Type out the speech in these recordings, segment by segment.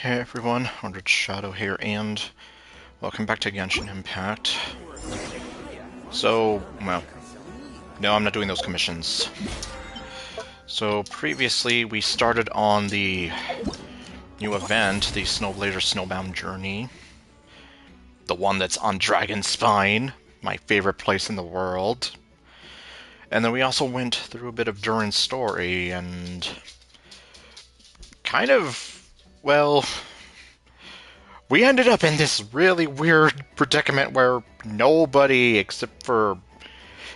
Hey everyone, Hundred Shadow here, and welcome back to Genshin Impact. So, well, no, I'm not doing those commissions. So, previously we started on the new event, the Snowblazer Snowbound Journey. The one that's on Dragon Spine, my favorite place in the world. And then we also went through a bit of Durin's story, and kind of, well, we ended up in this really weird predicament where nobody except for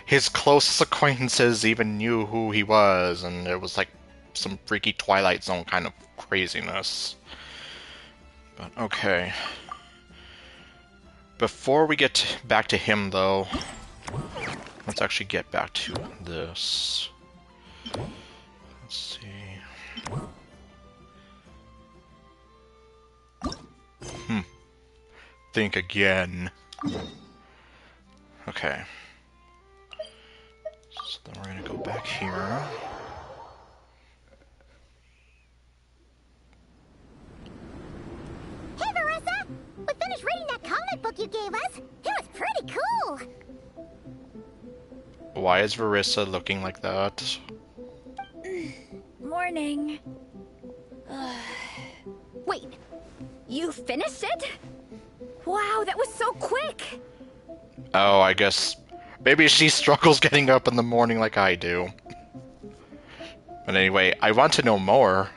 his closest acquaintances even knew who he was, and it was like some freaky Twilight Zone kind of craziness. But okay. Before we get back to him, though, let's actually get back to this. Let's see. Think again. Okay. So then we're gonna go back here. Hey, Marissa! We finished reading that comic book you gave us. It was pretty cool. Why is Marissa looking like that? Morning. Wait, you finished it? Wow, that was so quick! Oh, I guess maybe she struggles getting up in the morning like I do. But anyway, I want to know more.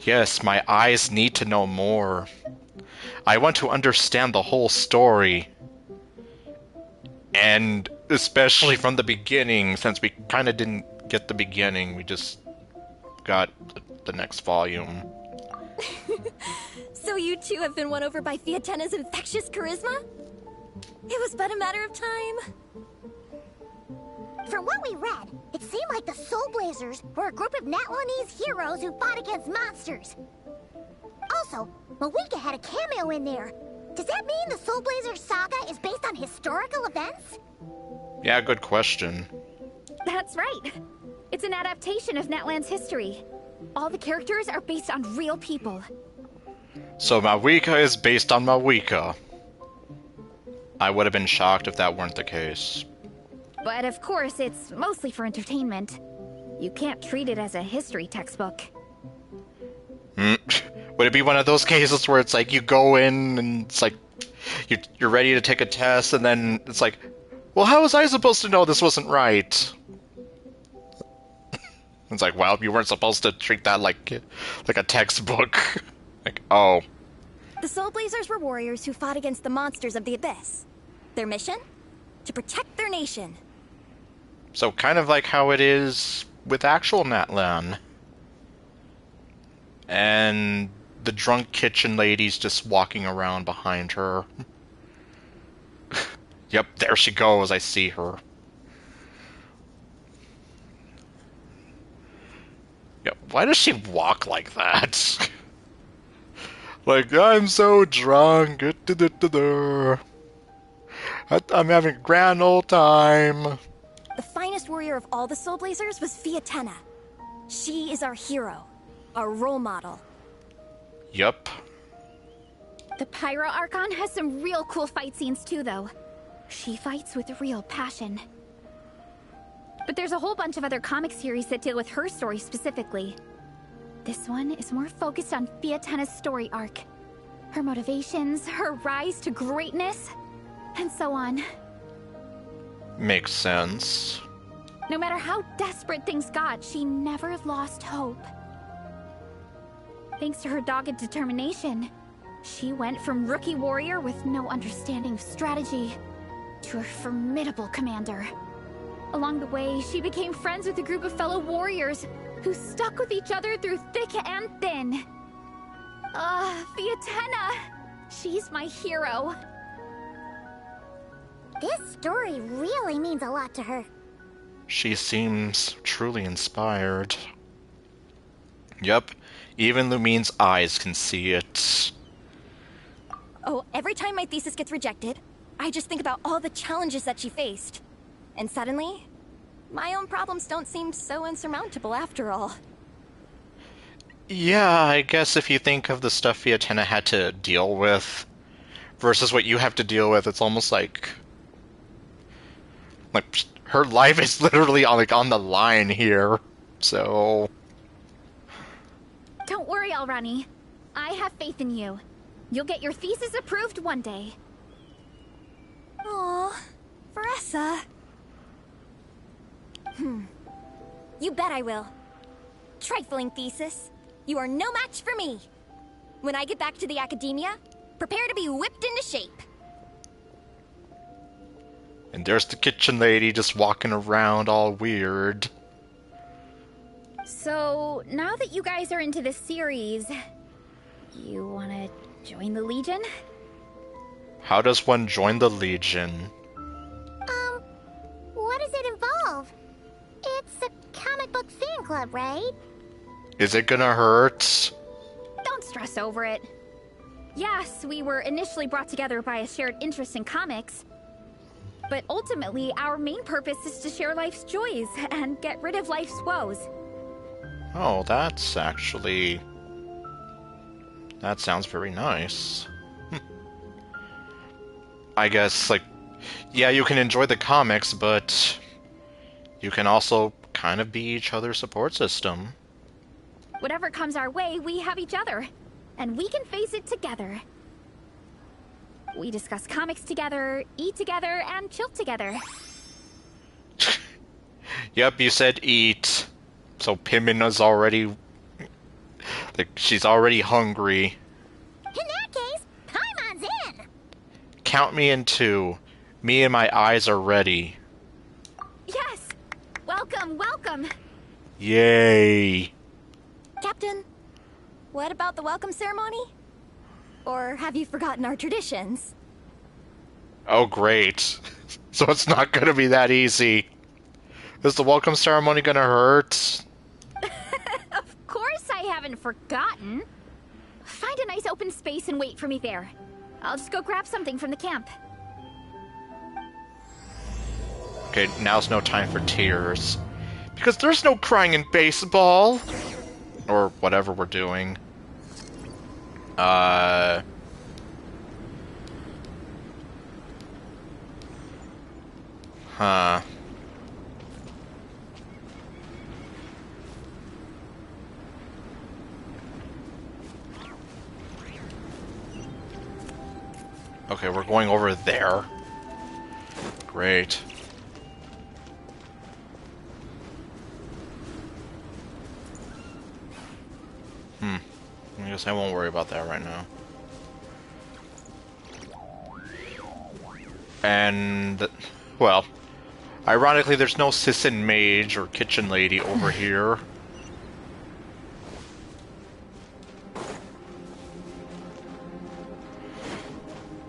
Yes, my eyes need to know more. I want to understand the whole story. And especially from the beginning, since we kind of didn't get the beginning, we just got the next volume. So you two have been won over by Fiatena's infectious charisma? It was but a matter of time. From what we read, it seemed like the Soul Blazers were a group of Natlanese heroes who fought against monsters. Also, Mawika had a cameo in there. Does that mean the Soul Blazers saga is based on historical events? Yeah, good question. That's right. It's an adaptation of Natlan's history. All the characters are based on real people. So Mawika is based on Mawika. I would have been shocked if that weren't the case. But of course, it's mostly for entertainment. You can't treat it as a history textbook. Would it be one of those cases where it's like you go in and it's like you're ready to take a test and then it's like, well, how was I supposed to know this wasn't right? It's like, well, you weren't supposed to treat that like a textbook. Like, oh. The Soul Blazers were warriors who fought against the monsters of the Abyss. Their mission? To protect their nation. So kind of like how it is with actual Natlan. And the drunk kitchen lady's just walking around behind her. Yep, there she goes, I see her. Yep, why does she walk like that? Like, I'm so drunk. I'm having a grand old time. The finest warrior of all the Soul Blazers was Fiatena. She is our hero, our role model. Yup. The Pyro Archon has some real cool fight scenes too, though. She fights with real passion. But there's a whole bunch of other comic series that deal with her story specifically. This one is more focused on Fiatena's story arc. Her motivations, her rise to greatness, and so on. Makes sense. No matter how desperate things got, she never lost hope. Thanks to her dogged determination, she went from rookie warrior with no understanding of strategy to a formidable commander. Along the way, she became friends with a group of fellow warriors who stuck with each other through thick and thin. Fiatena! She's my hero. This story really means a lot to her. She seems truly inspired. Yup, even Lumine's eyes can see it. Oh, every time my thesis gets rejected, I just think about all the challenges that she faced. And suddenly, my own problems don't seem so insurmountable after all. Yeah, I guess if you think of the stuff Fiatina had to deal with versus what you have to deal with, it's almost like her life is literally on the line here. So Don't worry, Alrani. I have faith in you. You'll get your thesis approved one day. Aw, Veressa. You bet I will. Trifling thesis. You are no match for me. When I get back to the academia, prepare to be whipped into shape. and there's the kitchen lady just walking around all weird. So, now that you guys are into this series, you wanna join the Legion? How does one join the Legion? What does it involve? It's a comic book fan club, right? Is it gonna hurt? Don't stress over it. Yes, we were initially brought together by a shared interest in comics. But ultimately, our main purpose is to share life's joys and get rid of life's woes. Oh, that's actually... that sounds very nice. I guess, like, yeah, you can enjoy the comics, but you can also kind of be each other's support system. Whatever comes our way, we have each other. And we can face it together. We discuss comics together, eat together, and chill together. Yep, you said eat. So Pimin is already... like, she's already hungry. In that case, Paimon's in! Count me in 2. Me and my eyes are ready. Yes! Welcome, welcome! Yay! Captain, what about the welcome ceremony? Or have you forgotten our traditions? Oh, great. So it's not gonna be that easy. Is the welcome ceremony gonna hurt? Of course I haven't forgotten. Find a nice open space and wait for me there. I'll just go grab something from the camp. Okay, now's no time for tears. Because there's no crying in baseball! Or whatever we're doing. Huh. Okay, we're going over there. Great. I guess I won't worry about that right now. And, well, ironically, there's no Sissin Mage or Kitchen Lady over here.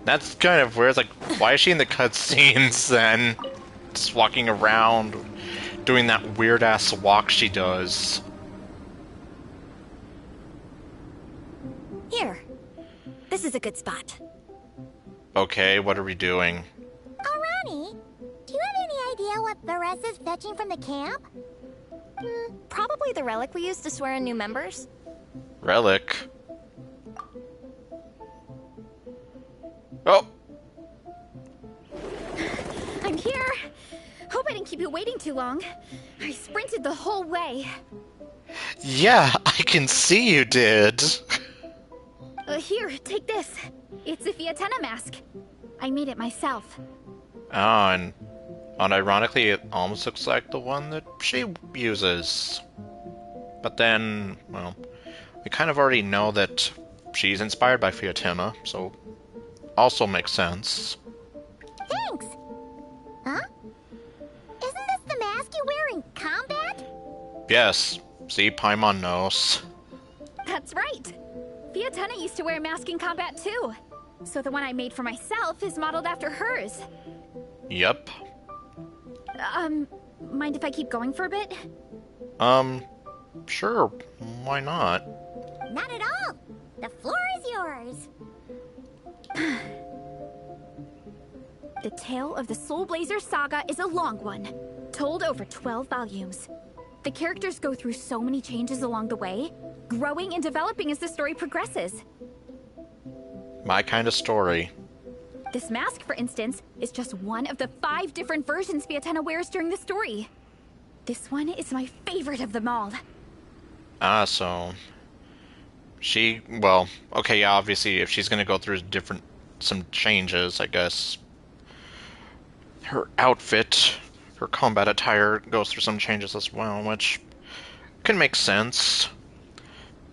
That's kind of weird. It's like, why is she in the cutscenes then? Just walking around, doing that weird-ass walk she does. Here. This is a good spot. Okay, what are we doing? Alrani, do you have any idea what Veressa's fetching from the camp? Probably the relic we used to swear in new members. Relic? Oh! I'm here! Hope I didn't keep you waiting too long. I sprinted the whole way. Yeah, I can see you did. Here, take this. It's a Fiatenna mask. I made it myself. Oh, and unironically, it almost looks like the one that she uses. But then, well, we kind of already know that she's inspired by Fiatenna, so also makes sense. Thanks! Huh? Isn't this the mask you wear in combat? Yes, see, Paimon knows. That's right. Fiatenna used to wear a mask in combat too. So the one I made for myself is modeled after hers. Yep. Mind if I keep going for a bit? Sure, why not? Not at all! The floor is yours! The tale of the Soul Blazer saga is a long one, told over 12 volumes. The characters go through so many changes along the way, growing and developing as the story progresses. My kind of story. This mask, for instance, is just one of the 5 different versions Vietena wears during the story. This one is my favorite of them all. Ah, so... She... Well, okay, yeah, obviously, if she's gonna go through some changes, I guess... Her outfit, her combat attire goes through some changes as well, which can make sense.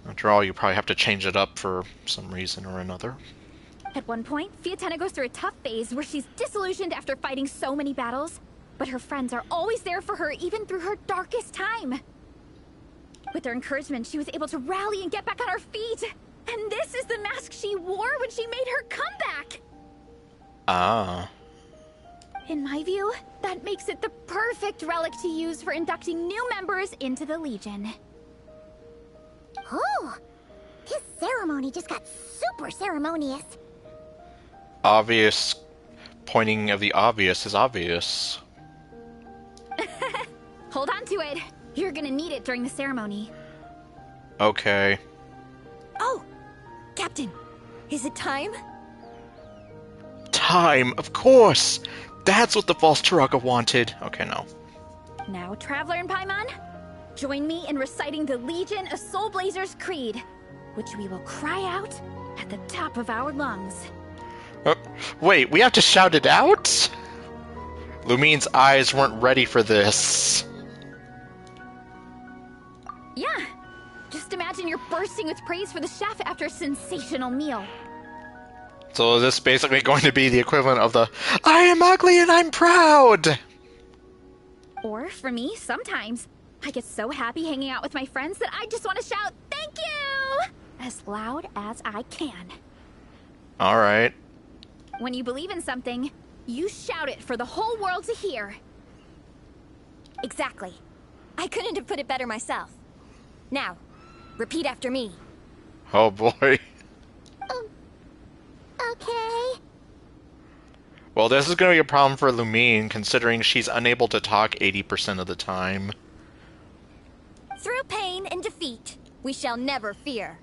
After all, you probably have to change it up for some reason or another. At one point, Vietena goes through a tough phase where she's disillusioned after fighting so many battles, but her friends are always there for her even through her darkest time. With their encouragement, she was able to rally and get back on her feet. And this is the mask she wore when she made her comeback! Ah. In my view, that makes it the perfect relic to use for inducting new members into the Legion. Oh, this ceremony just got super ceremonious. Obvious. Pointing of the obvious is obvious. Hold on to it. You're gonna need it during the ceremony. Okay. Oh! Captain, is it time? Time, of course! That's what the false Taraka wanted. Okay, no. Now, Traveler and Paimon, join me in reciting the Legion of Soul Blazers Creed, which we will cry out at the top of our lungs. Wait, we have to shout it out? Lumine's eyes weren't ready for this. Yeah. Just imagine you're bursting with praise for the chef after a sensational meal. So is this basically going to be the equivalent of the I am ugly and I'm proud? Or, for me, sometimes, I get so happy hanging out with my friends that I just want to shout, "Thank you!" as loud as I can. Alright. When you believe in something, you shout it for the whole world to hear. Exactly. I couldn't have put it better myself. Now, repeat after me. Oh boy. Okay. Well, this is going to be a problem for Lumine, considering she's unable to talk 80% of the time. Through pain and defeat, we shall never fear.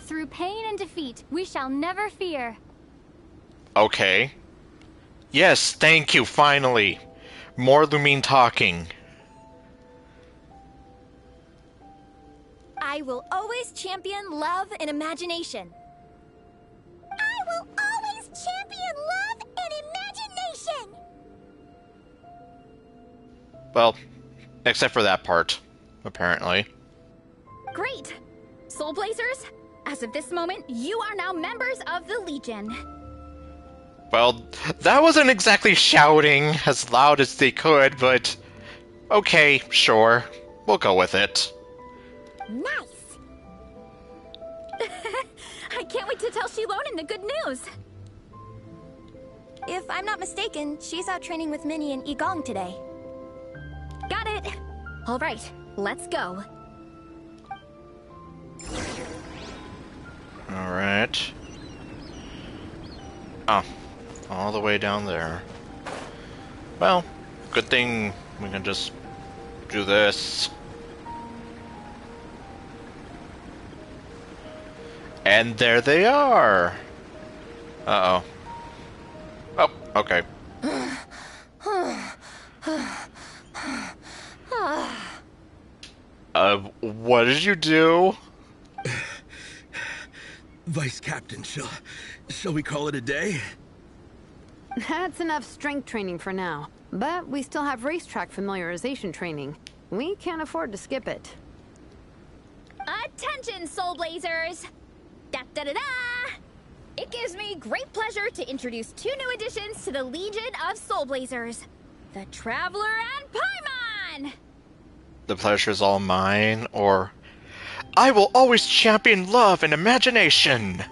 Through pain and defeat, we shall never fear. Okay. Yes, thank you, finally. More Lumine talking. I will always champion love and imagination. I will always champion love and imagination! Well, except for that part, apparently. Great! Soul Blazers, as of this moment, you are now members of the Legion. Well, that wasn't exactly shouting as loud as they could, but... Okay, sure. We'll go with it. Nice! I can't wait to tell Shilonen the good news. If I'm not mistaken, she's out training with Minnie and Igong today. Got it. All right, let's go. Alright. Oh, all the way down there. Well, good thing we can just do this. And there they are! Uh-oh. Oh, okay. What did you do? Vice Captain, shall we call it a day? That's enough strength training for now. But we still have racetrack familiarization training. We can't afford to skip it. Attention, Soul Blazers! Da-da-da-da! It gives me great pleasure to introduce 2 new additions to the Legion of Soul Blazers. The Traveler and Paimon! The pleasure's all mine, or... I will always champion love and imagination!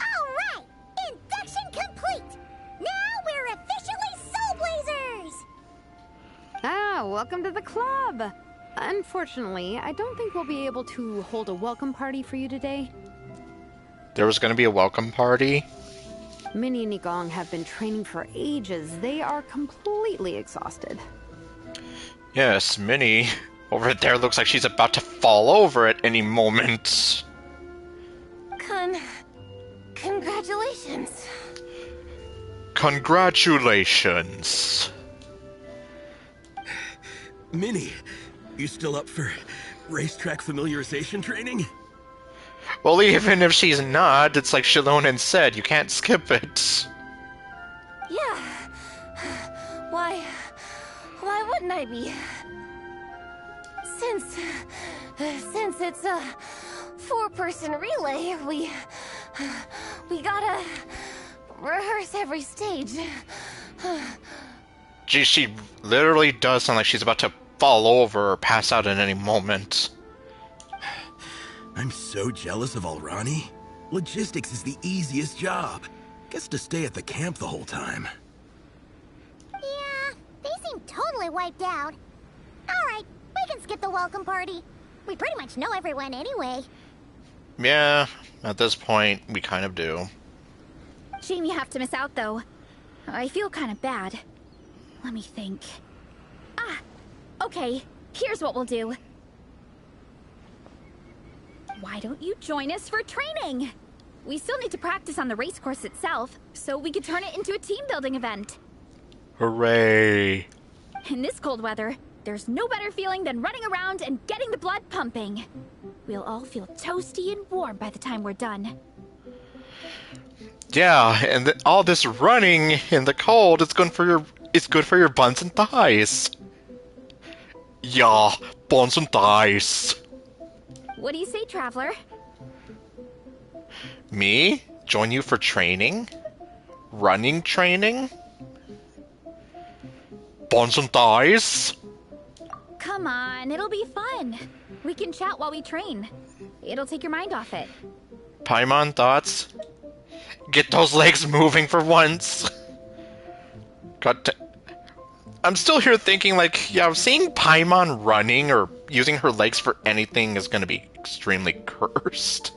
Alright! Induction complete! Now we're officially Soul Blazers! Ah, welcome to the club! Unfortunately, I don't think we'll be able to hold a welcome party for you today. There was going to be a welcome party? Minnie and Igong have been training for ages. They are completely exhausted. Yes, Minnie Over there looks like she's about to fall over at any moment. Congratulations. Congratulations. Minnie, you still up for racetrack familiarization training? Well, even if she's not, it's like Shilonen said, you can't skip it. Yeah. Why wouldn't I be? Since it's a 4-person relay, we gotta rehearse every stage. Gee, she literally does sound like she's about to fall over or pass out at any moment. I'm so jealous of Alrani. Logistics is the easiest job. Gets to stay at the camp the whole time. Yeah, they seem totally wiped out. Alright, we can skip the welcome party. We pretty much know everyone anyway. Yeah, at this point, we kind of do. Shame you have to miss out, though. I feel kind of bad. Let me think. Ah, okay. Here's what we'll do. Why don't you join us for training? We still need to practice on the race course itself, so we can turn it into a team-building event. Hooray! In this cold weather, there's no better feeling than running around and getting the blood pumping. We'll all feel toasty and warm by the time we're done. Yeah, and all this running in the cold is good for your buns and thighs. Yeah, buns and thighs. What do you say, Traveler? Me? Join you for training? Running training? Buns and thighs? Come on, it'll be fun. We can chat while we train. It'll take your mind off it. Paimon thoughts? Get those legs moving for once. I'm still here thinking, like, yeah, seeing Paimon running or using her legs for anything is going to be extremely cursed.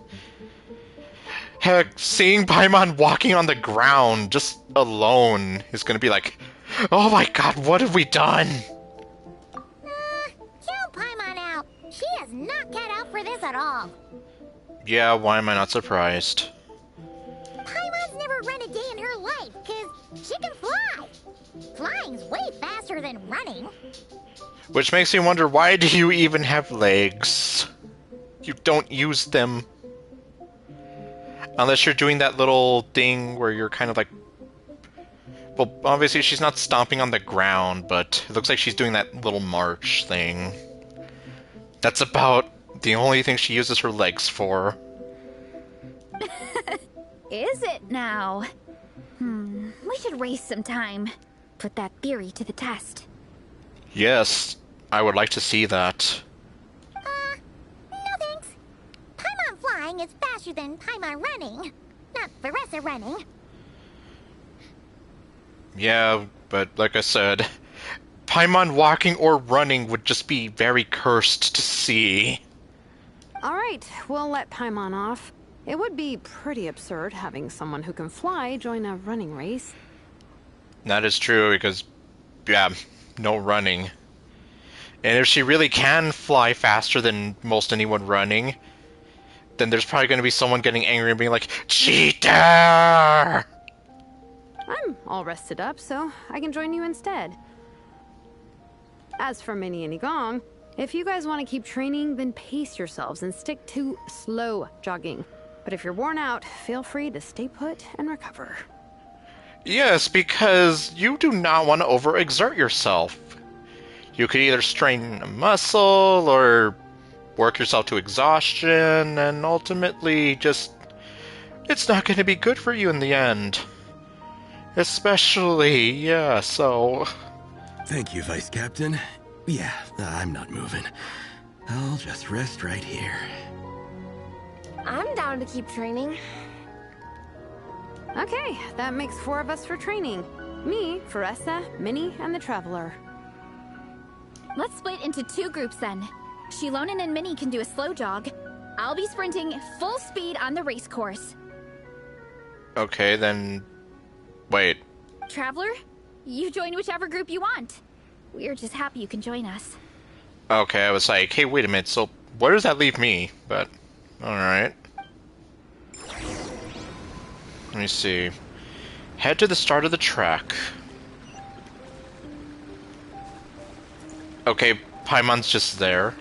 Heck, seeing Paimon walking on the ground just alone is going to be like, oh my god, what have we done? Kill Paimon out. She is not cut out for this at all. Yeah, why am I not surprised? Paimon's never run a day in her life, because she can fly. Flying's way faster than running. Which makes me wonder, why do you even have legs? You don't use them. Unless you're doing that little thing where you're kind of like... Well, obviously she's not stomping on the ground, but it looks like she's doing that little march thing. That's about the only thing she uses her legs for. Is it now? We should race sometime. Put that theory to the test. Yes, I would like to see that. No thanks. Paimon flying is faster than Paimon running. Not Veressa running. Yeah, but like I said, Paimon walking or running would just be very cursed to see. Alright, we'll let Paimon off. It would be pretty absurd having someone who can fly join a running race. That is true, because, yeah, no running. And if she really can fly faster than most anyone running, then there's probably going to be someone getting angry and being like, cheater! I'm all rested up, so I can join you instead. As for Minnie and Igong, if you guys want to keep training, then pace yourselves and stick to slow jogging. But if you're worn out, feel free to stay put and recover. Yes, because you do not want to overexert yourself. You could either strain a muscle or work yourself to exhaustion, and ultimately just... it's not going to be good for you in the end. Especially, yeah, so... Thank you, Vice Captain. Yeah, I'm not moving. I'll just rest right here. I'm down to keep training. Okay, that makes 4 of us for training. Me, Veressa, Minnie, and the Traveler. Let's split into 2 groups then. Shilonen and Minnie can do a slow jog. I'll be sprinting full speed on the race course. Okay, then... wait. Traveler, you join whichever group you want. We're just happy you can join us. Okay, I was like, hey, wait a minute, so where does that leave me? But, alright. Let me see. Head to the start of the track. Okay, Paimon's just there.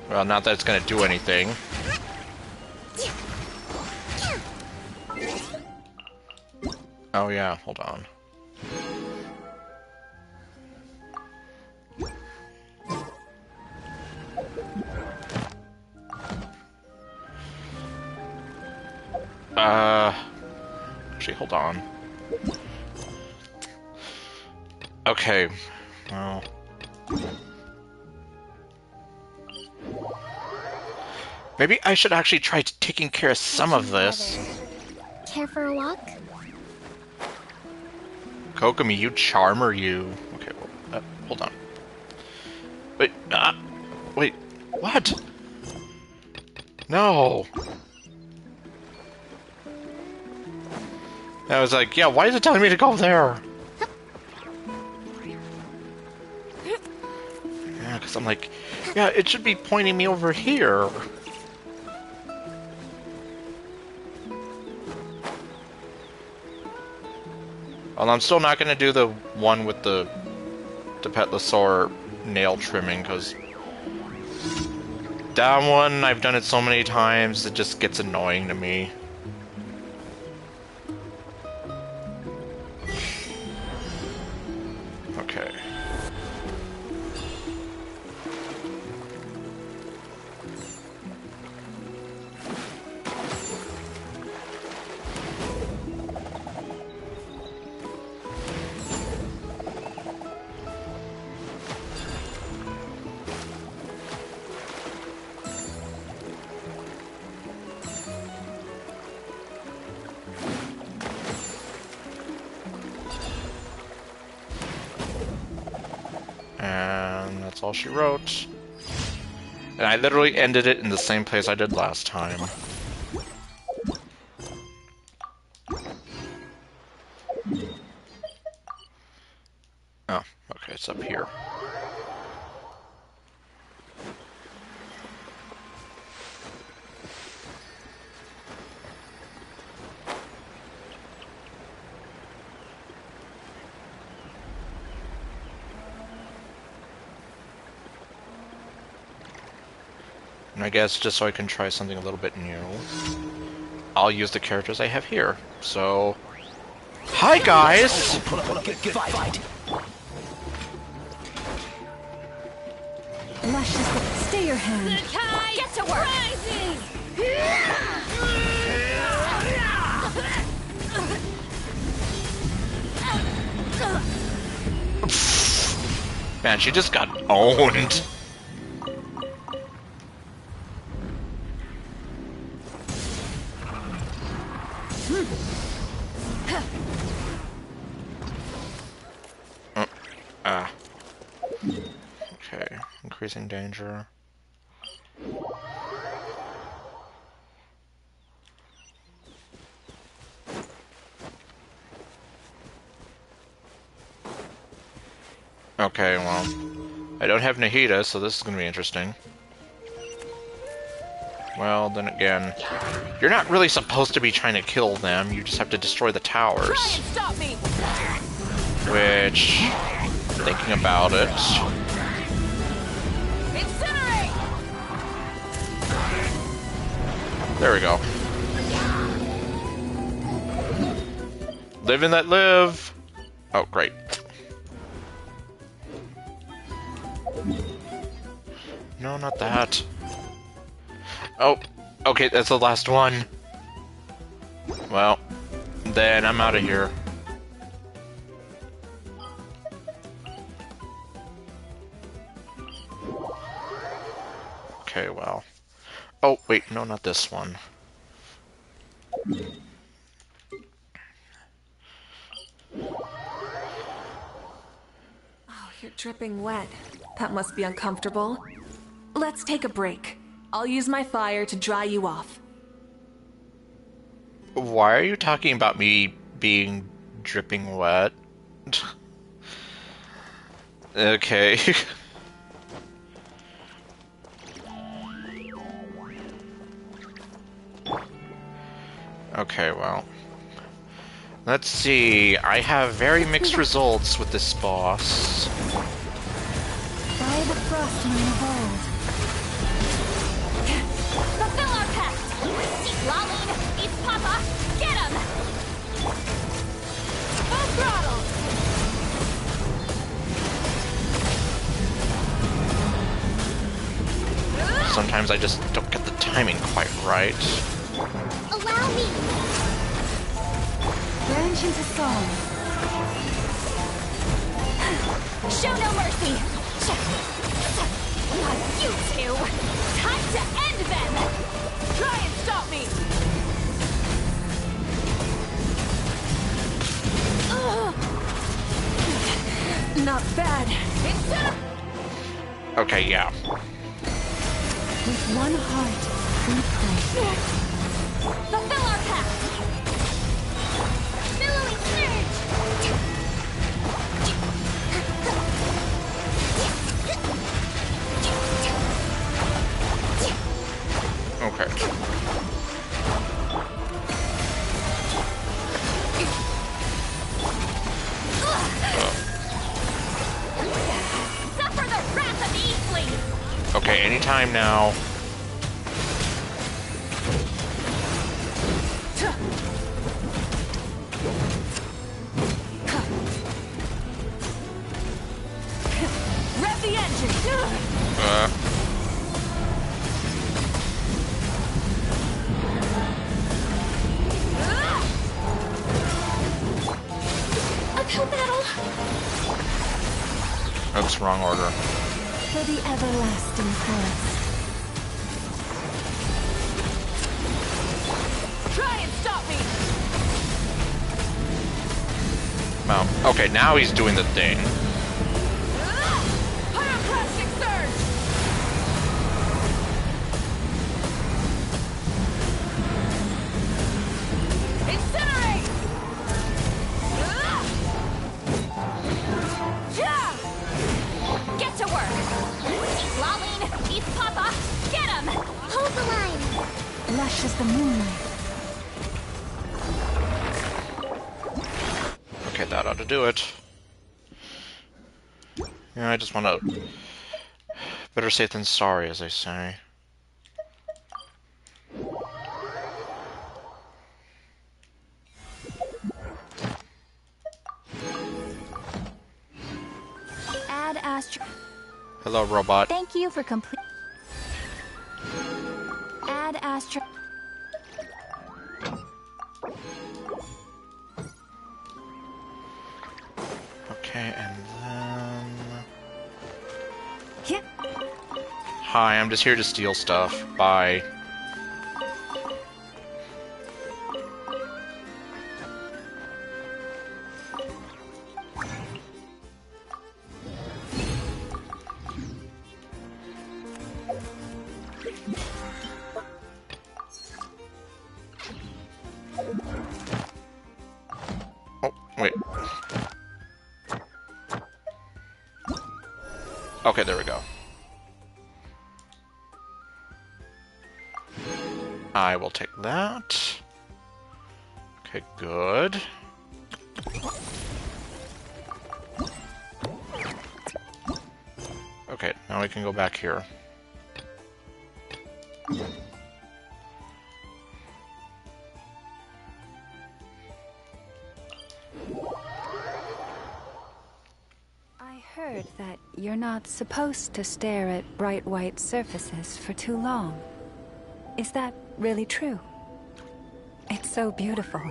Well, not that it's gonna do anything. Oh yeah, hold on. Actually, hold on. Okay, well... Maybe I should actually try taking care of some of this. Care for a walk? Kokomi, you charmer, you. Okay, well, hold on. Wait, wait, what? No! I was like, yeah, why is it telling me to go there? Yeah, because I'm like, yeah, it should be pointing me over here. Well, I'm still not going to do the one with the Petlosaur nail trimming, because that one, I've done it so many times, it just gets annoying to me. Okay. And that's all she wrote. And I literally ended it in the same place I did last time. Oh, okay, it's up here. And I guess just so I can try something a little bit new, I'll use the characters I have here. So, hi guys! Luscious, stay your hand. Get to work! Man, she just got owned. Okay, increasing danger. Okay, well, I don't have Nahida, so this is gonna be interesting. Well, then again, you're not really supposed to be trying to kill them, you just have to destroy the towers. Stop me! Which, thinking about it... Incinerate! There we go. Live and let live! Oh, great. No, not that. Oh, okay, that's the last one. Well, then I'm out of here. Okay, well. Oh, wait, no, not this one. Oh, you're dripping wet. That must be uncomfortable. Let's take a break. I'll use my fire to dry you off. Why are you talking about me being dripping wet? Okay. Okay, well. Let's see. I have very mixed results with this boss. By the frost moon of old. Fulfill our pact! Laline, eats Papa, get him! Full throttle! Sometimes I just don't get the timing quite right. Allow me. Branch into song. Show no mercy! Not you two! Time to end them! Try and stop me! Not bad. Okay, yeah. With one heart, we pray. Fulfill our pact! Billowing surge! Okay. Suffer the wrath of the Eastling! Okay, anytime now. Rev the engine! Uphill battle! Oops, wrong order. For the everlasting forest. Try and stop me! Well, okay, now he's doing the thing. Pyroclastic surge! Incinerate! Get to work! Laline, eats Papa, get him! Hold the line. Lush as the moonlight. Okay, that ought to do it. Yeah, I just want to... Better safe than sorry, as they say. Add Astro. Hello, robot. Thank you for complete. Add Astro. Okay, and then... Yep. Hi, I'm just here to steal stuff. Bye. Oh, wait. Okay, there we go. I will take that. Okay, good. Okay, now we can go back here. I heard that you're not supposed to stare at bright white surfaces for too long. Is that really true? It's so beautiful.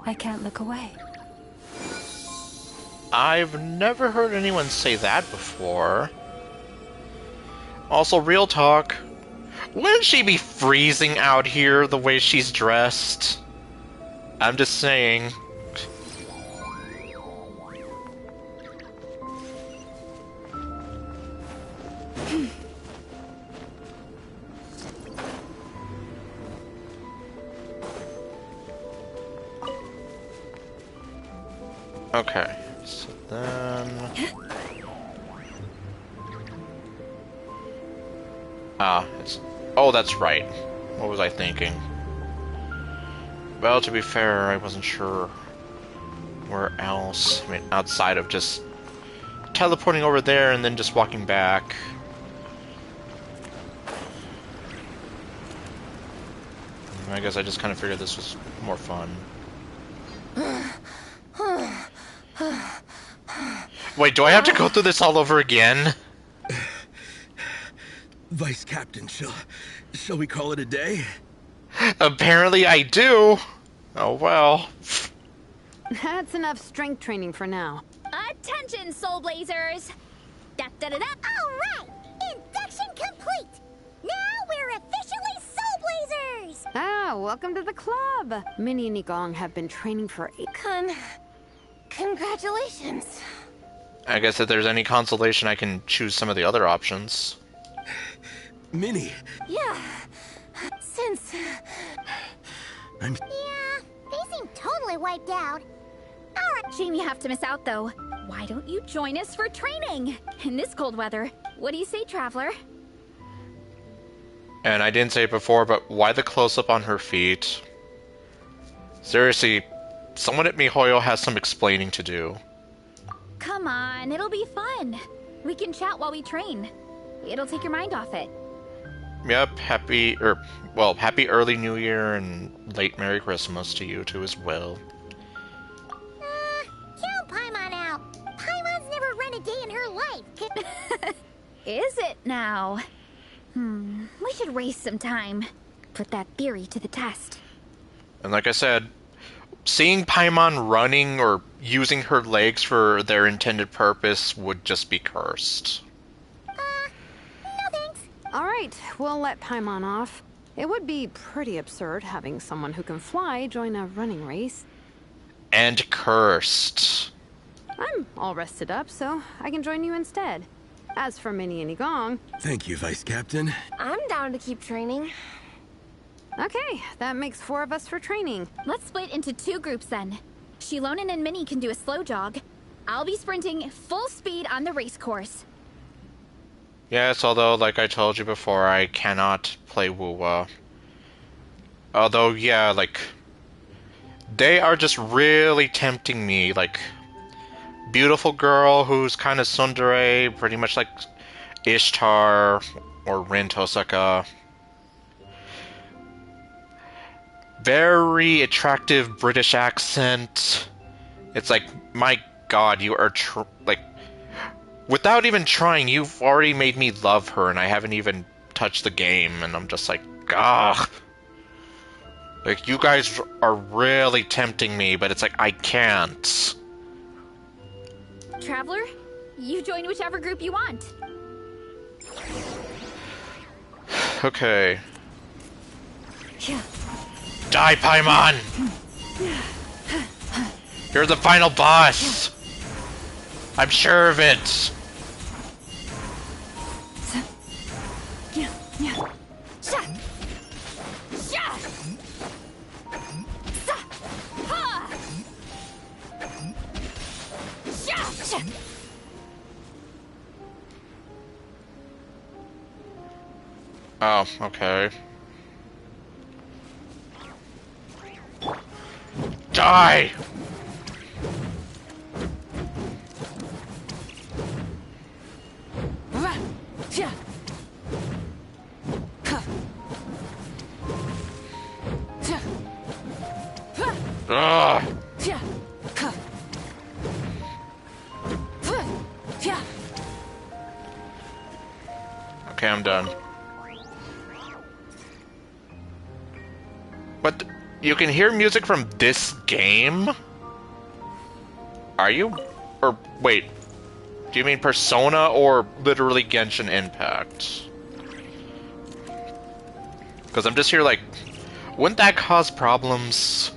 I can't look away. I've never heard anyone say that before. Also, real talk. Wouldn't she be freezing out here the way she's dressed? I'm just saying. Okay, so then... it's... Oh, that's right. What was I thinking? Well, to be fair, I wasn't sure where else. I mean, outside of just teleporting over there and then just walking back. I guess I just kind of figured this was more fun. Wait, do I have to go through this all over again? Vice Captain, shall we call it a day? Apparently I do. Oh well. That's enough strength training for now. Attention, Soul Blazers! Da da da da! All right, induction complete. Now we're officially Soul Blazers. Ah, welcome to the club. Minnie and Igong have been training for Congratulations. I guess if there's any consolation, I can choose some of the other options. Minnie. Yeah. Since... Yeah, they seem totally wiped out. Alright, shame you have to miss out, though. Why don't you join us for training? In this cold weather. What do you say, Traveler? And I didn't say it before, but why the close-up on her feet? Seriously, someone at MiHoYo has some explaining to do. Come on, it'll be fun. We can chat while we train. It'll take your mind off it. Yep, happy early New Year and late Merry Christmas to you two as well. Count Paimon out. Paimon's never run a day in her life. Is it now? We should waste some time. Put that theory to the test. And like I said, seeing Paimon running or using her legs for their intended purpose would just be cursed. No thanks. All right, we'll let Paimon off. It would be pretty absurd having someone who can fly join a running race. And cursed. I'm all rested up, so I can join you instead. As for Minnie and Igong... Thank you, Vice Captain. I'm down to keep training. Okay, that makes 4 of us for training. Let's split into 2 groups then. Shilonen and Minnie can do a slow jog. I'll be sprinting full speed on the race course. Yes, although, like I told you before, I cannot play Wuwa. Although, yeah, like... They are just really tempting me, like... Beautiful girl who's kind of tsundere, pretty much like Ishtar or Rin Tosaka. Very attractive British accent. It's like, my god, you are like... Without even trying, you've already made me love her, and I haven't even touched the game, and I'm just like, ugh. Like, you guys are really tempting me, but it's like, I can't. Traveler, you join whichever group you want. Okay. Die, Paimon! You're the final boss! I'm sure of it! Oh, okay. Die! Ugh. Okay, I'm done. But you can hear music from this game? Are you? Or wait, do you mean Persona or literally Genshin Impact? Because I'm just here like, wouldn't that cause problems?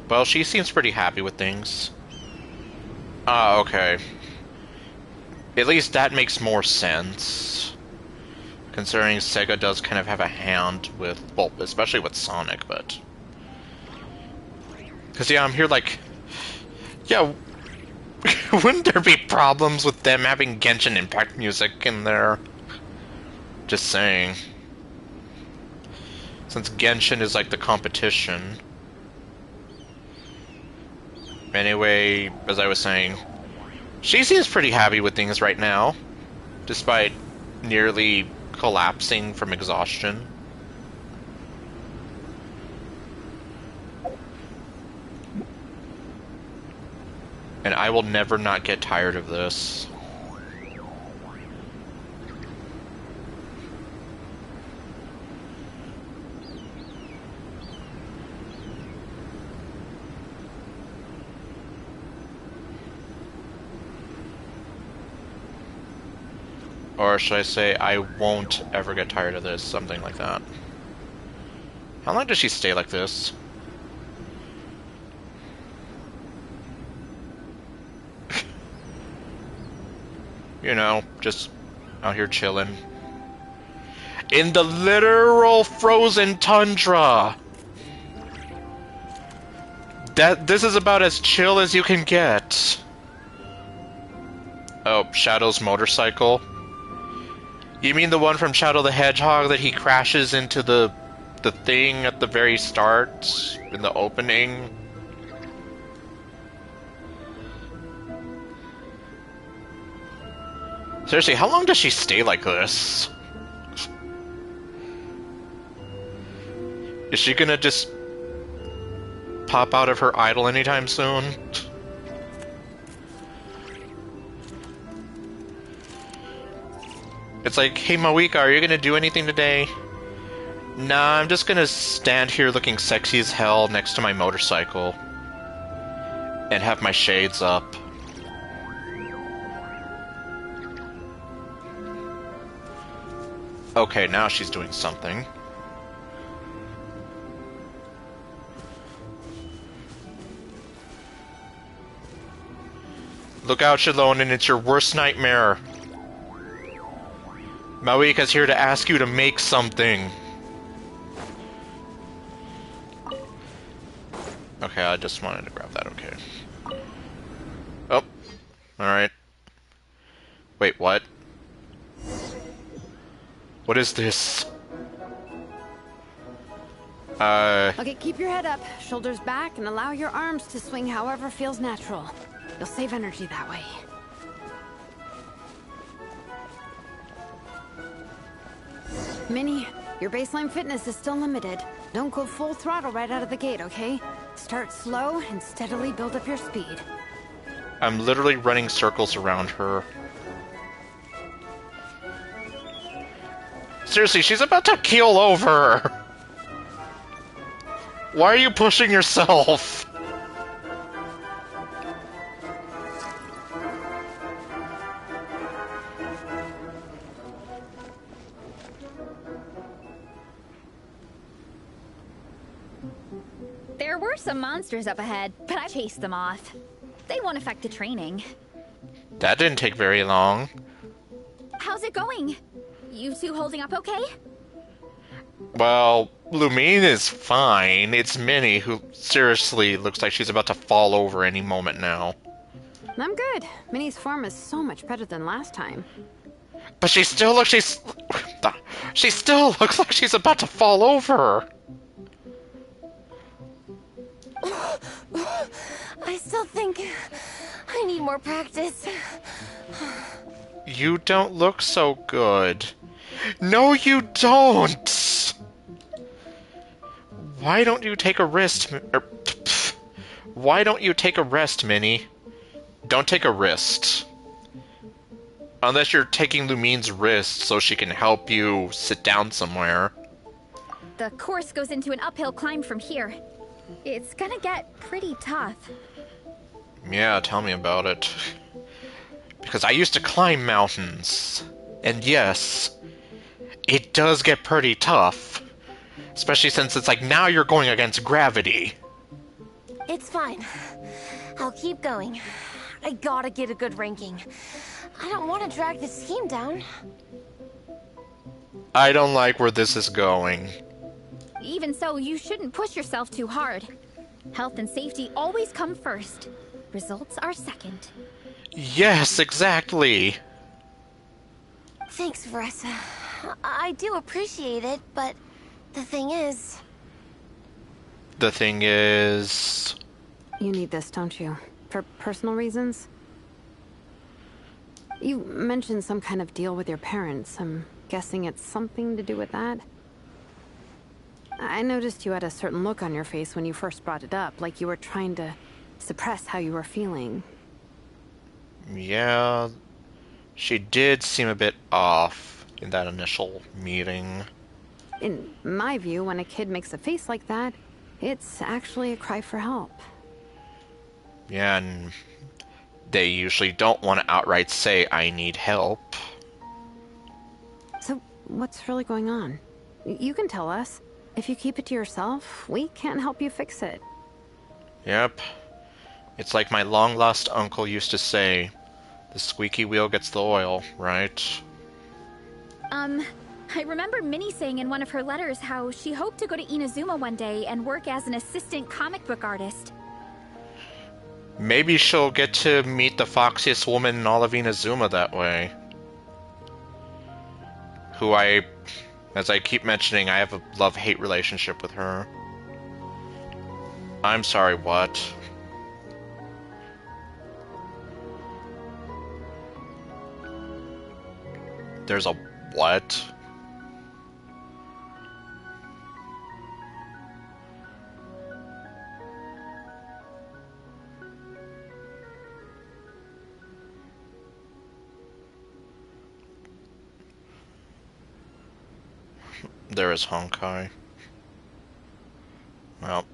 Well, she seems pretty happy with things. Ah, okay. At least that makes more sense. Considering Sega does kind of have a hand with, well, especially with Sonic, but... Because, yeah, I'm here like... Yeah, wouldn't there be problems with them having Genshin Impact music in there? Just saying. Since Genshin is like the competition. Anyway, as I was saying, she seems pretty happy with things right now, despite nearly collapsing from exhaustion. And I will never not get tired of this. Or should I say, I won't ever get tired of this, something like that. How long does she stay like this? You know, just out here chilling. In the literal frozen tundra! This is about as chill as you can get. Oh, Shadow's motorcycle. You mean the one from Shadow the Hedgehog that he crashes into the thing at the very start, in the opening? Seriously, how long does she stay like this? Is she gonna just pop out of her idol anytime soon? It's like, hey Mawika, are you gonna do anything today? Nah, I'm just gonna stand here looking sexy as hell next to my motorcycle. And have my shades up. Okay, now she's doing something. Look out, Shalon, it's your worst nightmare. Mawika's here to ask you to make something. Okay, I just wanted to grab that, okay. Oh, alright. Wait, what? What is this? Okay, keep your head up, shoulders back, and allow your arms to swing however feels natural. You'll save energy that way. Minnie, your baseline fitness is still limited. Don't go full throttle right out of the gate, okay? Start slow and steadily build up your speed. I'm literally running circles around her. Seriously, she's about to keel over! Why are you pushing yourself? There were some monsters up ahead, but I chased them off. They won't affect the training. That didn't take very long. How's it going? You two holding up okay? Well, Lumine is fine. It's Minnie who seriously looks like she's about to fall over any moment now. I'm good. Minnie's form is so much better than last time. But she still looks she still looks like she's about to fall over. I still think I need more practice. You don't look so good. No, you don't! Why don't you take a rest, why don't you take a rest, Minnie? Don't take a wrist. Unless you're taking Lumine's wrist so she can help you sit down somewhere. The course goes into an uphill climb from here. It's gonna get pretty tough. Yeah, tell me about it. Because I used to climb mountains. And yes, it does get pretty tough. Especially since it's like now you're going against gravity. It's fine. I'll keep going. I gotta get a good ranking. I don't want to drag this scheme down. I don't like where this is going. Even so, you shouldn't push yourself too hard. Health and safety always come first. Results are second. Yes, exactly. Thanks, Veressa. I do appreciate it, but the thing is... The thing is... You need this, don't you? For personal reasons? You mentioned some kind of deal with your parents. I'm guessing it's something to do with that? I noticed you had a certain look on your face when you first brought it up, like you were trying to suppress how you were feeling. Yeah, she did seem a bit off in that initial meeting. In my view, when a kid makes a face like that, it's actually a cry for help. Yeah, and they usually don't want to outright say, I need help. So, what's really going on? You can tell us. If you keep it to yourself, we can't help you fix it. Yep. It's like my long-lost uncle used to say, the squeaky wheel gets the oil, right? I remember Minnie saying in one of her letters how she hoped to go to Inazuma one day and work as an assistant comic book artist. Maybe she'll get to meet the foxiest woman in all of Inazuma that way. Who as I keep mentioning, I have a love-hate relationship with her. I'm sorry, what? There's a what? There is Honkai. Well.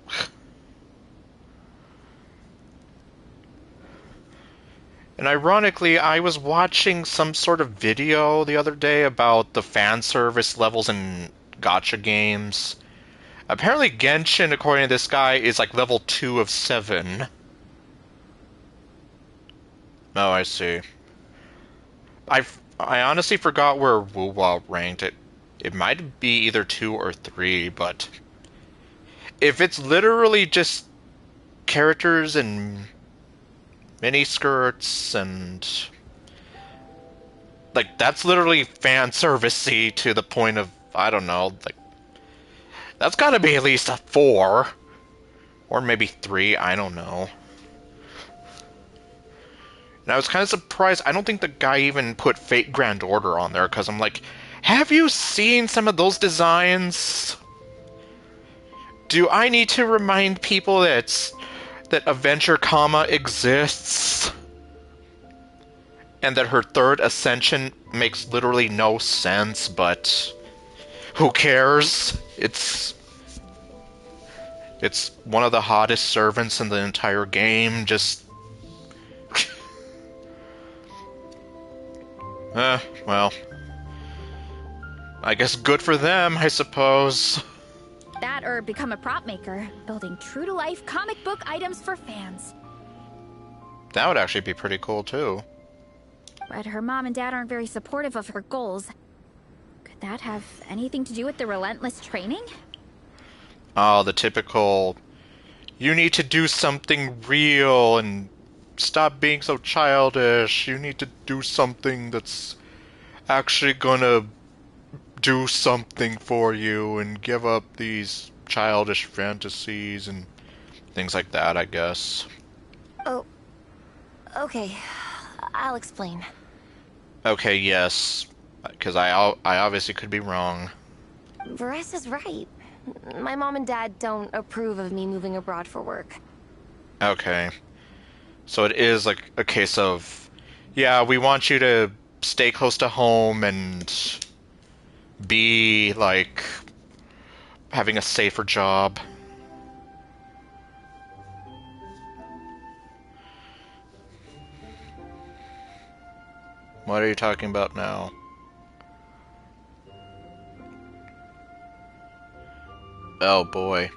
And ironically, I was watching some sort of video the other day about the fan service levels in gacha games. Apparently Genshin, according to this guy, is like level 2 of 7. Oh, I see. I honestly forgot where Wuwa ranked it. It might be either 2 or 3, but if it's literally just characters and miniskirts and like that's literally fan servicey to the point of I don't know, like that's got to be at least a 4 or maybe 3, I don't know. And I was kind of surprised. I don't think the guy even put Fate Grand Order on there because I'm like, have you seen some of those designs? Do I need to remind people that Avenger Kama exists? And that her third ascension makes literally no sense, but who cares? It's one of the hottest servants in the entire game, just... well... I guess good for them, I suppose. That or become a prop maker, building true-to-life comic book items for fans. That would actually be pretty cool, too. But her mom and dad aren't very supportive of her goals. Could that have anything to do with the relentless training? Oh, the typical... You need to do something real and stop being so childish. You need to do something that's actually gonna do something for you and give up these childish fantasies and things like that, I guess. Oh, okay. I'll explain. Okay, yes. Because I obviously could be wrong. Veressa's right. My mom and dad don't approve of me moving abroad for work. Okay. So it is like a case of, yeah, we want you to stay close to home and be, like, having a safer job. What are you talking about now? Oh boy.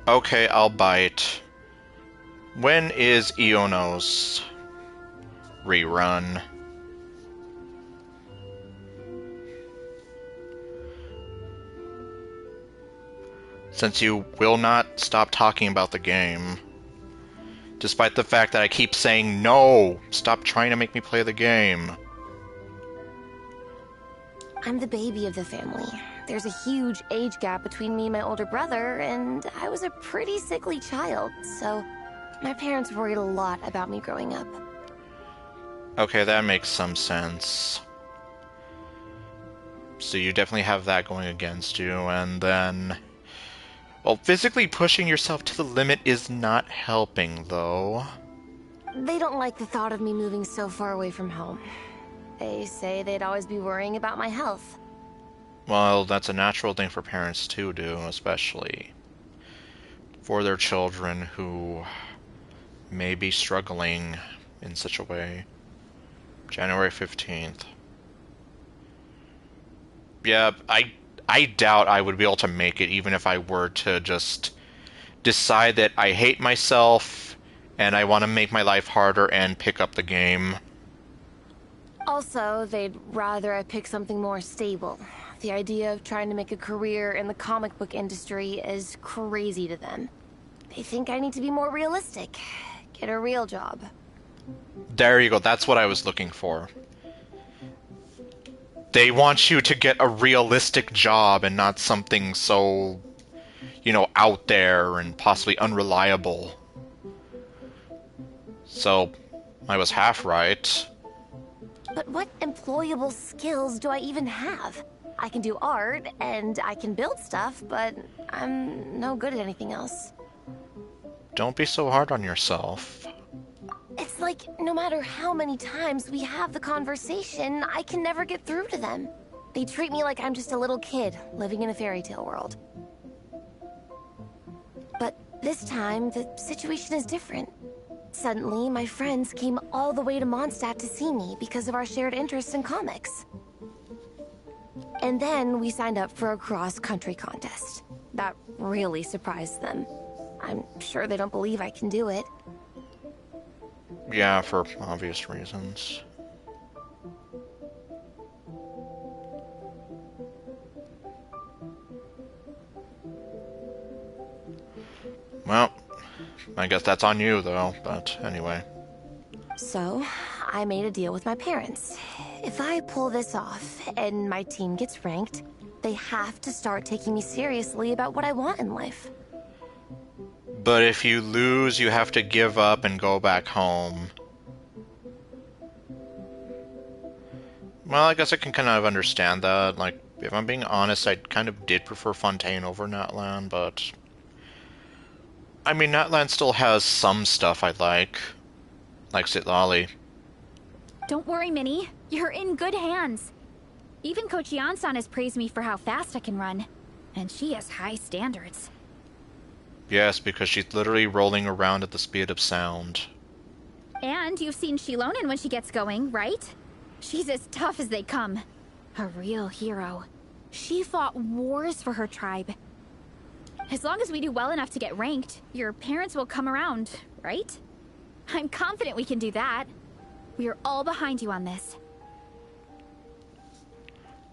Okay, I'll bite. When is Iono's rerun? Since you will not stop talking about the game. Despite the fact that I keep saying, no! Stop trying to make me play the game. I'm the baby of the family. There's a huge age gap between me and my older brother, and I was a pretty sickly child, so my parents worried a lot about me growing up. Okay, that makes some sense. So you definitely have that going against you, and then... Well, physically pushing yourself to the limit is not helping, though. They don't like the thought of me moving so far away from home. They say they'd always be worrying about my health. Well, that's a natural thing for parents to do, especially for their children who may be struggling in such a way. January 15th. Yeah, I doubt I would be able to make it even if I were to just decide that I hate myself and I want to make my life harder and pick up the game. Also, they'd rather I pick something more stable. The idea of trying to make a career in the comic book industry is crazy to them. They think I need to be more realistic. Get a real job. There you go, that's what I was looking for. They want you to get a realistic job and not something so, you know, out there and possibly unreliable. So, I was half right. But what employable skills do I even have? I can do art, and I can build stuff, but I'm no good at anything else. Don't be so hard on yourself. It's like, no matter how many times we have the conversation, I can never get through to them. They treat me like I'm just a little kid living in a fairy tale world. But this time, the situation is different. Suddenly, my friends came all the way to Mondstadt to see me because of our shared interest in comics. And then we signed up for a cross-country contest. That really surprised them. I'm sure they don't believe I can do it. Yeah, for obvious reasons. Well, I guess that's on you, though, but anyway. So, I made a deal with my parents. If I pull this off, and my team gets ranked, they have to start taking me seriously about what I want in life. But if you lose, you have to give up and go back home. Well, I guess I can kind of understand that. Like, if I'm being honest, I kind of did prefer Fontaine over Natlan, but... I mean, Natlan still has some stuff I like Sitlali. Don't worry, Minnie. You're in good hands. Even Coach Jansan has praised me for how fast I can run. And she has high standards. Yes, because she's literally rolling around at the speed of sound. And you've seen Shilonen when she gets going, right? She's as tough as they come. A real hero. She fought wars for her tribe. As long as we do well enough to get ranked, your parents will come around, right? I'm confident we can do that. We are all behind you on this.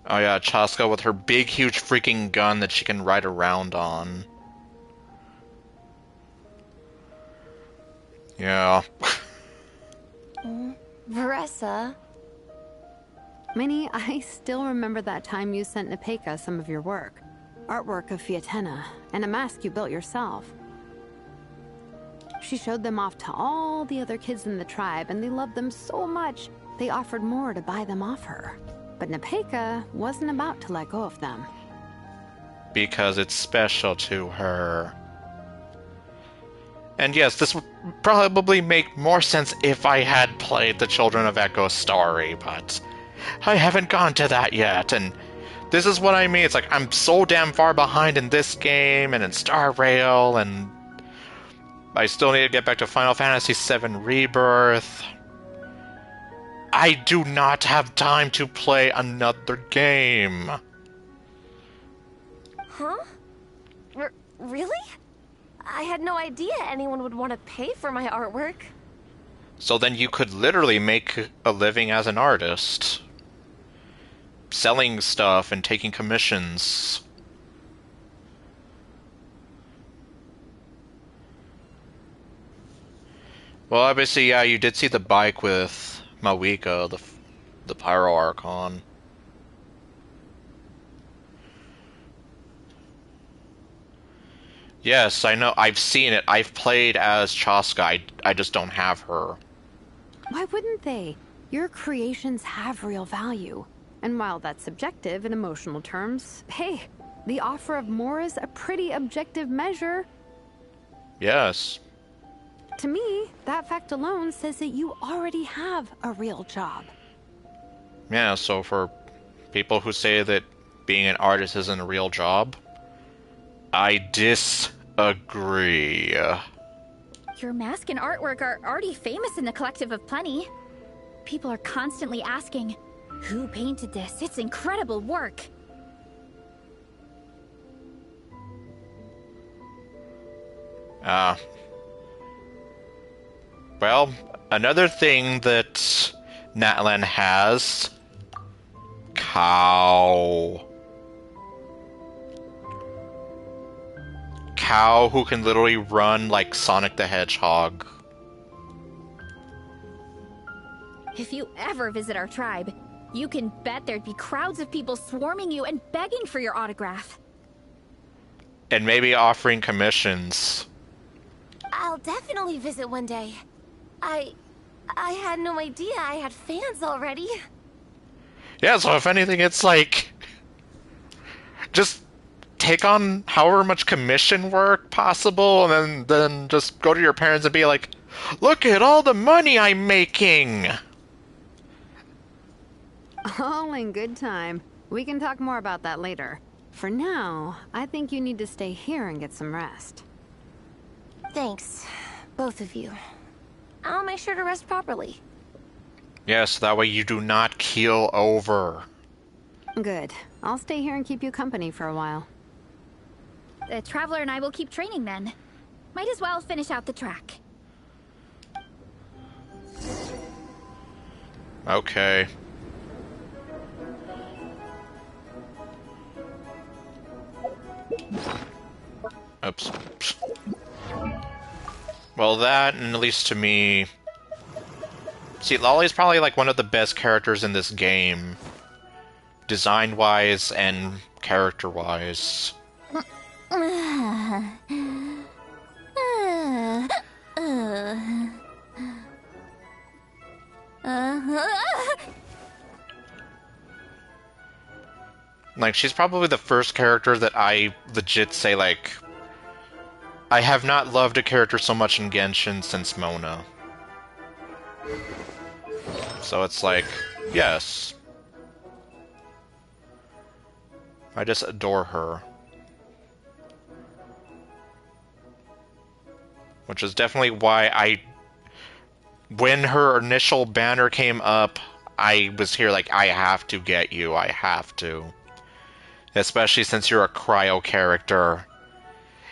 Oh yeah, Chaska with her big, huge freaking gun that she can ride around on. Yeah. Veressa. Minnie, I still remember that time you sent Nepeka some of your work. Artwork of Fiatena, and a mask you built yourself. She showed them off to all the other kids in the tribe, and they loved them so much, they offered more to buy them off her. But Nepeka wasn't about to let go of them. Because it's special to her. And yes, this would probably make more sense if I had played the Children of Echo story, but I haven't gone to that yet, and This is what I mean. It's like, I'm so damn far behind in this game and in Star Rail, and I still need to get back to Final Fantasy VII Rebirth. I do not have time to play another game. Huh? Really? I had no idea anyone would want to pay for my artwork. So then you could literally make a living as an artist. Selling stuff and taking commissions. Well, obviously, yeah, you did see the bike with Mawika, the Pyro Archon. Yes, I know. I've seen it. I've played as Chaska. I just don't have her. Why wouldn't they? Your creations have real value. And while that's subjective in emotional terms, hey, the offer of more is a pretty objective measure. Yes. To me, that fact alone says that you already have a real job. Yeah, so for people who say that being an artist isn't a real job, I disagree. Your mask and artwork are already famous in the Collective of Plenty. People are constantly asking, who painted this? It's incredible work. Well, another thing that Natlan has... Cow. Cow who can literally run like Sonic the Hedgehog. If you ever visit our tribe, you can bet there'd be crowds of people swarming you and begging for your autograph. And maybe offering commissions. I'll definitely visit one day. I had no idea I had fans already. Yeah, so if anything, it's like... just take on however much commission work possible, and then just go to your parents and be like, look at all the money I'm making! All in good time. We can talk more about that later. For now, I think you need to stay here and get some rest. Thanks, both of you. I'll make sure to rest properly. Yes, that way you do not keel over. Good. I'll stay here and keep you company for a while. The Traveler and I will keep training then. Might as well finish out the track. Okay. Oops. Well, that, and at least to me... See, Lolly's probably like one of the best characters in this game. Design-wise and character-wise. Like, she's probably the first character that I legit say, like... I have not loved a character so much in Genshin since Mona. So it's like, yes. I just adore her. Which is definitely why when her initial banner came up, I was here like, I have to get you, I have to. Especially since you're a cryo character.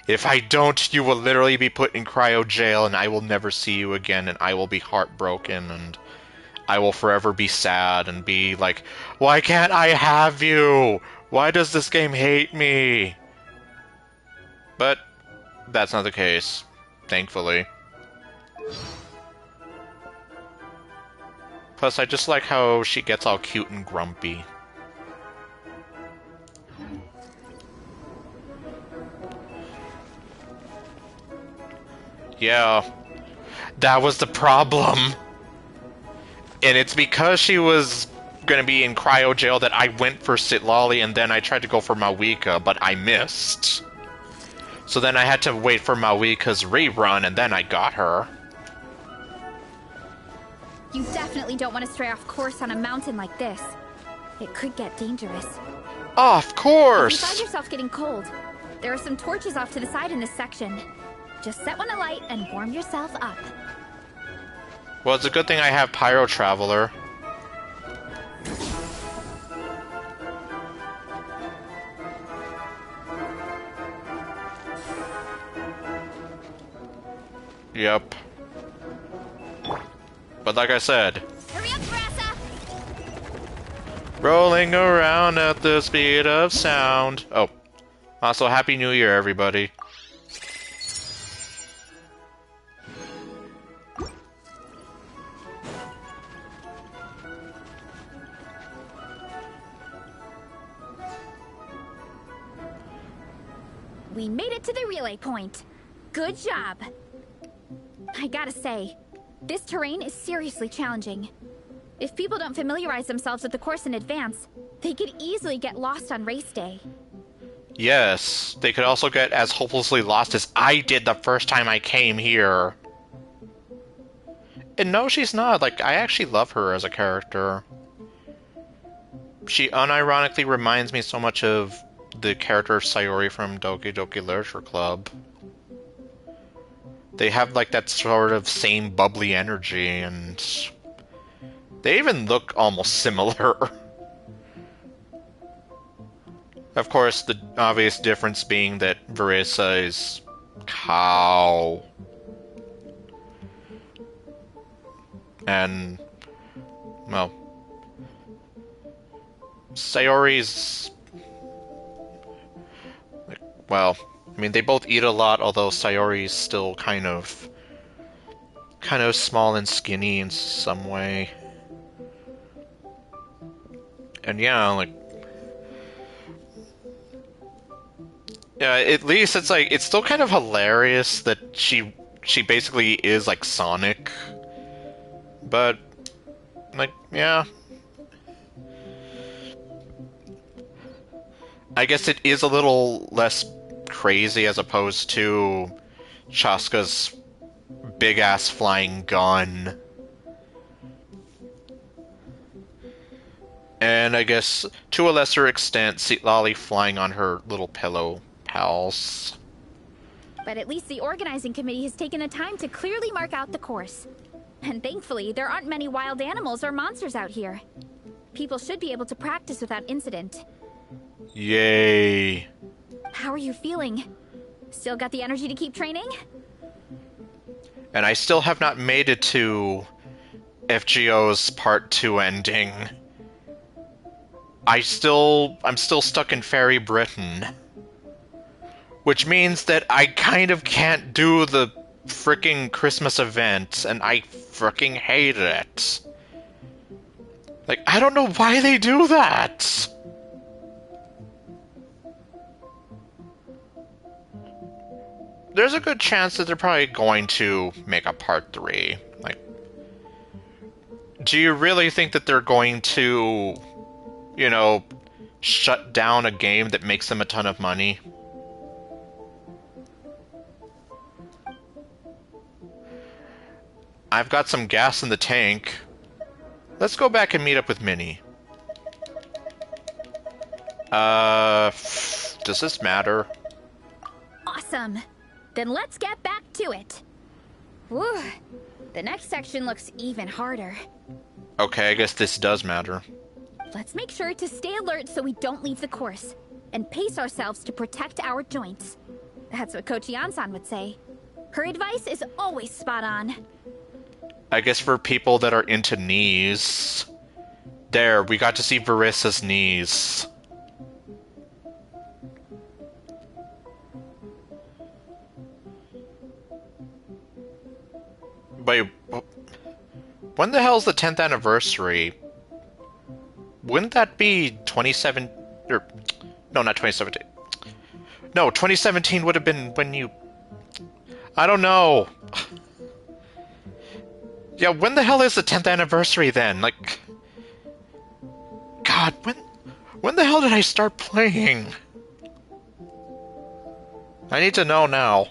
If I don't, you will literally be put in cryo jail and I will never see you again and I will be heartbroken and I will forever be sad and be like, why can't I have you? Why does this game hate me? But that's not the case, thankfully. Plus, I just like how she gets all cute and grumpy. Yeah, that was the problem. And it's because she was gonna be in cryo jail that I went for Sitlali and then I tried to go for Mawika, but I missed. So then I had to wait for Mawika's rerun and then I got her. You definitely don't want to stray off course on a mountain like this. It could get dangerous. Oh, of If you find course! yourself getting cold, there are some torches off to the side in this section. Just set one alight and warm yourself up. Well, it's a good thing I have Pyro Traveler. Yep. But like I said, Hurry up, Brassa! rolling around at the speed of sound. Oh, also Happy New Year, everybody. We made it to the relay point. Good job. I gotta say, this terrain is seriously challenging. If people don't familiarize themselves with the course in advance, they could easily get lost on race day. Yes, they could also get as hopelessly lost as I did the first time I came here. And no, she's not. Like, I actually love her as a character. She unironically reminds me so much of the character of Sayori from Doki Doki Literature Club. They have, like, that sort of same bubbly energy, and they even look almost similar. Of course, the obvious difference being that Verissa is cow. And, well, Sayori's, like, well, I mean, they both eat a lot, although Sayori's still kind of small and skinny in some way. And yeah, like, yeah, at least it's like, it's still kind of hilarious that she basically is like Sonic. But, like, yeah. I guess it is a little less crazy as opposed to Chaska's big-ass flying gun. And I guess, to a lesser extent, Lolly flying on her little pillow pals. But at least the organizing committee has taken the time to clearly mark out the course. And thankfully, there aren't many wild animals or monsters out here. People should be able to practice without incident. Yay. How are you feeling? Still got the energy to keep training? And I still have not made it to FGO's Part 2 ending. I'm still stuck in Fairy Britain. Which means that I kind of can't do the fricking Christmas event, and I fricking hate it. Like, I don't know why they do that! There's a good chance that they're probably going to make a part 3. Like, do you really think that they're going to, you know, shut down a game that makes them a ton of money? I've got some gas in the tank. Let's go back and meet up with Minnie. Does this matter? Awesome. Then let's get back to it. Whew. The next section looks even harder. Okay, I guess this does matter. Let's make sure to stay alert so we don't leave the course, and pace ourselves to protect our joints. That's what Coach Yan-san would say. Her advice is always spot on. I guess for people that are into knees... There, we got to see Verissa's knees. Wait, when the hell's the 10th anniversary? Wouldn't that be 27... no, not 2017. No, 2017 would have been when you... I don't know. Yeah, when the hell is the 10th anniversary then? Like... God, when the hell did I start playing? I need to know now.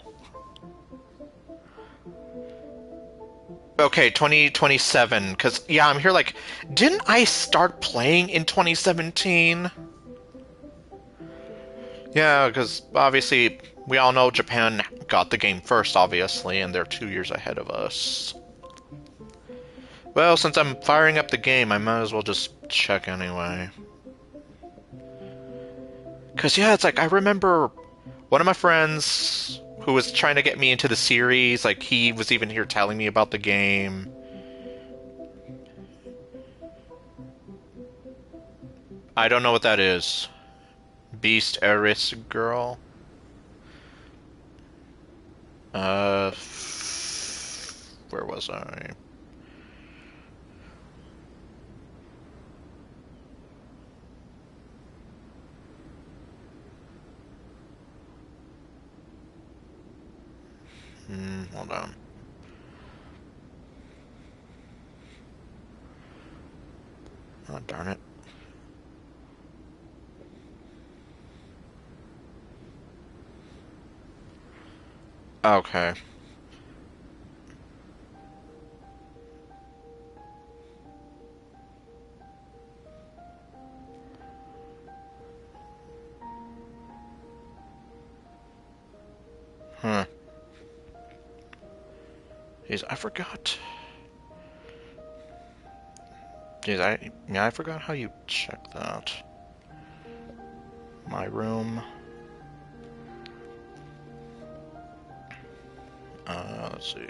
Okay, 2027, because, yeah, I'm here like, didn't I start playing in 2017? Yeah, because obviously we all know Japan got the game first, obviously, and they're 2 years ahead of us. Well, since I'm firing up the game, I might as well just check anyway. Because, yeah, it's like, I remember one of my friends who was trying to get me into the series, like, he was even here telling me about the game. I don't know what that is. Beast Eris Girl? Where was I? Hold on. Oh, darn it. Okay. Huh. Jeez, I forgot. Jeez, I forgot how you check that. My room. Let's see.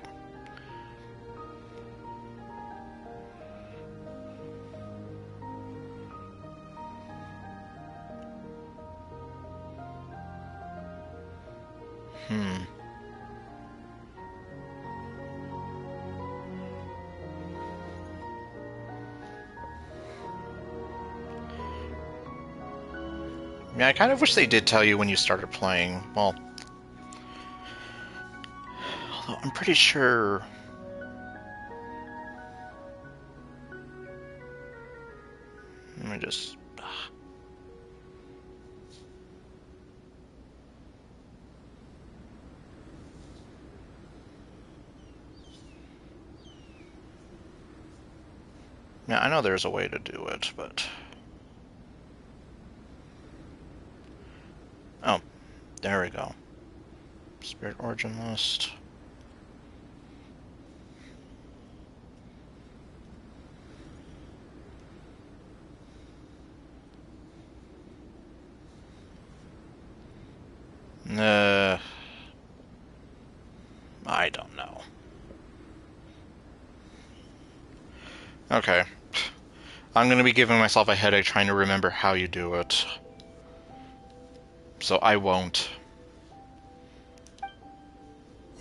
Yeah, I kind of wish they did tell you when you started playing. Well, although I'm pretty sure. Let me just. Yeah, I know there's a way to do it, but. Oh, there we go. Spirit Origin List. I don't know. Okay. I'm gonna be giving myself a headache trying to remember how you do it. So I won't.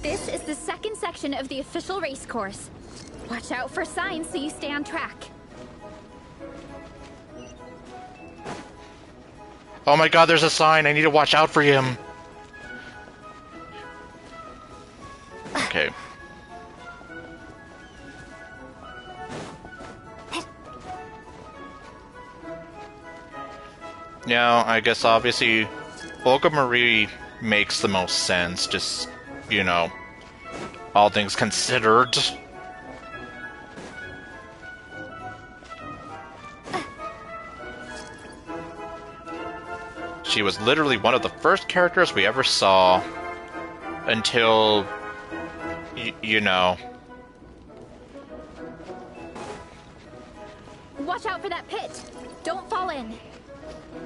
This is the second section of the official race course. Watch out for signs so you stay on track. Oh my god, there's a sign! I need to watch out for him! Okay. Yeah, I guess obviously Olga Marie makes the most sense, just, you know, all things considered. She was literally one of the first characters we ever saw until, you know. Watch out for that pit. Don't fall in.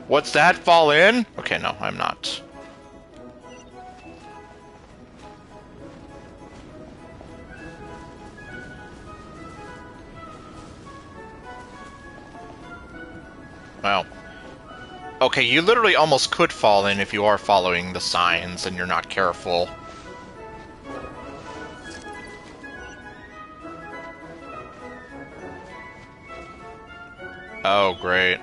What's that? Fall in? Okay, no, I'm not. Well. Okay, you literally almost could fall in if you are following the signs and you're not careful. Oh, great.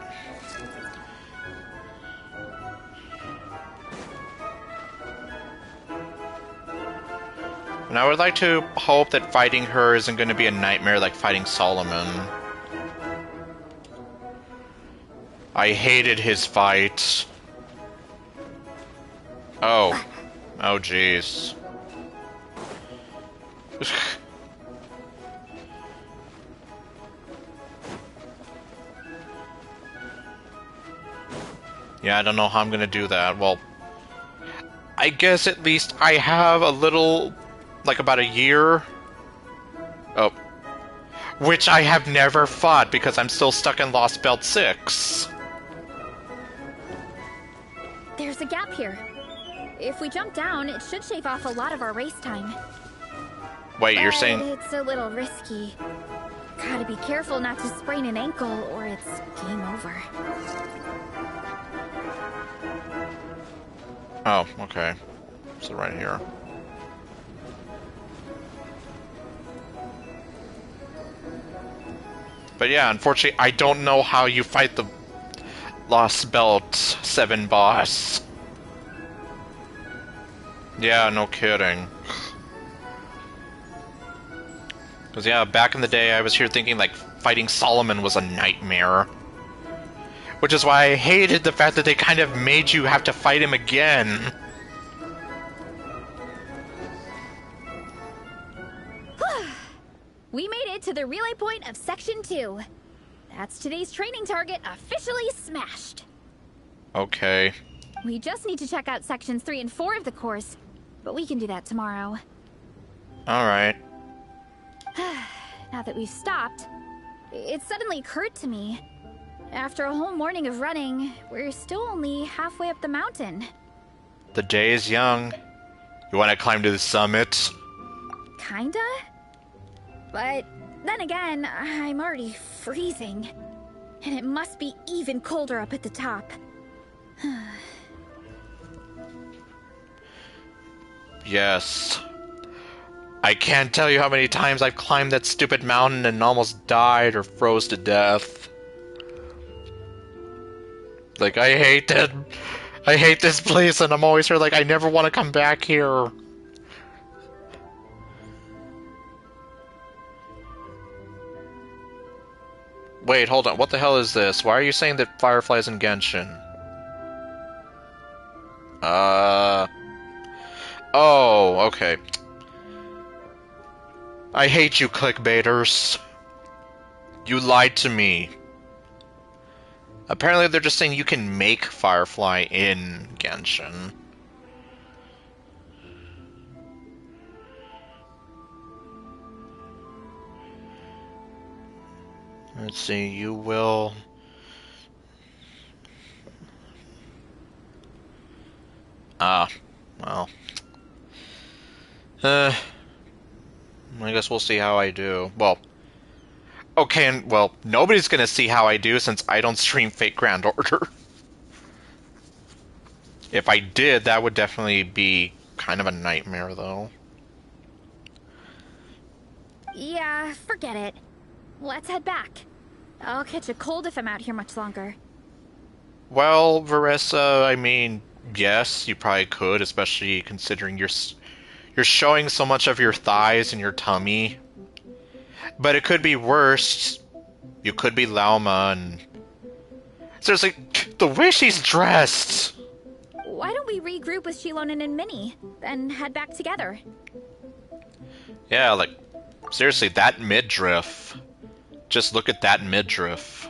And I would like to hope that fighting her isn't going to be a nightmare like fighting Solomon. I hated his fight. Oh. Oh, jeez. Yeah, I don't know how I'm gonna do that. Well, I guess at least I have a little, like about a year. Oh. Which I have never fought because I'm still stuck in Lost Belt 6. There's a gap here. If we jump down, it should shave off a lot of our race time. Wait, you're But saying... it's a little risky. Gotta be careful not to sprain an ankle or it's game over. Oh, okay. So right here. But yeah, unfortunately, I don't know how you fight the Lost Belt 7 boss. Yeah, no kidding. Because yeah, back in the day, I was here thinking like fighting Solomon was a nightmare. Which is why I hated the fact that they kind of made you have to fight him again. We made it to the relay point of Section 2. That's today's training target officially smashed. Okay. We just need to check out Sections 3 and 4 of the course, but we can do that tomorrow. Alright. Now that we've stopped, it suddenly occurred to me. After a whole morning of running, we're still only halfway up the mountain. The day is young. You want to climb to the summit? Kinda? But then again, I'm already freezing. And it must be even colder up at the top. Yes. I can't tell you how many times I've climbed that stupid mountain and almost died or froze to death. Like, I hate that. I hate this place, and I'm always here like, I never want to come back here. Wait, hold on. What the hell is this? Why are you saying that Firefly's in Genshin? Oh, okay. I hate you, clickbaiters. You lied to me. Apparently they're just saying you can make Firefly in Genshin. Let's see, you will... Ah, well. I guess we'll see how I do. Well, okay, and, well, nobody's gonna see how I do since I don't stream Fate Grand Order. If I did, that would definitely be kind of a nightmare, though. Yeah, forget it. Let's head back. I'll catch a cold if I'm out here much longer. Well, Varessa, I mean, yes, you probably could, especially considering you're showing so much of your thighs and your tummy. But it could be worse. You could be Lauma and... Seriously, the way she's dressed! Why don't we regroup with Shilonen and Minnie, then head back together? Yeah, like, seriously, that midriff. Just look at that midriff.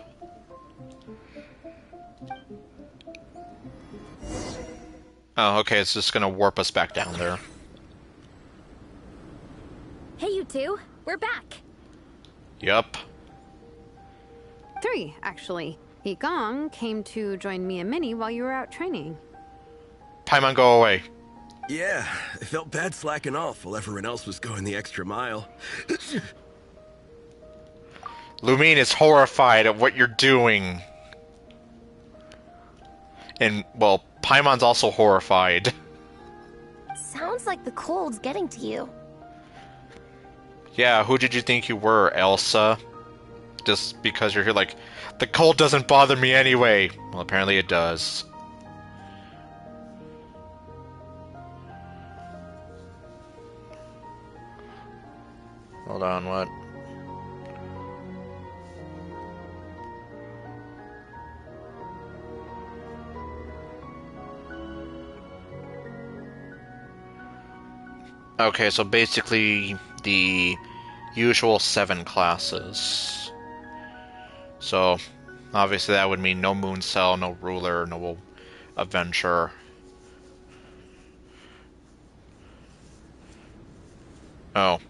Oh, okay, it's just gonna warp us back down there. Hey, you two. We're back. Yup. 3, actually. Igong came to join me and Minnie while you were out training. Paimon, go away. Yeah, I felt bad slacking off while everyone else was going the extra mile. Lumine is horrified at what you're doing. And, well, Paimon's also horrified. Sounds like the cold's getting to you. Yeah, who did you think you were, Elsa? Just because you're here like, the cold doesn't bother me anyway. Well, apparently it does. Hold on, what? Okay, so basically the usual 7 classes. So, obviously that would mean no Moon Cell, no Ruler, no Adventure. Oh.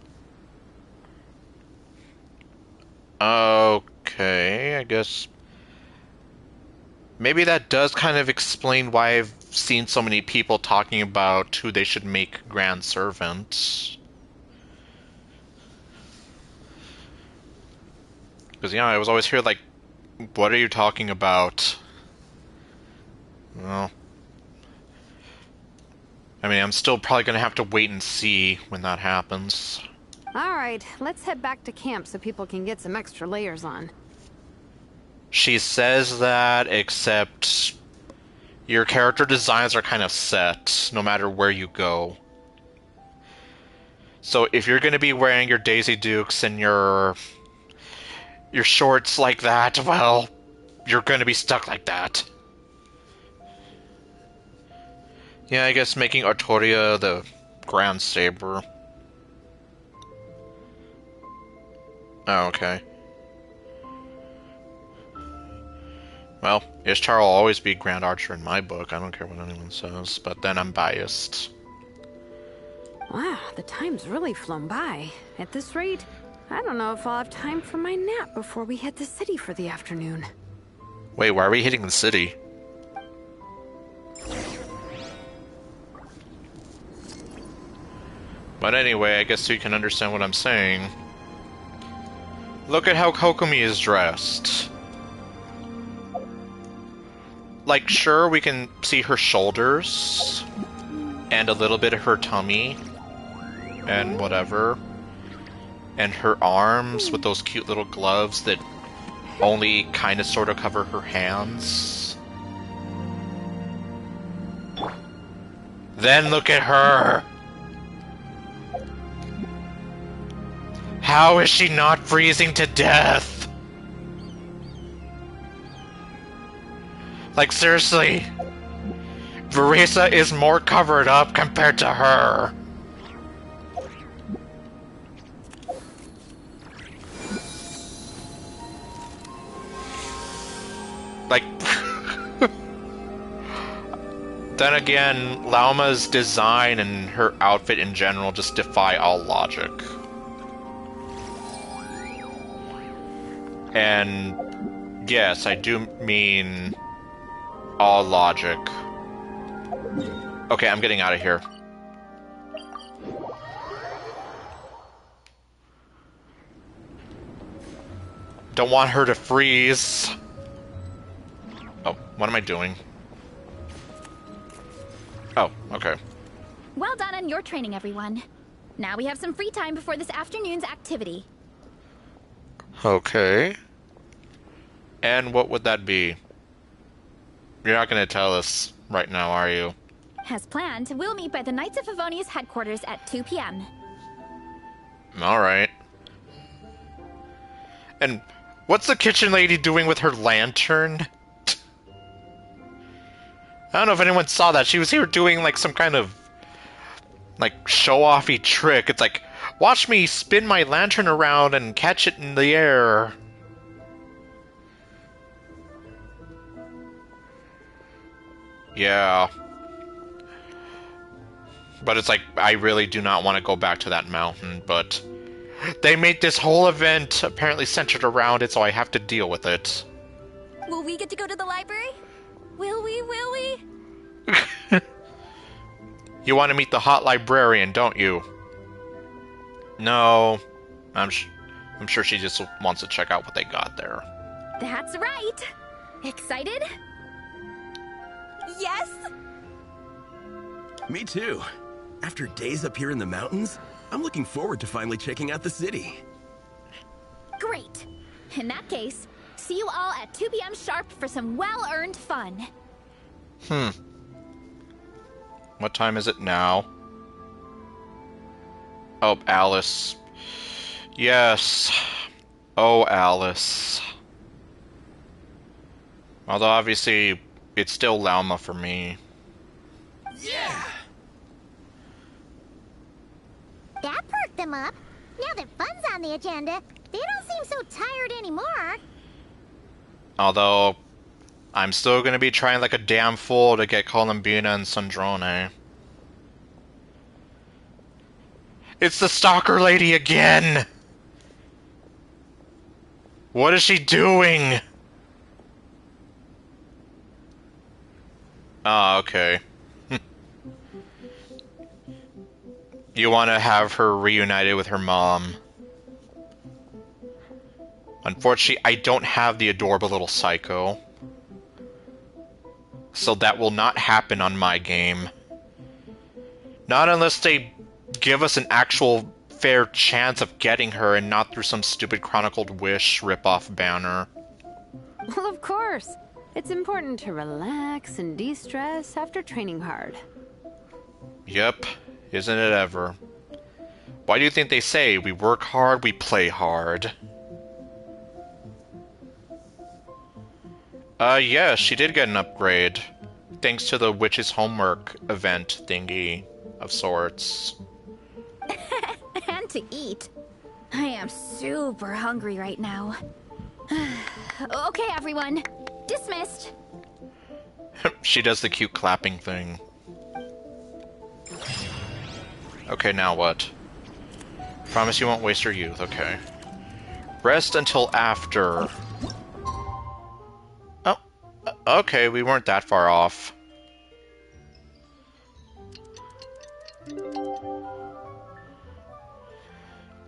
Okay, I guess... Maybe that does kind of explain why I've seen so many people talking about who they should make Grand Servant. Because, yeah, I was always here like, what are you talking about? Well... I mean, I'm still probably gonna have to wait and see when that happens. Alright, let's head back to camp so people can get some extra layers on. She says that, except your character designs are kind of set, no matter where you go. So if you're gonna be wearing your Daisy Dukes and your shorts like that, well, you're gonna be stuck like that. Yeah, I guess making Artoria the Grand Saber. Oh, okay. Well, Ishtar will always be Grand Archer in my book. I don't care what anyone says, but then I'm biased. Wow, the time's really flown by. At this rate, I don't know if I'll have time for my nap before we hit the city for the afternoon. Wait, why are we hitting the city? But anyway, I guess you can understand what I'm saying. Look at how Kokomi is dressed. Like, sure, we can see her shoulders, and a little bit of her tummy, and whatever. And her arms with those cute little gloves that only kind of sort of cover her hands. Then look at her! How is she not freezing to death? Like, seriously. Verisa is more covered up compared to her. Like... Then again, Lauma's design and her outfit in general just defy all logic. And yes, I do mean all logic. Okay, I'm getting out of here. Don't want her to freeze. Oh, what am I doing? Oh, okay. Well done on your training, everyone. Now we have some free time before this afternoon's activity. Okay. And what would that be? You're not going to tell us right now, are you? As planned, we'll meet by the Knights of Favonia's headquarters at 2 p.m. Alright. And what's the kitchen lady doing with her lantern? I don't know if anyone saw that. She was here doing like some kind of like show-offy trick. It's like, watch me spin my lantern around and catch it in the air. Yeah. But it's like, I really do not want to go back to that mountain, but they made this whole event apparently centered around it, so I have to deal with it. Will we get to go to the library? Will we? Will we? You want to meet the hot librarian, don't you? No. I'm sure she just wants to check out what they got there. That's right. Excited? Yes! Me too. After days up here in the mountains, I'm looking forward to finally checking out the city. Great. In that case, see you all at 2 p.m. sharp for some well-earned fun. What time is it now? Oh, Alice. Yes. Oh, Alice. Although, obviously, it's still Lauma for me. Yeah! That perked them up. Now that fun's on the agenda, they don't seem so tired anymore. Although, I'm still gonna be trying like a damn fool to get Columbina and Sandrone. It's the stalker lady again! What is she doing? Ah, okay. You want to have her reunited with her mom. Unfortunately, I don't have the adorable little psycho. So that will not happen on my game. Not unless they give us an actual fair chance of getting her and not through some stupid Chronicled Wish ripoff banner. Well, of course. It's important to relax and de-stress after training hard. Yep, isn't it ever? Why do you think they say we work hard, we play hard? Yeah, she did get an upgrade. Thanks to the witch's homework event thingy of sorts. And to eat. I am super hungry right now. Okay, everyone. Dismissed. She does the cute clapping thing. Okay, now what? Promise you won't waste your youth, okay. Rest until after. Oh, okay, we weren't that far off.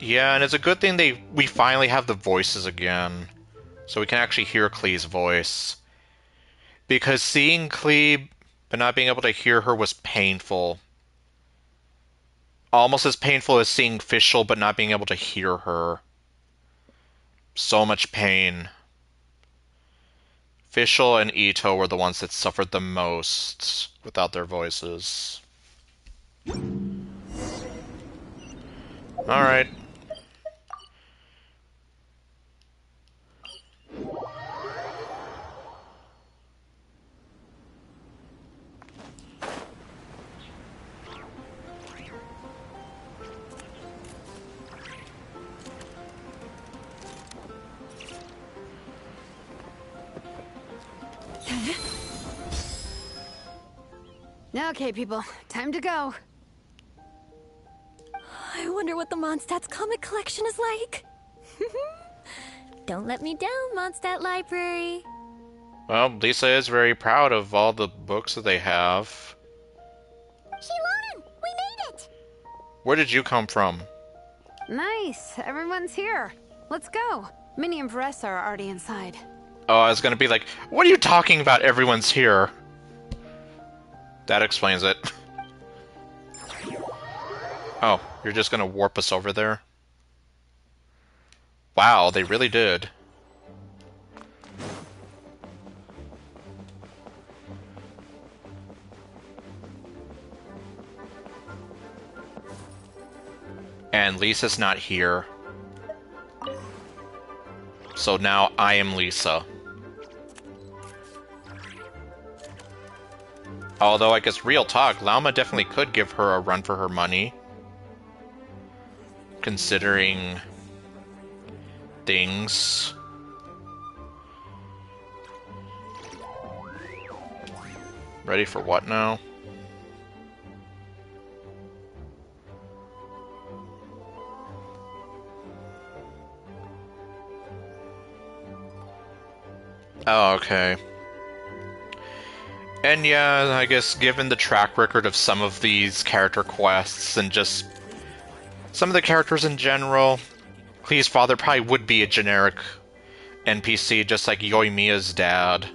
Yeah, and it's a good thing we finally have the voices again. So we can actually hear Klee's voice. Because seeing Klee, but not being able to hear her was painful. Almost as painful as seeing Fischl, but not being able to hear her. So much pain. Fischl and Ito were the ones that suffered the most without their voices. Alright. Okay, people. Time to go. I wonder what the Mondstadt's comic collection is like. Don't let me down, Mondstadt Library. Well, Lisa is very proud of all the books that they have. Shilonen, we made it! Where did you come from? Nice. Everyone's here. Let's go. Minnie and Varessa are already inside. Oh, I was gonna be like, what are you talking about? Everyone's here. That explains it. Oh, you're just gonna warp us over there? Wow, they really did. And Lisa's not here. So now I am Lisa. Although, I guess, real talk, Lauma definitely could give her a run for her money. Considering things. Ready for what now? Oh, okay. And yeah, I guess given the track record of some of these character quests and just some of the characters in general, Klee's father probably would be a generic NPC, just like Yoimiya's dad.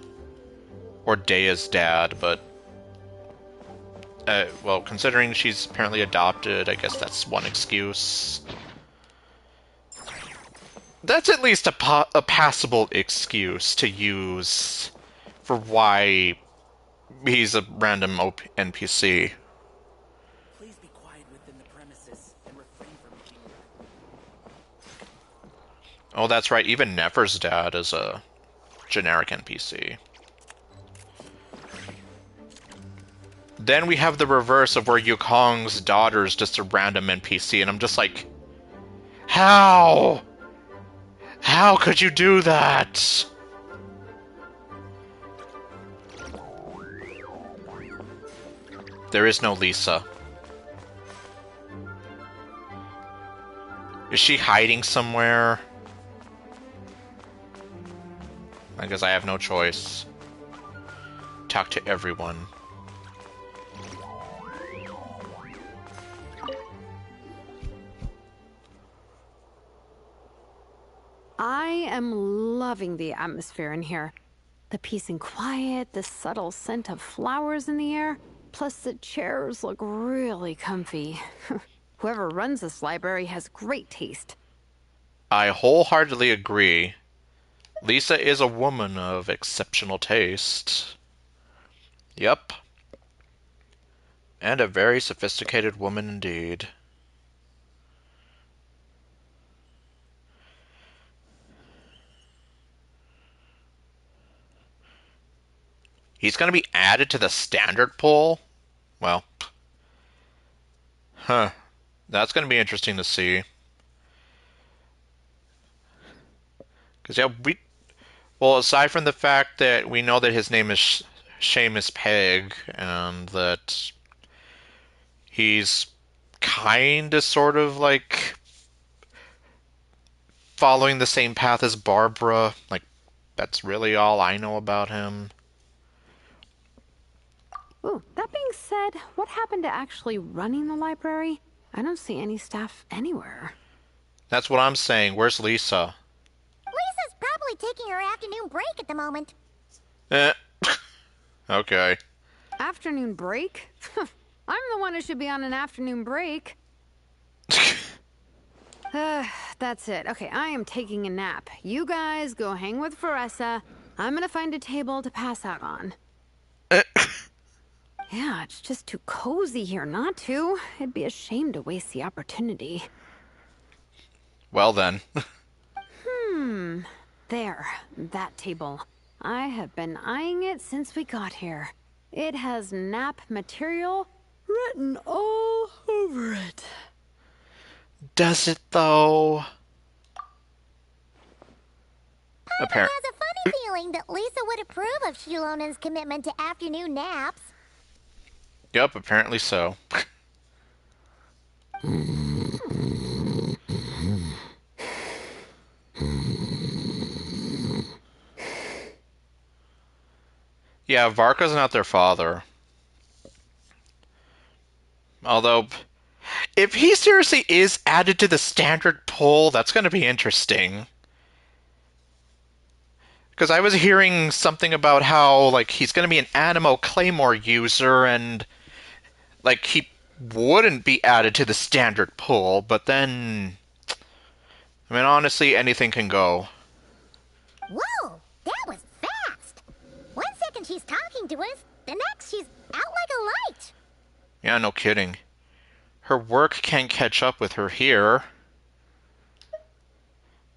Or Dea's dad, but... well, considering she's apparently adopted, I guess that's one excuse. That's at least a passable excuse to use for why he's a random NPC. Please be quiet within the premises and refrain from making. Oh, that's right. Even Nefer's dad is a generic NPC. Then we have the reverse of where Yukong's daughter is just a random NPC, and I'm just like, how? How could you do that? There is no Lisa. Is she hiding somewhere? I guess I have no choice. Talk to everyone. I am loving the atmosphere in here. The peace and quiet, the subtle scent of flowers in the air, plus the chairs look really comfy. Whoever runs this library has great taste. I wholeheartedly agree. Lisa is a woman of exceptional taste. Yep. And a very sophisticated woman indeed. He's going to be added to the standard pool? Well, huh. That's going to be interesting to see. Because, yeah, well, aside from the fact that we know that his name is Seamus Pegg, and that he's kind of sort of like following the same path as Barbara, like, that's really all I know about him. Ooh, that being said, what happened to actually running the library? I don't see any staff anywhere. That's what I'm saying. Where's Lisa? Lisa's probably taking her afternoon break at the moment. Okay. Afternoon break? I'm the one who should be on an afternoon break. That's it. Okay, I am taking a nap. You guys go hang with Faressa. I'm gonna find a table to pass out on. Yeah, it's just too cozy here not to. It'd be a shame to waste the opportunity. Well then. There, that table. I have been eyeing it since we got here. It has nap material written all over it. Does it though? Papa has a funny feeling that Lisa would approve of Shilonen's commitment to afternoon naps. Yep, apparently so. Yeah, Varka's not their father. Although, if he seriously is added to the standard pool, that's going to be interesting. Because I was hearing something about how, like, he's going to be an Animo Claymore user, and, like, he wouldn't be added to the standard pool, but then... I mean, honestly, anything can go. Whoa, that was fast. 1 second she's talking to us, the next she's out like a light. Yeah, no kidding. Her work can't catch up with her here.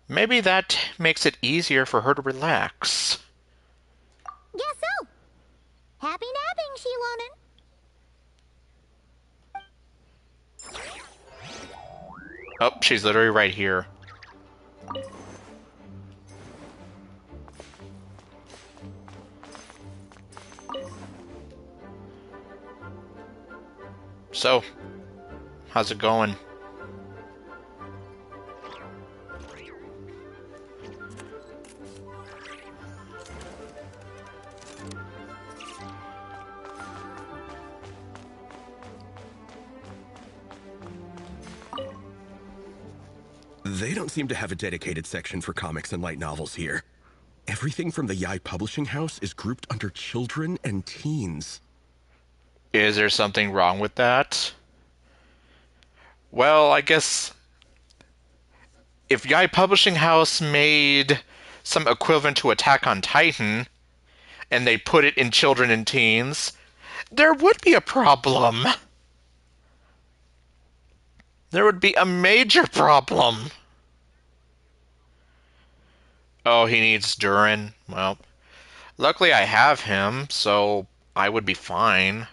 Maybe that makes it easier for her to relax. Guess so. Happy napping, Shilonen. Oh, she's literally right here. So, how's it going? They don't seem to have a dedicated section for comics and light novels here. Everything from the Yai Publishing House is grouped under children and teens. Is there something wrong with that? Well, I guess if Yai Publishing House made some equivalent to Attack on Titan, and they put it in children and teens, there would be a problem. There would be a major problem. Oh, he needs Durin. Well, luckily I have him, so I would be fine.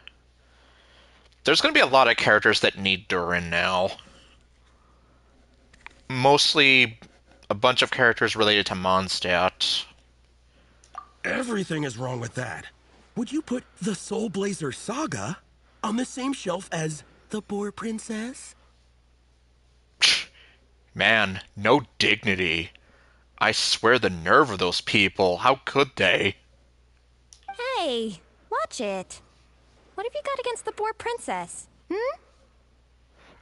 There's going to be a lot of characters that need Durin now. Mostly a bunch of characters related to Mondstadt. Everything is wrong with that. Would you put the Soul Blazer Saga on the same shelf as the Boar Princess? Man, no dignity. I swear the nerve of those people. How could they? Hey, watch it. What have you got against the Boar Princess?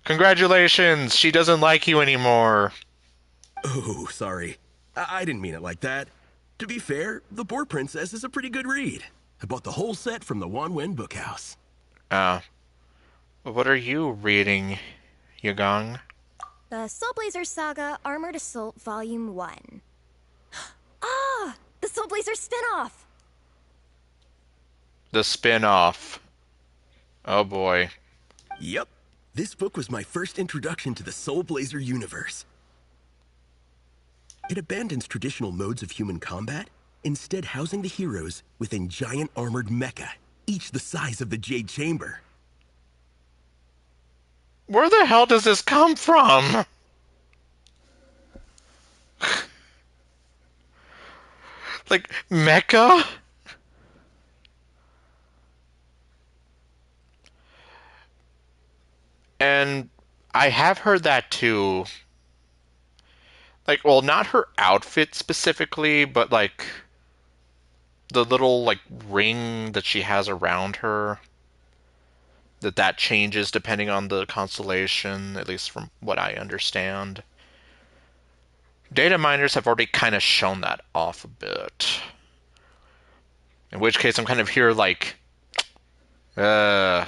Congratulations, she doesn't like you anymore. Oh, sorry. I didn't mean it like that. To be fair, The Boar Princess is a pretty good read. I bought the whole set from the Wanwen Bookhouse. What are you reading, Yagong? The Soul Blazer Saga Armored Assault Volume 1. Ah! The Soul Blazer spin-off! The spin-off. Oh boy. Yep. This book was my first introduction to the Soul Blazer universe. It abandons traditional modes of human combat, instead housing the heroes within giant armored mecha, each the size of the Jade Chamber. Where the hell does this come from? Like, mecha? And I have heard that too. Like, well, not her outfit specifically, but like the little like ring that she has around her. That changes depending on the constellation, at least from what I understand. Data miners have already kind of shown that off a bit. In which case I'm kind of here like, I'm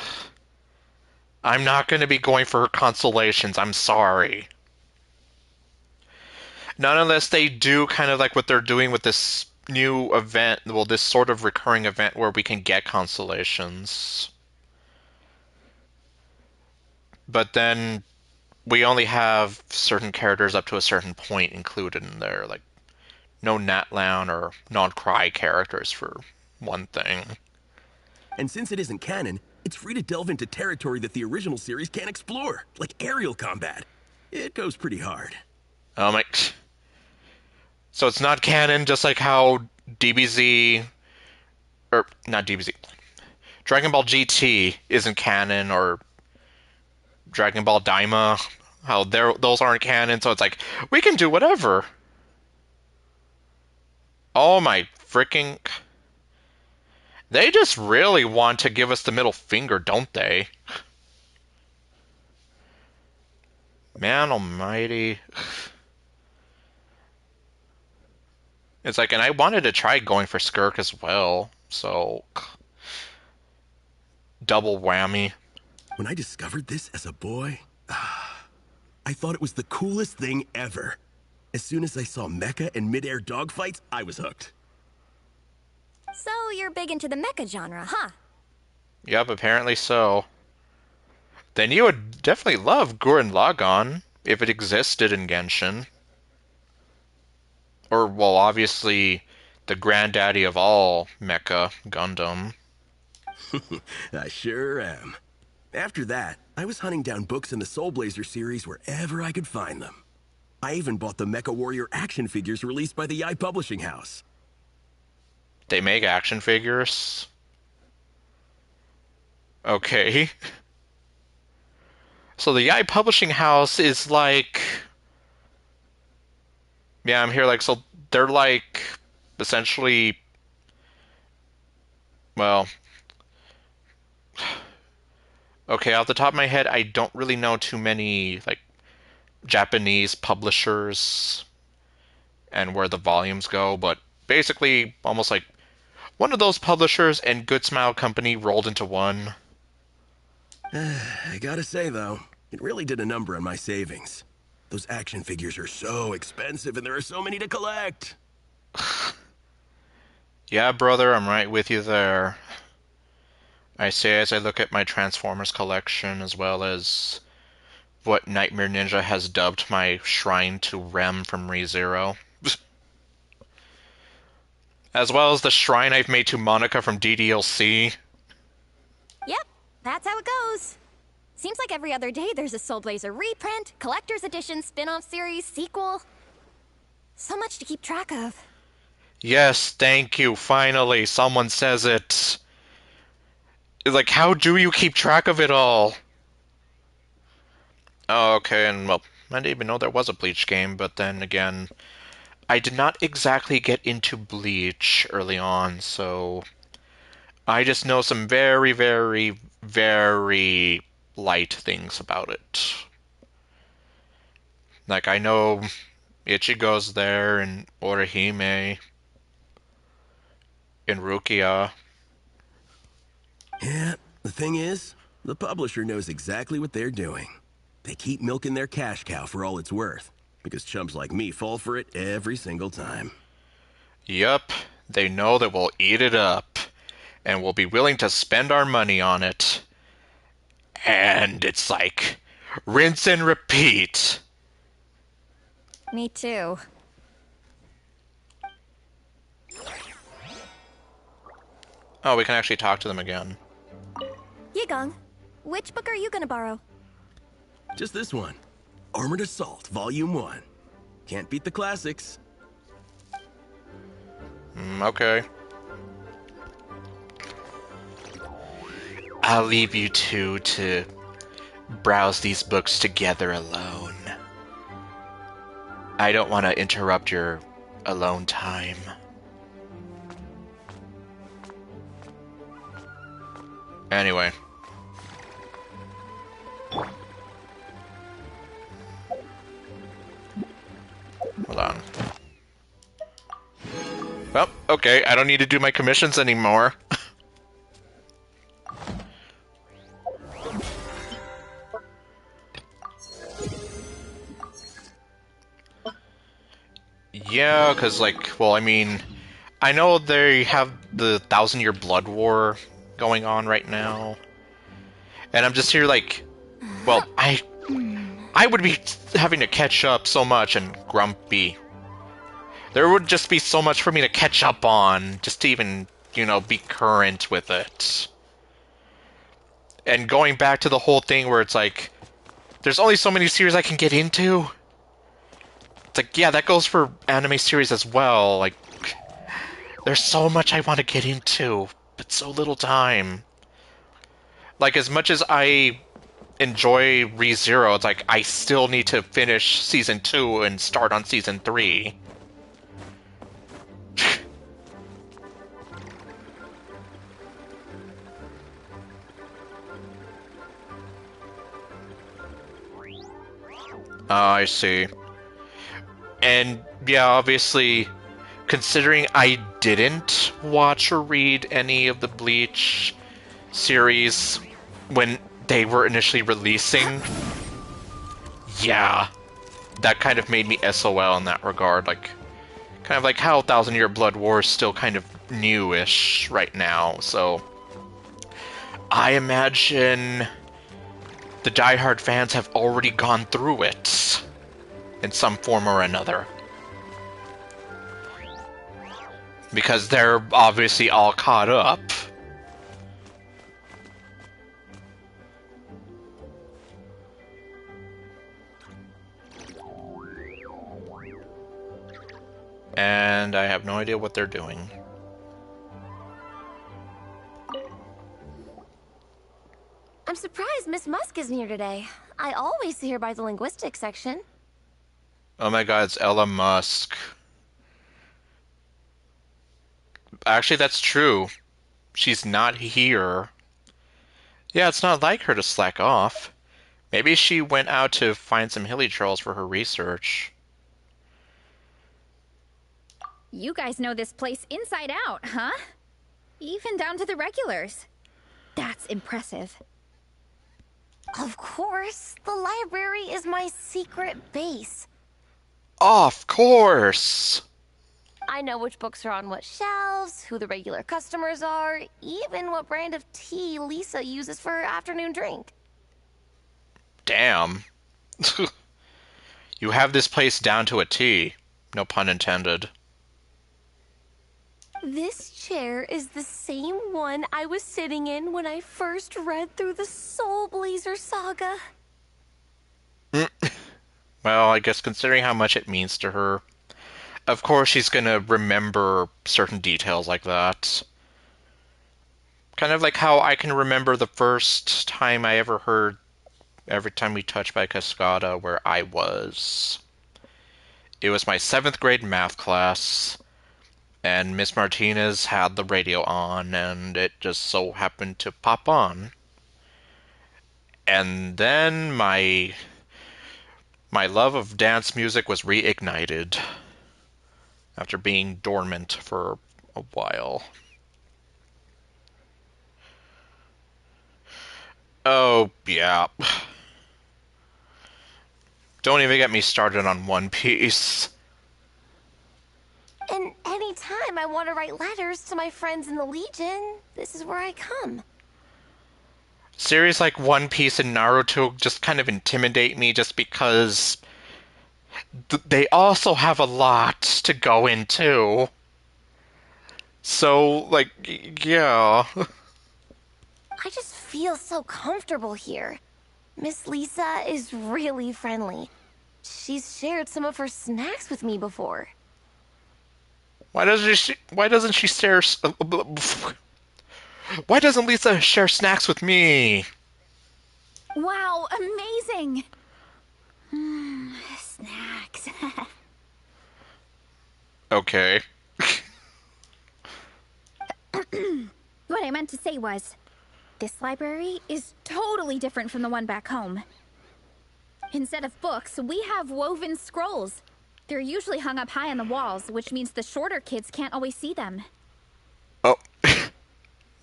not going to be going for her constellations, I'm sorry. Not unless they do kind of like what they're doing with this new event, well, this sort of recurring event where we can get constellations. But then we only have certain characters up to a certain point included in there, like no Natlan or non-Cry characters for one thing. And since it isn't canon, it's free to delve into territory that the original series can't explore, like aerial combat. It goes pretty hard. Oh my... So it's not canon, just like how DBZ... Or, not DBZ. Dragon Ball GT isn't canon, or Dragon Ball Daima, how those aren't canon, so it's like, we can do whatever. Oh my freaking... They just really want to give us the middle finger, don't they? Man almighty. It's like, and I wanted to try going for Skirk as well, so... Double whammy. When I discovered this as a boy, I thought it was the coolest thing ever. As soon as I saw mecha and mid-air dogfights, I was hooked. So you're big into the mecha genre, huh? Yep, apparently so. Then you would definitely love Gurren Lagann, if it existed in Genshin. Or, well, obviously, the granddaddy of all mecha, Gundam. I sure am. After that, I was hunting down books in the Soul Blazer series wherever I could find them. I even bought the Mecha Warrior action figures released by the Yai Publishing House. They make action figures? Okay. So the Yai Publishing House is like... Yeah, I'm here like, so they're like, essentially... Well... Okay, off the top of my head, I don't really know too many, like, Japanese publishers and where the volumes go, but basically, almost like one of those publishers and Good Smile Company rolled into one. I gotta say, though, it really did a number on my savings. Those action figures are so expensive, and there are so many to collect. Yeah, brother, I'm right with you there. I say as I look at my Transformers collection, as well as what Nightmare Ninja has dubbed my shrine to Rem from ReZero. As well as the shrine I've made to Monica from DDLC. Yep, that's how it goes. Seems like every other day there's a Soul Blazer reprint, collector's edition, spin-off series, sequel. So much to keep track of. Yes, thank you, finally, someone says it. Like, how do you keep track of it all? Oh, okay, and well, I didn't even know there was a Bleach game, but then again, I did not exactly get into Bleach early on, so I just know some very, very, very light things about it. Like, I know Ichigo's there, and Orihime, and Rukia. Yeah, the thing is, the publisher knows exactly what they're doing. They keep milking their cash cow for all it's worth, because chumps like me fall for it every single time. Yup, they know that we'll eat it up, and we'll be willing to spend our money on it. And it's like, rinse and repeat. Me too. Oh, we can actually talk to them again. Yigong, which book are you gonna borrow? Just this one. Armored Assault, Volume 1. Can't beat the classics. Okay. I'll leave you two to browse these books together alone. I don't want to interrupt your alone time. Anyway. Hold on. Well, okay, I don't need to do my commissions anymore. Yeah, because, like, well, I mean, I know they have the 1,000-year blood war going on right now. And I'm just here like, well, I would be having to catch up so much and grumpy. There would just be so much for me to catch up on, just to even, you know, be current with it. And going back to the whole thing where it's like, there's only so many series I can get into. It's like, yeah, that goes for anime series as well. Like, there's so much I want to get into, but so little time. Like, as much as I enjoy ReZero, it's like, I still need to finish Season 2 and start on Season 3. I see. And, yeah, obviously, considering I didn't watch or read any of the Bleach series when they were initially releasing, yeah, that kind of made me SOL in that regard. Like, kind of like how 1,000-Year Blood War is still kind of newish right now, so I imagine the diehard fans have already gone through it in some form or another. Because they're obviously all caught up. And I have no idea what they're doing. I'm surprised Miss Musk isn't here today. I always see her by the linguistics section. Oh my god, it's Ella Musk. Actually, that's true. She's not here. Yeah, it's not like her to slack off. Maybe she went out to find some hilly trolls for her research. You guys know this place inside out, huh? Even down to the regulars. That's impressive. Of course, the library is my secret base. Of course! I know which books are on what shelves, who the regular customers are, even what brand of tea Lisa uses for her afternoon drink. Damn. You have this place down to a T. No pun intended. This chair is the same one I was sitting in when I first read through the Soul Blazer saga. Well, I guess considering how much it means to her, of course she's gonna remember certain details like that. Kind of like how I can remember the first time I ever heard every time we touched by Cascada where I was. It was my 7th grade math class, and Miss Martinez had the radio on, and it just so happened to pop on. And then my love of dance music was reignited after being dormant for a while. Oh, yeah. Don't even get me started on One Piece. And anytime I want to write letters to my friends in the Legion, this is where I come. Series like One Piece and Naruto just kind of intimidate me just because they also have a lot to go into. So, like, yeah. I just feel so comfortable here. Miss Lisa is really friendly. She's shared some of her snacks with me before. Why doesn't she share... Why doesn't Lisa share snacks with me? Wow, amazing! Snacks. Okay. What I meant to say was, this library is totally different from the one back home. Instead of books, we have woven scrolls. They're usually hung up high on the walls, which means the shorter kids can't always see them. Oh.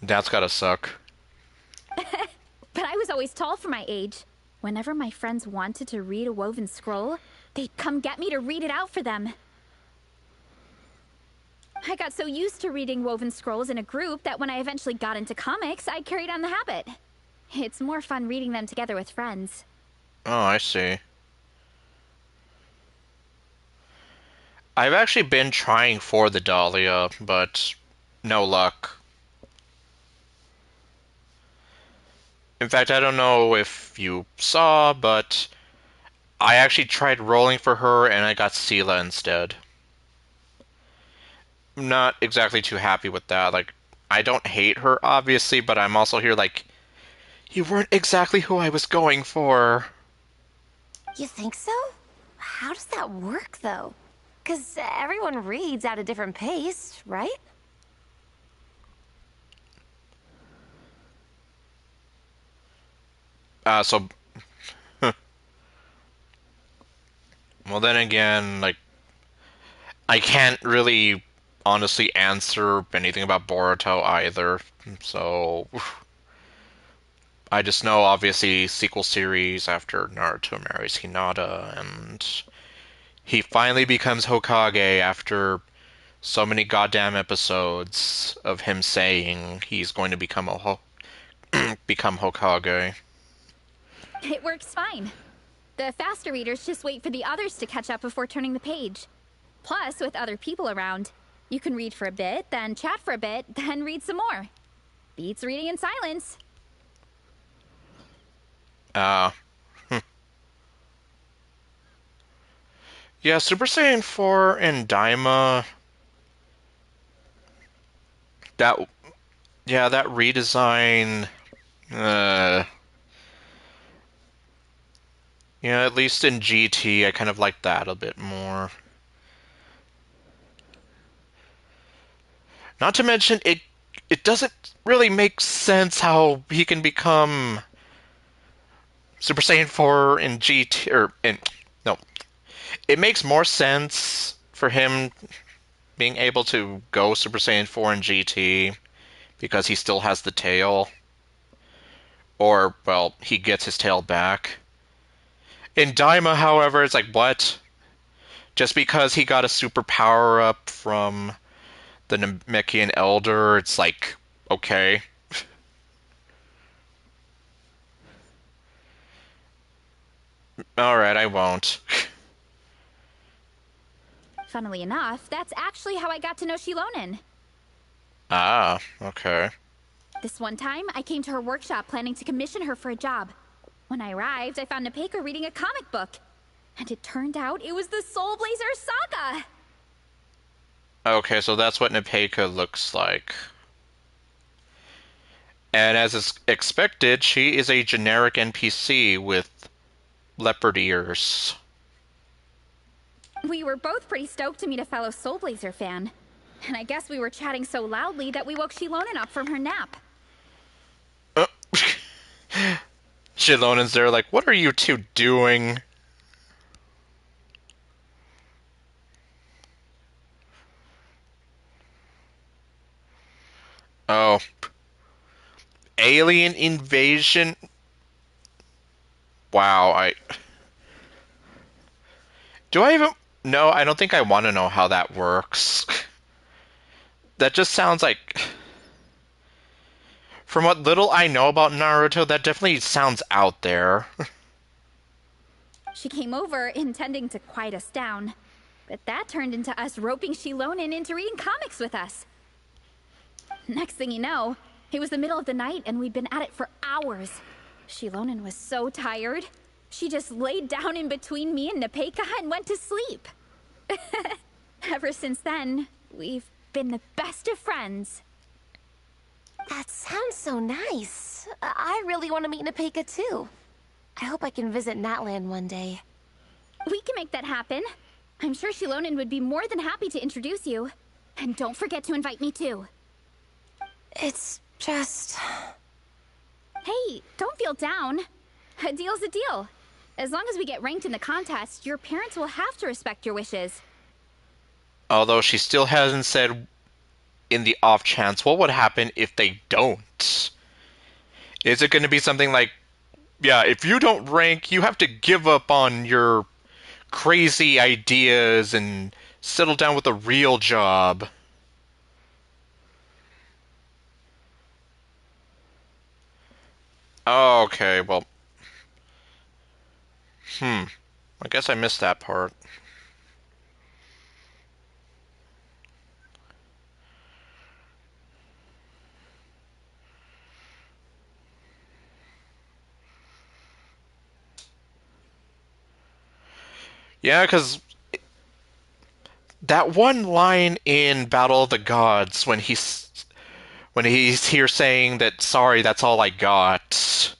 That's gotta suck. But I was always tall for my age. Whenever my friends wanted to read a woven scroll, they'd come get me to read it out for them. I got so used to reading woven scrolls in a group that when I eventually got into comics, I carried on the habit. It's more fun reading them together with friends. Oh, I see. I've actually been trying for the Dahlia, but no luck. In fact, I don't know if you saw, but I actually tried rolling for her and I got Sela instead. I'm not exactly too happy with that. Like, I don't hate her, obviously, but I'm also here like, you weren't exactly who I was going for. You think so? How does that work, though? Because everyone reads at a different pace, right? So... Well, then again, like, I can't really honestly answer anything about Boruto either, so... I just know, obviously, sequel series after Naruto marries Hinata, and he finally becomes Hokage after so many goddamn episodes of him saying he's going to become become Hokage. It works fine. The faster readers just wait for the others to catch up before turning the page. Plus, with other people around, you can read for a bit, then chat for a bit, then read some more. Beats reading in silence. Yeah, Super Saiyan 4 and Daima... That redesign... Yeah, at least in GT, I kind of like that a bit more. Not to mention, it doesn't really make sense how he can become Super Saiyan 4 in GT, no. It makes more sense for him being able to go Super Saiyan 4 in GT because he still has the tail. Or, well, he gets his tail back. In Daima, however, it's like, what? Just because he got a super power-up from the Namekian Elder, it's like, okay. Alright, I won't. Funnily enough, that's actually how I got to know Shilonen. Ah, okay. This one time, I came to her workshop planning to commission her for a job. When I arrived, I found Nepeka reading a comic book. And it turned out it was the Soul Blazer Saga! Okay, so that's what Nepeka looks like. And as is expected, she is a generic NPC with leopard ears. We were both pretty stoked to meet a fellow Soulblazer fan. And I guess we were chatting so loudly that we woke Shilonen up from her nap. Shilonen's there like, what are you two doing? Oh. Alien invasion? Wow, Do I even... No, I don't think I want to know how that works. That just sounds like... From what little I know about Naruto, that definitely sounds out there. She came over intending to quiet us down, but that turned into us roping Shilonen into reading comics with us. Next thing you know, it was the middle of the night and we'd been at it for hours. Shilonen was so tired. She just laid down in between me and Nepeka and went to sleep. Ever since then, we've been the best of friends. That sounds so nice. I really want to meet Nepeka too. I hope I can visit Natland one day. We can make that happen. I'm sure Shilonen would be more than happy to introduce you. And don't forget to invite me too. It's just... Hey, don't feel down. A deal's a deal. As long as we get ranked in the contest, your parents will have to respect your wishes. Although she still hasn't said, in the off chance, what would happen if they don't? Is it going to be something like, yeah, if you don't rank, you have to give up on your crazy ideas and settle down with a real job? Oh, okay, well... I guess I missed that part. Yeah, because that one line in Battle of the Gods when he's here saying that, sorry, that's all I got,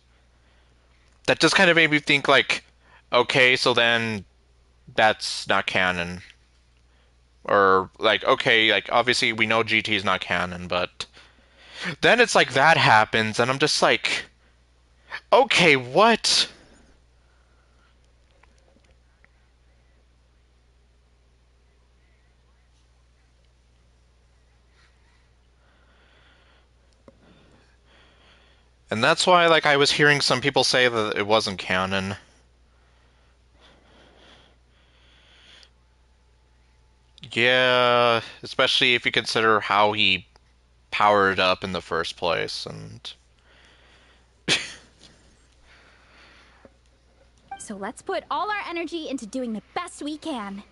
that just kind of made me think like, okay, so then that's not canon. Or like, okay, like obviously we know GT is not canon, but then it's like that happens and I'm just like, okay, what? And that's why, like, I was hearing some people say that it wasn't canon. Yeah, especially if you consider how he powered up in the first place, and... So let's put all our energy into doing the best we can.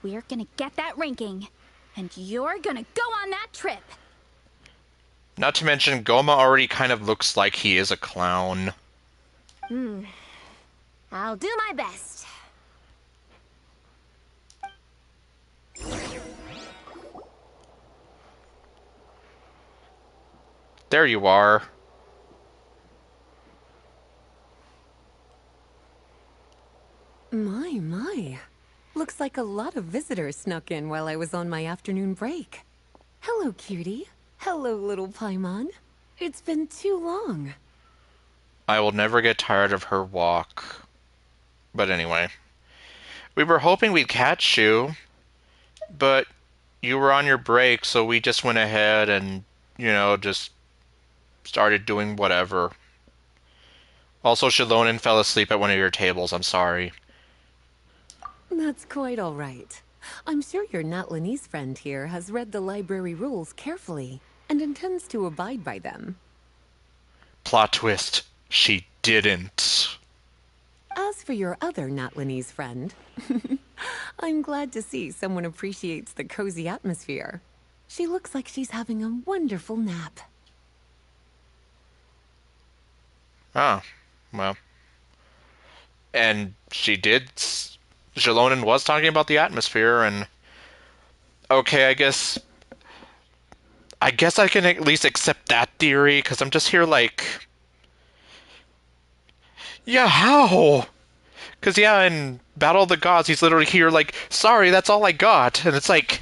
We're gonna get that ranking, and you're gonna go on that trip. Not to mention, Goma already kind of looks like he is a clown. I'll do my best. There you are. My. Looks like a lot of visitors snuck in while I was on my afternoon break. Hello, cutie. Hello, little Paimon. It's been too long. I will never get tired of her walk. But anyway. We were hoping we'd catch you, but you were on your break, so we just went ahead and, just started doing whatever. Also, Shilonen fell asleep at one of your tables, I'm sorry. That's quite all right. I'm sure your Natlanese friend here has read the library rules carefully and intends to abide by them. Plot twist. She didn't. As for your other Natlanese friend, I'm glad to see someone appreciates the cozy atmosphere. She looks like she's having a wonderful nap. Oh, well. And she did... Shilonen was talking about the atmosphere, and... Okay, I guess... I guess I can at least accept that theory, because I'm just here like... Yeah, how? Because, yeah, in Battle of the Gods, he's literally here like, sorry, that's all I got. And it's like,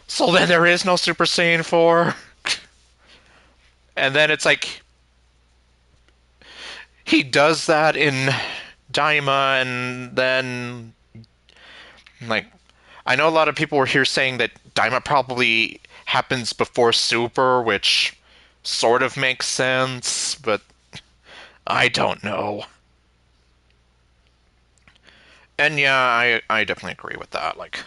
so then there is no Super Saiyan 4? And then it's like, he does that in Daima, and then, like, I know a lot of people were here saying that Daima probably happens before Super, which sort of makes sense, but I don't know. And yeah, I definitely agree with that. Like,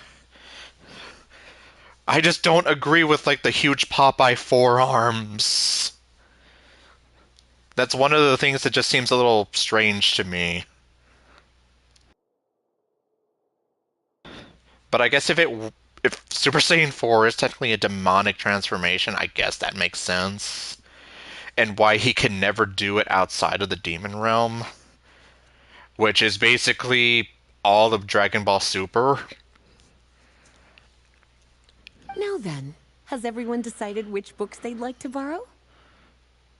I just don't agree with, like, the huge Popeye forearms. That's one of the things that just seems a little strange to me. But I guess if Super Saiyan 4 is technically a demonic transformation, I guess that makes sense. And why he can never do it outside of the demon realm, which is basically all of Dragon Ball Super. Now then, has everyone decided which books they'd like to borrow?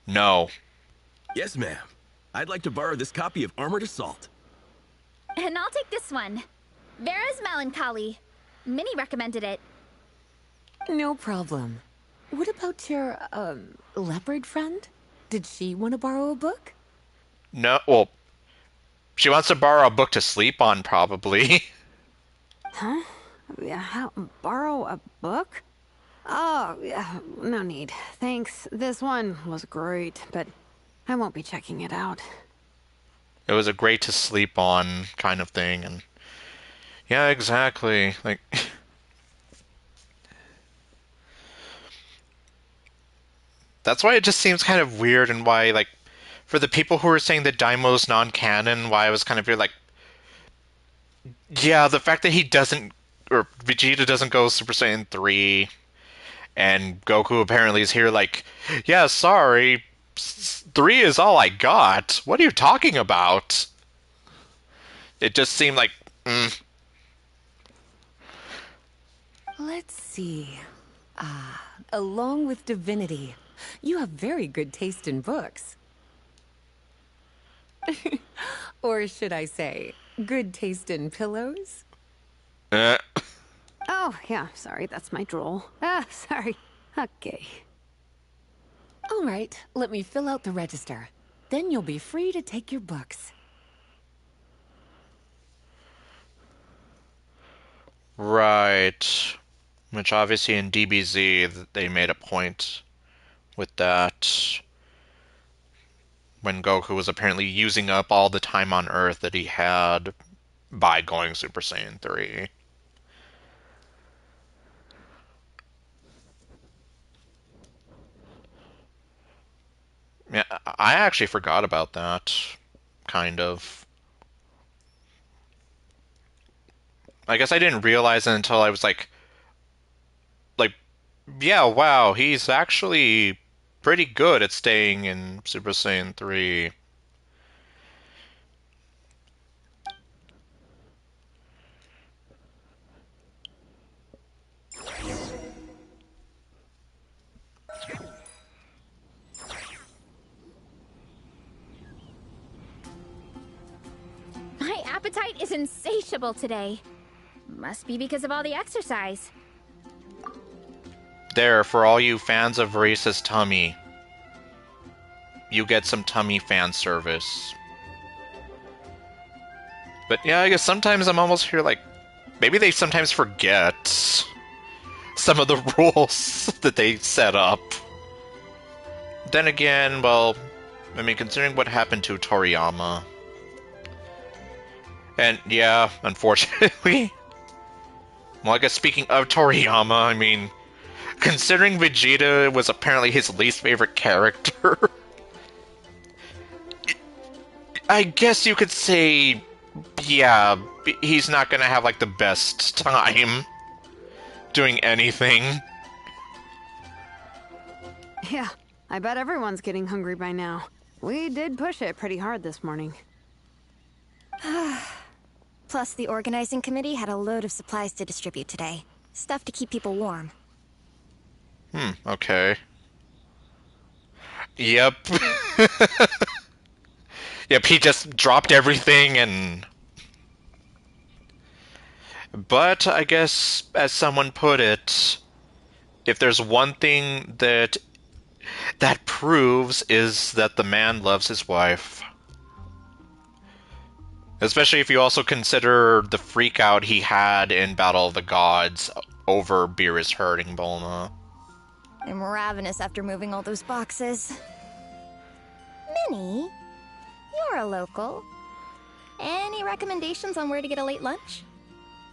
No. Yes, ma'am. I'd like to borrow this copy of Armored Assault. And I'll take this one. Vera's Melancholy. Minnie recommended it. No problem. What about your, leopard friend? Did she want to borrow a book? No, well, she wants to borrow a book to sleep on, probably. Huh? How, borrow a book? Oh, yeah, no need. Thanks. This one was great, but I won't be checking it out. It was a great to sleep on kind of thing, and yeah, exactly. Like, that's why it just seems kind of weird, and why, like, for the people who were saying that Daimo's non-canon, why I was kind of like, yeah, the fact that he doesn't, or Vegeta doesn't go Super Saiyan 3, and Goku apparently is here like, yeah, sorry, 3 is all I got. What are you talking about? It just seemed like, Let's see. Along with divinity, you have very good taste in books. Or should I say, good taste in pillows? Oh, yeah, sorry, that's my drool. Ah, sorry. Okay. All right, let me fill out the register. Then you'll be free to take your books. Right. Which obviously in DBZ they made a point with that. When Goku was apparently using up all the time on Earth that he had by going Super Saiyan 3. Yeah, I actually forgot about that. Kind of. I guess I didn't realize it until I was like, yeah, wow, he's actually pretty good at staying in Super Saiyan 3. My appetite is insatiable today. Must be because of all the exercise. There, for all you fans of Racist Tummy, you get some tummy fan service. But yeah, I guess sometimes I'm almost here like, maybe they sometimes forget some of the rules that they set up. Then again, well, I mean, considering what happened to Toriyama. And yeah, unfortunately. Well, I guess speaking of Toriyama, I mean, considering Vegeta was apparently his least favorite character, I guess you could say, yeah, he's not gonna have, like, the best time doing anything. Yeah, I bet everyone's getting hungry by now. We did push it pretty hard this morning. Plus, the organizing committee had a load of supplies to distribute today. Stuff to keep people warm. Okay. Yep. Yep, he just dropped everything and... But I guess, as someone put it, if there's one thing that proves is that the man loves his wife. Especially if you also consider the freakout he had in Battle of the Gods over Beerus hurting Bulma. I'm ravenous after moving all those boxes. Minnie, you're a local. Any recommendations on where to get a late lunch?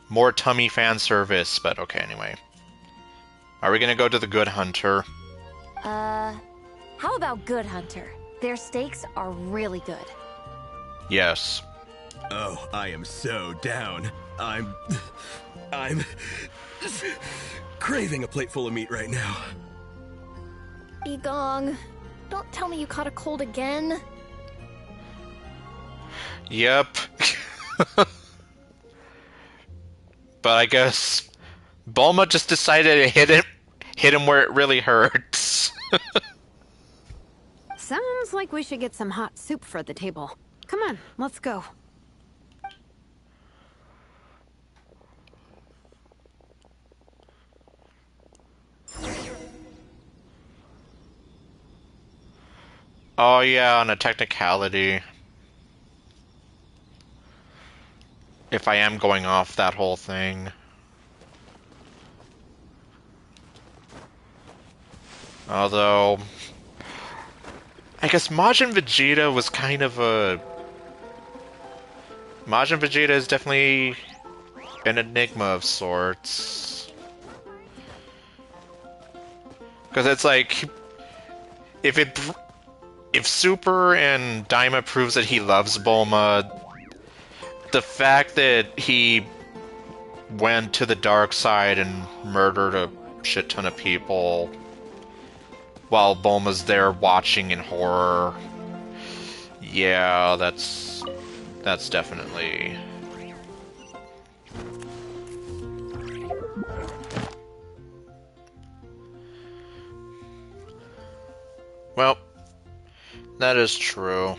More tummy fan service, but okay, anyway. Are we gonna go to the Good Hunter? How about Good Hunter? Their steaks are really good. Yes. Oh, I am so down. I'm craving a plate full of meat right now. Egong, don't tell me you caught a cold again. Yep. But I guess Bulma just decided to hit him where it really hurts. Sounds like we should get some hot soup for the table. Come on, let's go. Oh yeah, on a technicality. If I am going off that whole thing. Although... I guess Majin Vegeta was kind of a... Majin Vegeta is definitely an enigma of sorts. Because it's like... If Super and Daima proves that he loves Bulma, the fact that he went to the dark side and murdered a shit ton of people while Bulma's there watching in horror, yeah, that's definitely... Well, that is true.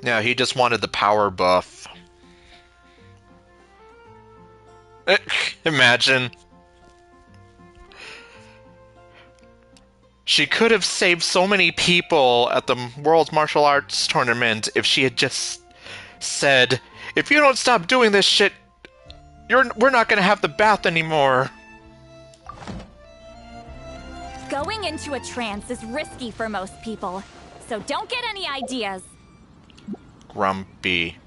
Yeah, he just wanted the power buff. Imagine. She could have saved so many people at the World's Martial Arts Tournament if she had just said, if you don't stop doing this shit, we're not gonna have the bath anymore. Going into a trance is risky for most people, so don't get any ideas. Grumpy.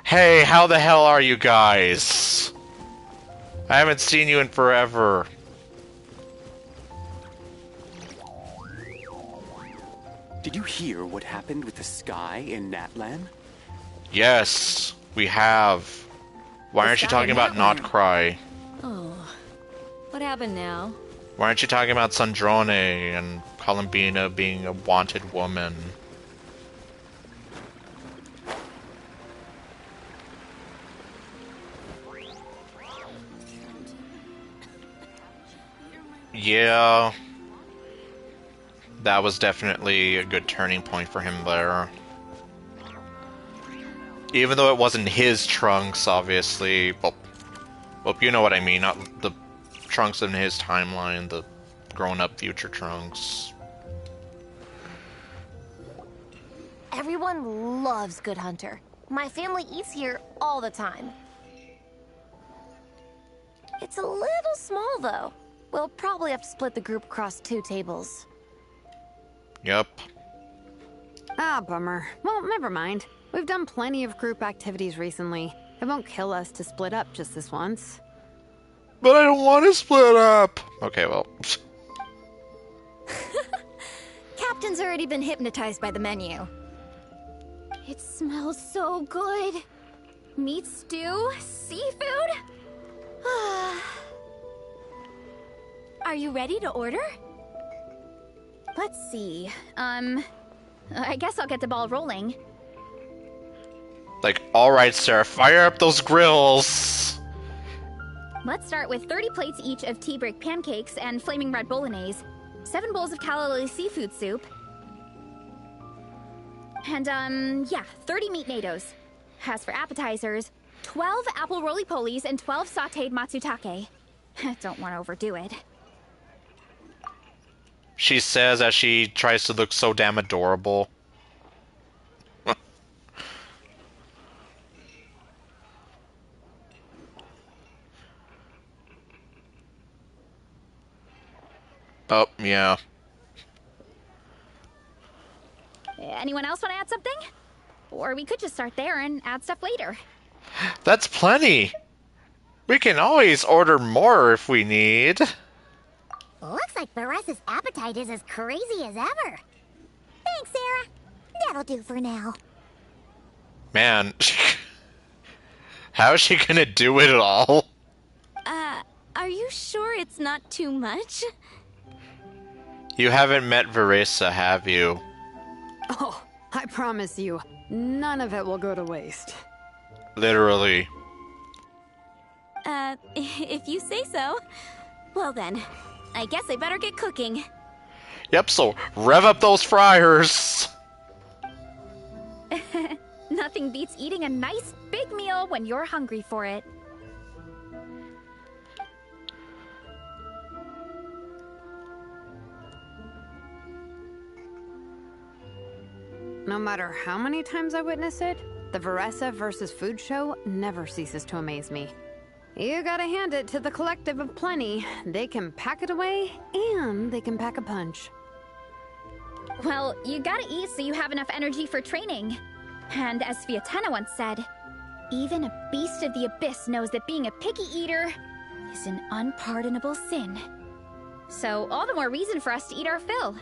Hey, how the hell are you guys? I haven't seen you in forever. Did you hear what happened with the sky in Natlan? Yes, we have. Why aren't you talking about Not Cry? Oh. What happened now? Why aren't you talking about Sandrone and Columbina being a wanted woman? Yeah. That was definitely a good turning point for him there. Even though it wasn't his Trunks, obviously. Well, you know what I mean. Not the Trunks in his timeline, the grown-up future Trunks. Everyone loves Good Hunter. My family eats here all the time. It's a little small, though. We'll probably have to split the group across 2 tables. Yep. Ah, bummer. Well, never mind. We've done plenty of group activities recently. It won't kill us to split up just this once. But I don't want to split up! Okay, well... Captain's already been hypnotized by the menu. It smells so good. Meat stew? Seafood? Are you ready to order? Let's see. I guess I'll get the ball rolling. Like, alright, Sarah, fire up those grills! Let's start with 30 plates each of tea break pancakes and flaming red bolognese, 7 bowls of calla lily seafood soup, and, 30 meat nados. As for appetizers, 12 apple roly-polies and 12 sauteed matsutake. Don't want to overdo it. She says as she tries to look so damn adorable. Oh, yeah. Anyone else want to add something? Or we could just start there and add stuff later. That's plenty! We can always order more if we need. Looks like Baressa's appetite is as crazy as ever. Thanks, Sarah. That'll do for now. Man, how is she gonna do it all? Are you sure it's not too much? You haven't met Veresa, have you? Oh, I promise you, none of it will go to waste. Literally. If you say so. Well then, I guess I better get cooking. Yep, so rev up those fryers! Nothing beats eating a nice big meal when you're hungry for it. No matter how many times I witness it, the Veresa versus Food show never ceases to amaze me. You gotta hand it to the collective of plenty. They can pack it away, and they can pack a punch. Well, you gotta eat so you have enough energy for training. And as Fiatena once said, even a beast of the abyss knows that being a picky eater is an unpardonable sin. So all the more reason for us to eat our fill.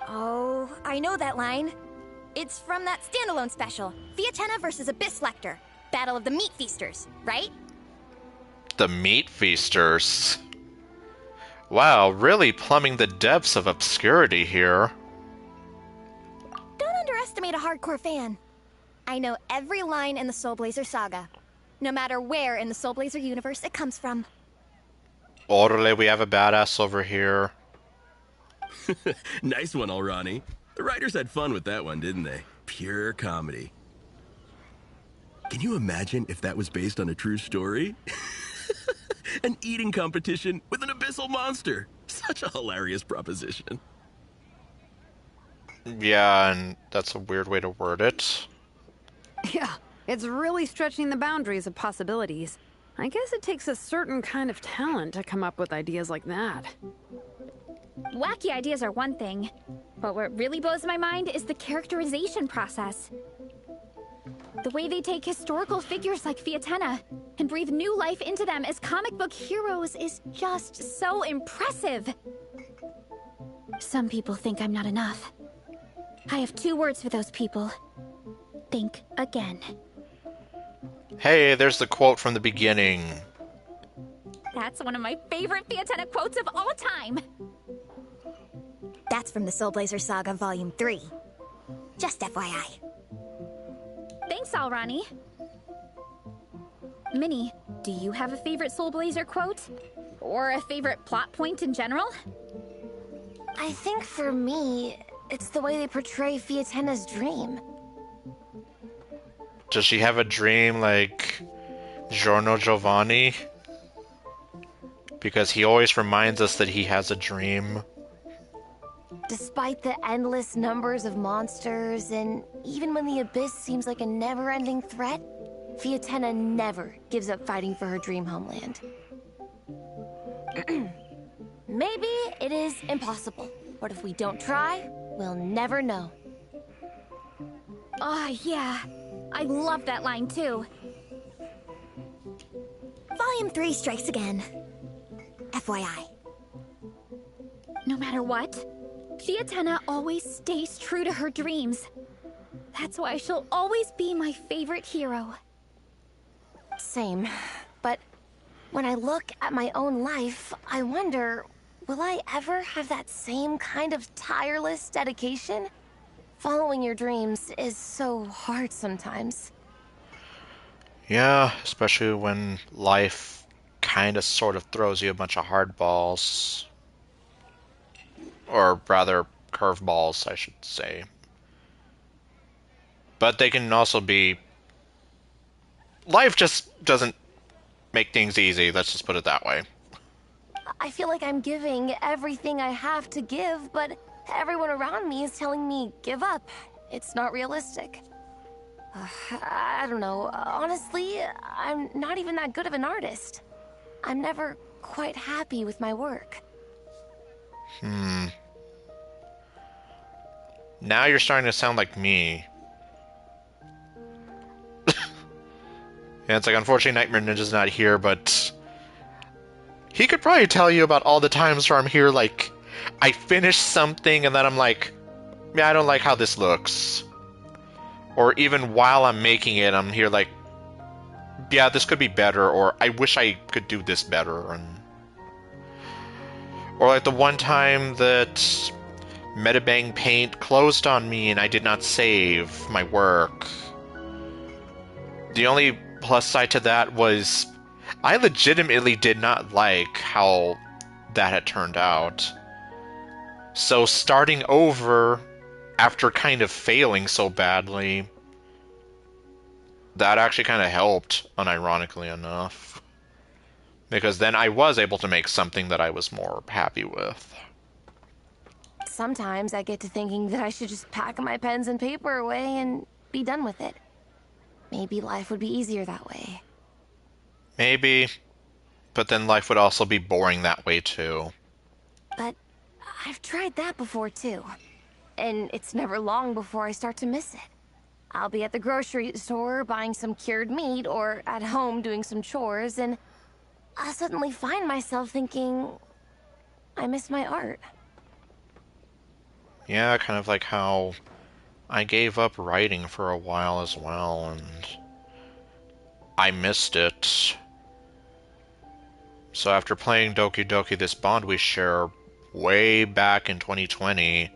Oh, I know that line. It's from that standalone special, Fiatena versus Abyss Lecter, Battle of the Meat Feasters, right? The Meat Feasters. Wow, really plumbing the depths of obscurity here. Don't underestimate a hardcore fan. I know every line in the Soul Blazer saga, no matter where in the Soul Blazer universe it comes from. Orale, we have a badass over here. Nice one, Alrani. The writers had fun with that one, didn't they? Pure comedy. Can you imagine if that was based on a true story? An eating competition with an abyssal monster. Such a hilarious proposition. Yeah, and that's a weird way to word it. Yeah, it's really stretching the boundaries of possibilities. I guess it takes a certain kind of talent to come up with ideas like that. Wacky ideas are one thing, but what really blows my mind is the characterization process. The way they take historical figures like Fiatena and breathe new life into them as comic book heroes is just so impressive. Some people think I'm not enough. I have 2 words for those people. Think again. Hey, there's the quote from the beginning. That's one of my favorite Fiatena quotes of all time. That's from the Soul Blazer Saga Volume 3. Just FYI. Thanks, Alrani. Minnie, do you have a favorite Soul Blazer quote? Or a favorite plot point in general? I think for me, it's the way they portray Fiatena's dream. Does she have a dream like Giorno Giovanni? Because he always reminds us that he has a dream. Despite the endless numbers of monsters, and even when the Abyss seems like a never-ending threat, Fiatena never gives up fighting for her dream homeland. Maybe it is impossible, but if we don't try, we'll never know. Yeah. I love that line too. Volume 3 strikes again. FYI. No matter what, Fiatena always stays true to her dreams. That's why she'll always be my favorite hero. Same, but When I look at my own life, I wonder, will I ever have that same kind of tireless dedication? Following your dreams is so hard sometimes. Yeah, especially when life kind of sort of throws you a bunch of hardballs. Or rather, curveballs, I should say. But they can also be... Life just doesn't make things easy, let's just put it that way. I feel like I'm giving everything I have to give, but everyone around me is telling me, give up. It's not realistic. I don't know. Honestly, I'm not even that good of an artist. I'm never quite happy with my work. Now you're starting to sound like me. Yeah, it's like, unfortunately, Nightmare Ninja's not here, but... He could probably tell you about all the times where I'm here, like, I finish something and then I'm like, yeah, I don't like how this looks. Or even while I'm making it, I'm here like, yeah, this could be better, or I wish I could do this better. Or like the one time that Metabang Paint closed on me and I did not save my work. The only plus side to that was I legitimately did not like how that had turned out. So starting over after kind of failing so badly, that actually kind of helped, unironically enough. Because then I was able to make something that I was more happy with. Sometimes I get to thinking that I should just pack my pens and paper away and be done with it. Maybe life would be easier that way. Maybe. But then life would also be boring that way too. But I've tried that before too. And it's never long before I start to miss it. I'll be at the grocery store buying some cured meat or at home doing some chores, and I'll suddenly find myself thinking, I miss my art. Yeah, kind of like how I gave up writing for a while as well, and I missed it. So after playing Doki Doki This Bond We Share way back in 2020,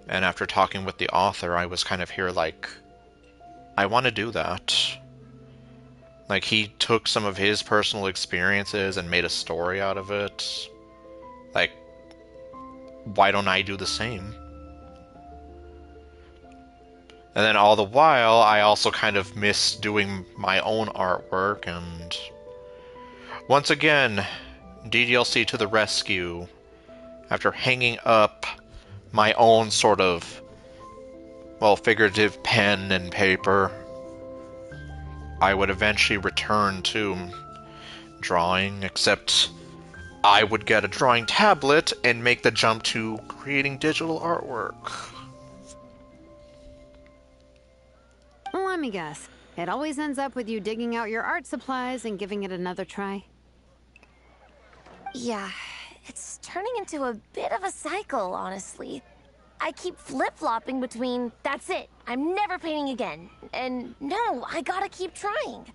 and after talking with the author, I was kind of here like, I want to do that. Like, he took some of his personal experiences and made a story out of it. Like, why don't I do the same? And then all the while, I also kind of miss doing my own artwork, and once again, DDLC to the rescue. After hanging up my own sort of, well, figurative pen and paper, I would eventually return to drawing, except I would get a drawing tablet and make the jump to creating digital artwork. Let me guess. It always ends up with you digging out your art supplies and giving it another try. Yeah, it's turning into a bit of a cycle, honestly. I keep flip-flopping between, that's it, I'm never painting again, and no, I gotta keep trying.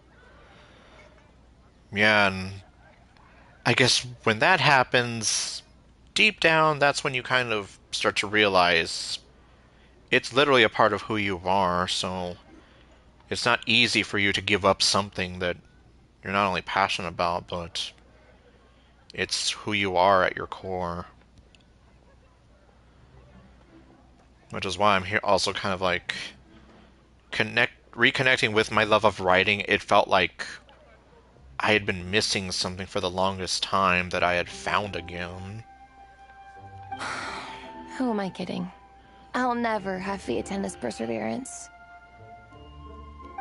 Yeah, and I guess when that happens, deep down, that's when you kind of start to realize it's literally a part of who you are, so it's not easy for you to give up something that you're not only passionate about, but it's who you are at your core. Which is why I'm here also kind of like reconnecting with my love of writing. It felt like I had been missing something for the longest time that I had found again. Who am I kidding? I'll never have Fiatenna's perseverance.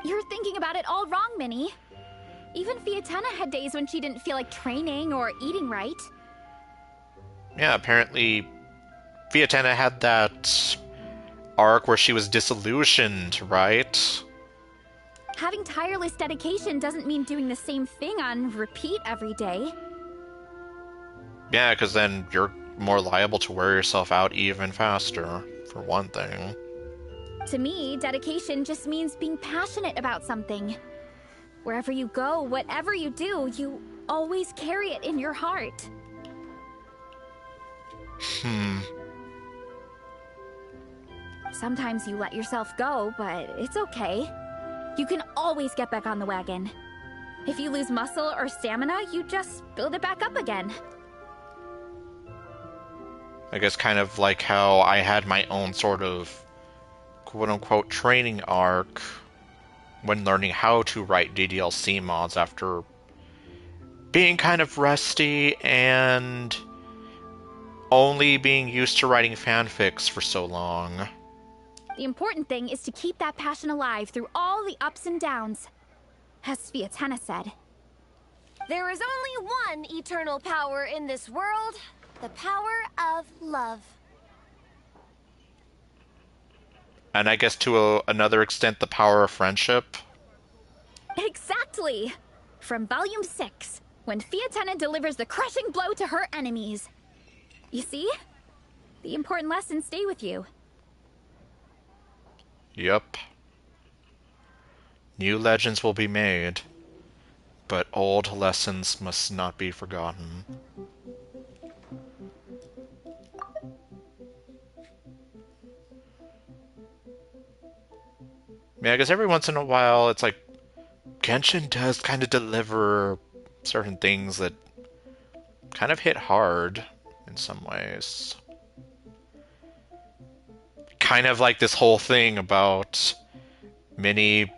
You're thinking about it all wrong, Minnie. Even Fiatenna had days when she didn't feel like training or eating right. Yeah, apparently Fiatenna had that arc where she was disillusioned, right? Having tireless dedication doesn't mean doing the same thing on repeat every day. Yeah, because then you're more liable to wear yourself out even faster, for one thing. To me, dedication just means being passionate about something. Wherever you go, whatever you do, you always carry it in your heart. Sometimes you let yourself go, but it's okay. You can always get back on the wagon. If you lose muscle or stamina, you just build it back up again. I guess kind of like how I had my own sort of quote-unquote training arc when learning how to write DDLC mods after being kind of rusty and only being used to writing fanfics for so long. The important thing is to keep that passion alive through all the ups and downs. As Sviatena said. There is only one eternal power in this world, the power of love. And I guess to another extent, the power of friendship. Exactly! From Volume 6, when Fiatena delivers the crushing blow to her enemies. You see? The important lessons stay with you. Yup. New legends will be made, but old lessons must not be forgotten. Yeah, I guess every once in a while, it's like, Genshin does kind of deliver certain things that kind of hit hard in some ways. Kind of like this whole thing about Minnie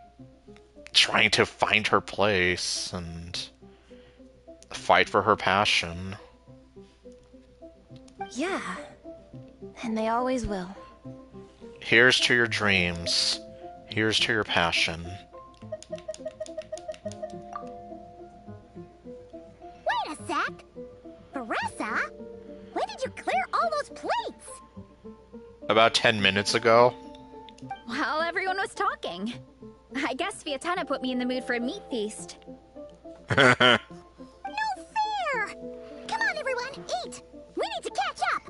trying to find her place and fight for her passion. Yeah, and they always will. Here's to your dreams. Here's to your passion. Wait a sec! Baressa? When did you clear all those plates? About 10 minutes ago. While everyone was talking. I guess Fiatena put me in the mood for a meat feast. No fair! Come on, everyone, eat! We need to catch up!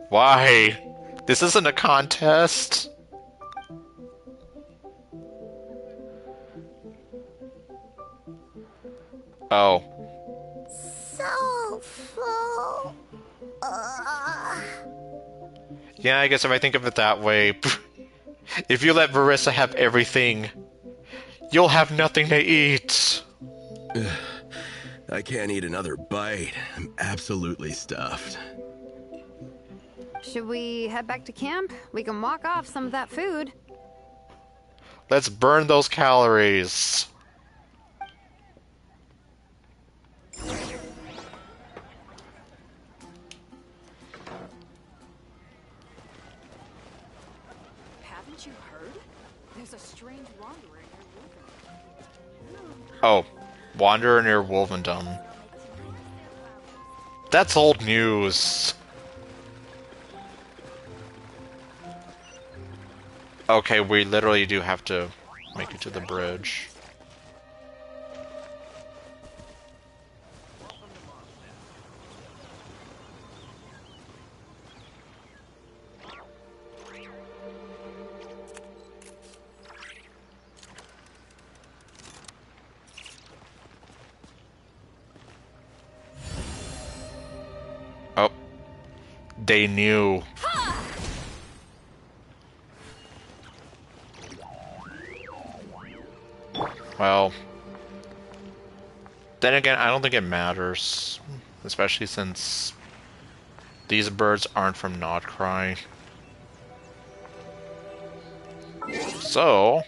Why? This isn't a contest. Oh. So full. Yeah, I guess if I think of it that way, if you let Barissa have everything, you'll have nothing to eat. I can't eat another bite. I'm absolutely stuffed. Should we head back to camp? We can walk off some of that food. Let's burn those calories. Haven't you heard? There's a strange wanderer near Wolverine. Oh, Wanderer near Wolvendom. That's old news. Okay, we literally do have to make it to the bridge. Oh, they knew. Well, then again, I don't think it matters, especially since these birds aren't from Nodcry. So,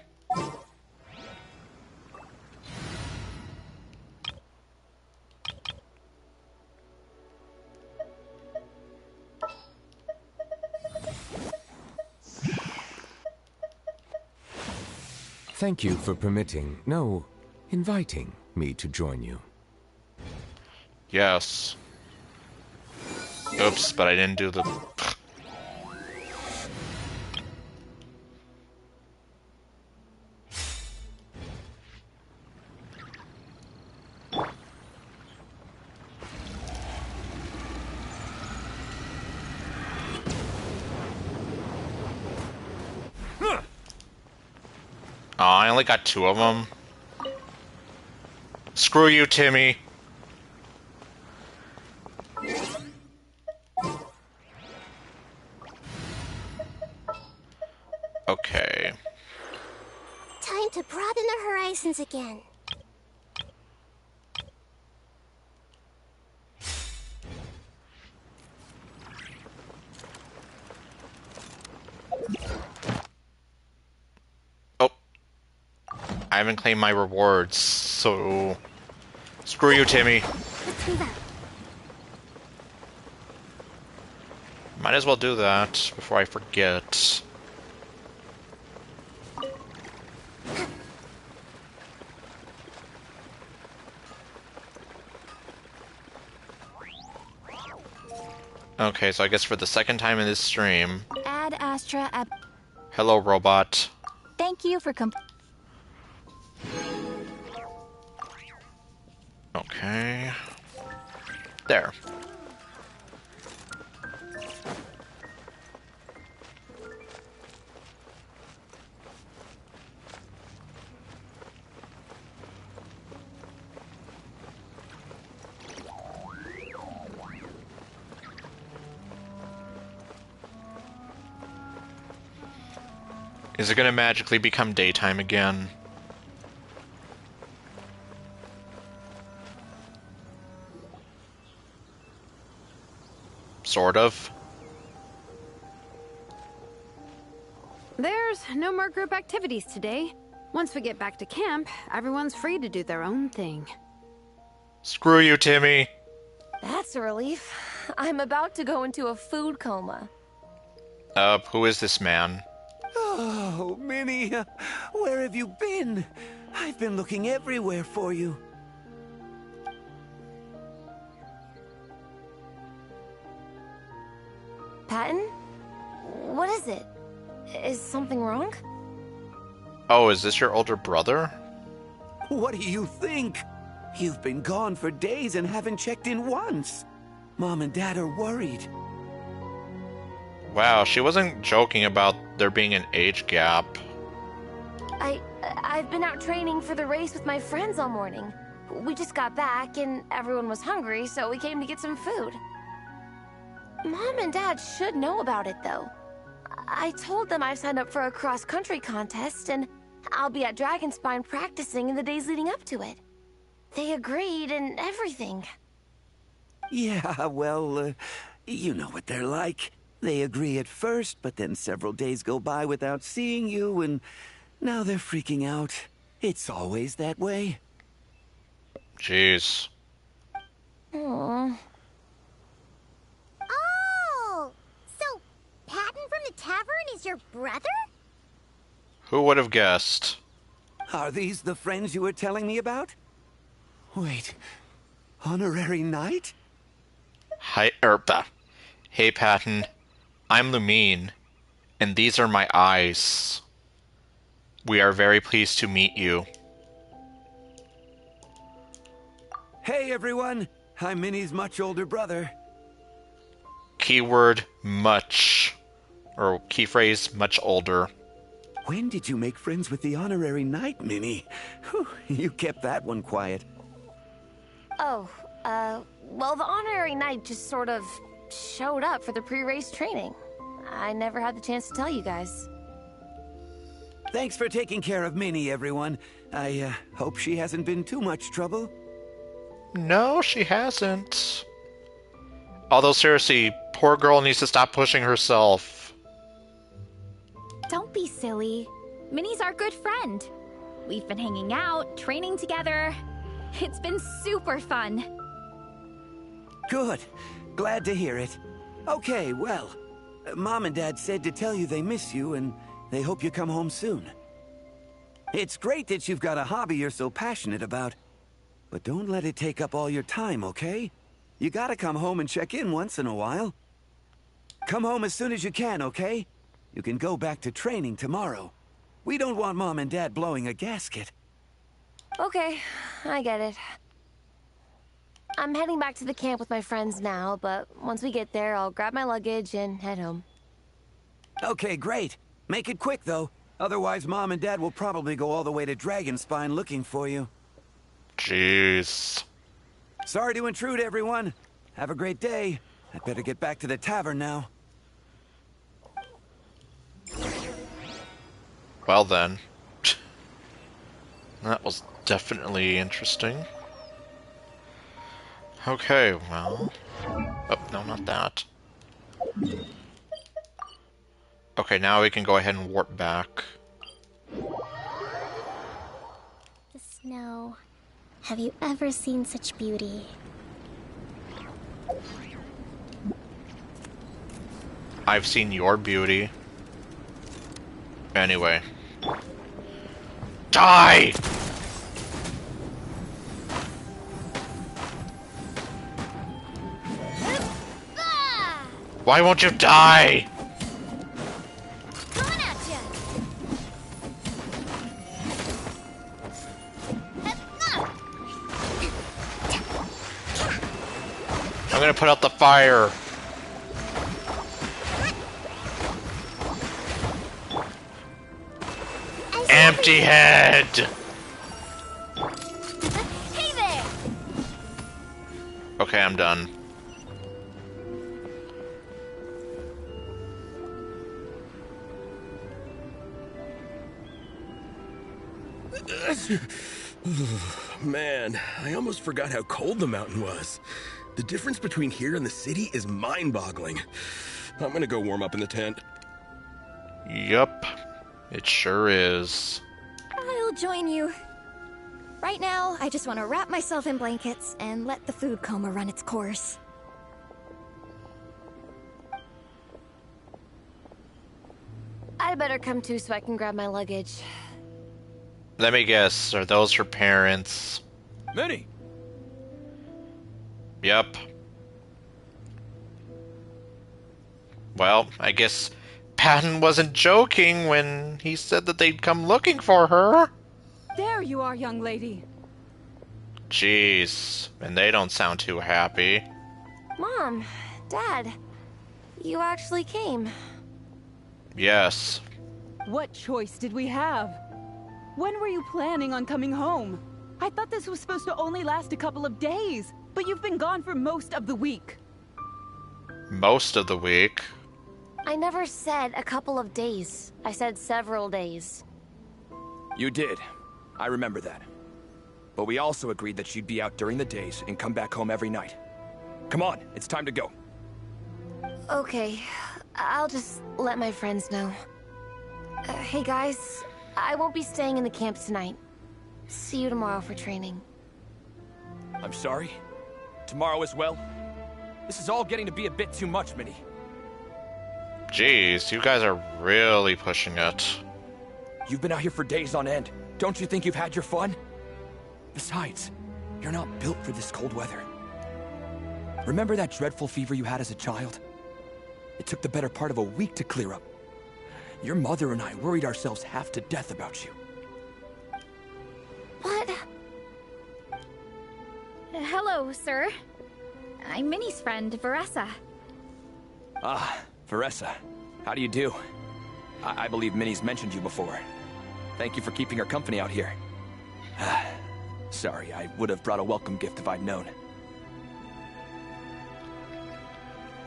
thank you for permitting, no, inviting me to join you. yes. Oops, but I didn't do the... Oh, I only got 2 of them. Screw you, Timmy. Okay. Time to broaden the horizons again. Oh. I haven't claimed my rewards, so... Screw you, Timmy. Let's move out. Might as well do that before I forget. Okay, so I guess for the second time in this stream... Ad Astra ab... Hello, robot. Thank you for Okay. There. Is it gonna magically become daytime again? Sort of. There's no more group activities today. Once we get back to camp, everyone's free to do their own thing. Screw you, Timmy. That's a relief. I'm about to go into a food coma. Who is this man? Oh, Minnie, where have you been? I've been looking everywhere for you. Patton? What is it? Is something wrong? Oh, is this your older brother? What do you think? You've been gone for days and haven't checked in once. Mom and Dad are worried. Wow, she wasn't joking about there being an age gap. I've been out training for the race with my friends all morning. We just got back and everyone was hungry, so we came to get some food. Mom and Dad should know about it, though. I told them I signed up for a cross-country contest, and I'll be at Dragonspine practicing in the days leading up to it. They agreed and everything. Yeah, well, you know what they're like. They agree at first, but then several days go by without seeing you, and now they're freaking out. It's always that way. Jeez. Aww. Oh! So, Patton from the tavern is your brother? Who would have guessed? Are these the friends you were telling me about? Wait, honorary knight? Hi, Erpa. Hey, Patton. I'm Lumine, and these are my eyes. We are very pleased to meet you. Hey, everyone. I'm Minnie's much older brother. Keyword much. Or key phrase much older. When did you make friends with the honorary knight, Minnie? Whew, you kept that one quiet. Oh, well, the honorary knight just sort of showed up for the pre-race training. I never had the chance to tell you guys. Thanks for taking care of Minnie, everyone. I hope she hasn't been too much trouble. No, she hasn't. Although, seriously, poor girl needs to stop pushing herself. Don't be silly. Minnie's our good friend. We've been hanging out, training together. It's been super fun. Good. Glad to hear it. Okay, well, Mom and Dad said to tell you they miss you and they hope you come home soon. It's great that you've got a hobby you're so passionate about, but don't let it take up all your time, okay? You gotta come home and check in once in a while. Come home as soon as you can, okay? You can go back to training tomorrow. We don't want Mom and Dad blowing a gasket. Okay, I get it. I'm heading back to the camp with my friends now, but once we get there, I'll grab my luggage and head home. Okay, great. Make it quick, though. Otherwise, Mom and Dad will probably go all the way to Dragonspine looking for you. Jeez. Sorry to intrude, everyone. Have a great day. I'd better get back to the tavern now. Well then. That was definitely interesting. Okay, well... Oh, no, not that. Okay, now we can go ahead and warp back. The snow. Have you ever seen such beauty? I've seen your beauty. Anyway. Die! Why won't you die? Coming at ya! I'm gonna put out the fire. Empty head! Hey there! Okay, I'm done. Man, I almost forgot how cold the mountain was. The difference between here and the city is mind-boggling. I'm gonna go warm up in the tent. Yup. It sure is. I'll join you. Right now, I just want to wrap myself in blankets and let the food coma run its course. I'd better come too so I can grab my luggage. Let me guess, are those her parents? Minnie! Yup. Well, I guess Patton wasn't joking when he said that they'd come looking for her. There you are, young lady. Jeez, and they don't sound too happy. Mom, Dad, you actually came. Yes. What choice did we have? When were you planning on coming home? I thought this was supposed to only last a couple of days, but you've been gone for most of the week. Most of the week. I never said a couple of days. I said several days. You did. I remember that. But we also agreed that you'd be out during the days and come back home every night. Come on, it's time to go. Okay, I'll just let my friends know. Hey guys, I won't be staying in the camp tonight. See you tomorrow for training. I'm sorry? Tomorrow as well? This is all getting to be a bit too much, Minnie. Jeez, you guys are really pushing it. You've been out here for days on end. Don't you think you've had your fun? Besides, you're not built for this cold weather. Remember that dreadful fever you had as a child? It took the better part of a week to clear up. Your mother and I worried ourselves half to death about you. What? Hello, sir. I'm Minnie's friend, Veressa. Ah, Veressa. How do you do? I believe Minnie's mentioned you before. Thank you for keeping her company out here. Sorry, I would have brought a welcome gift if I'd known.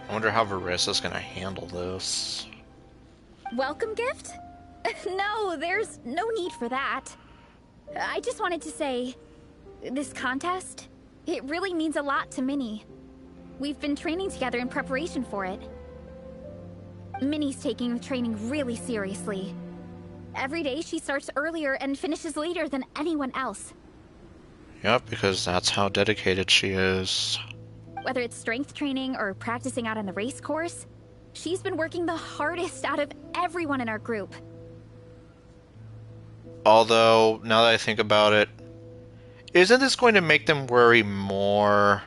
I wonder how Verissa's gonna handle this. Welcome gift? No, there's no need for that. I just wanted to say, this contest, it really means a lot to Minnie. We've been training together in preparation for it. Minnie's taking the training really seriously. Every day she starts earlier and finishes later than anyone else. Yep, because that's how dedicated she is. Whether it's strength training or practicing out on the race course, she's been working the hardest out of everyone in our group. Although, now that I think about it, isn't this going to make them worry more?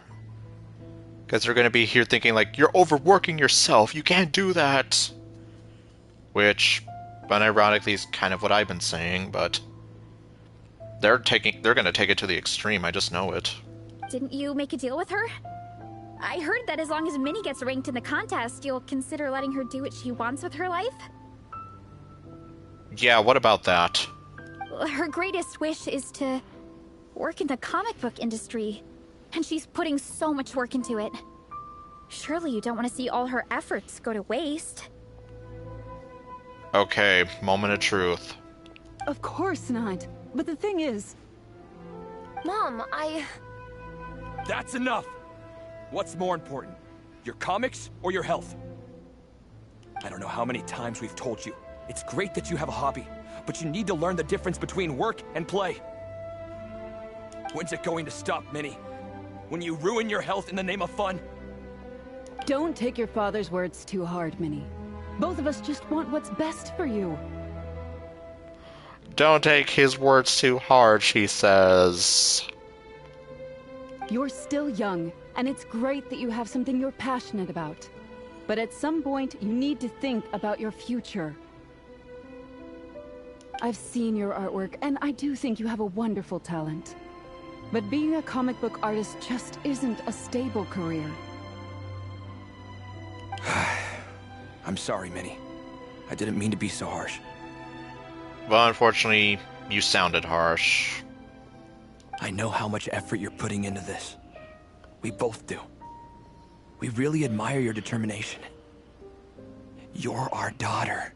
Because they're going to be here thinking like, you're overworking yourself, you can't do that. Which, unironically, is kind of what I've been saying, but they're going to take it to the extreme, I just know it. Didn't you make a deal with her? I heard that as long as Minnie gets ranked in the contest, you'll consider letting her do what she wants with her life? Yeah, what about that? Her greatest wish is to work in the comic book industry, and she's putting so much work into it. Surely you don't want to see all her efforts go to waste. Okay, moment of truth. Of course not. But the thing is... Mom, That's enough! What's more important? Your comics or your health? I don't know how many times we've told you. It's great that you have a hobby, but you need to learn the difference between work and play. When's it going to stop, Minnie? When you ruin your health in the name of fun? Don't take your father's words too hard, Minnie. Both of us just want what's best for you. Don't take his words too hard, she says. You're still young, and it's great that you have something you're passionate about. But at some point, you need to think about your future. I've seen your artwork, and I do think you have a wonderful talent. But being a comic book artist just isn't a stable career. I'm sorry, Minnie. I didn't mean to be so harsh. Well, unfortunately, you sounded harsh. I know how much effort you're putting into this. We both do. We really admire your determination. You're our daughter.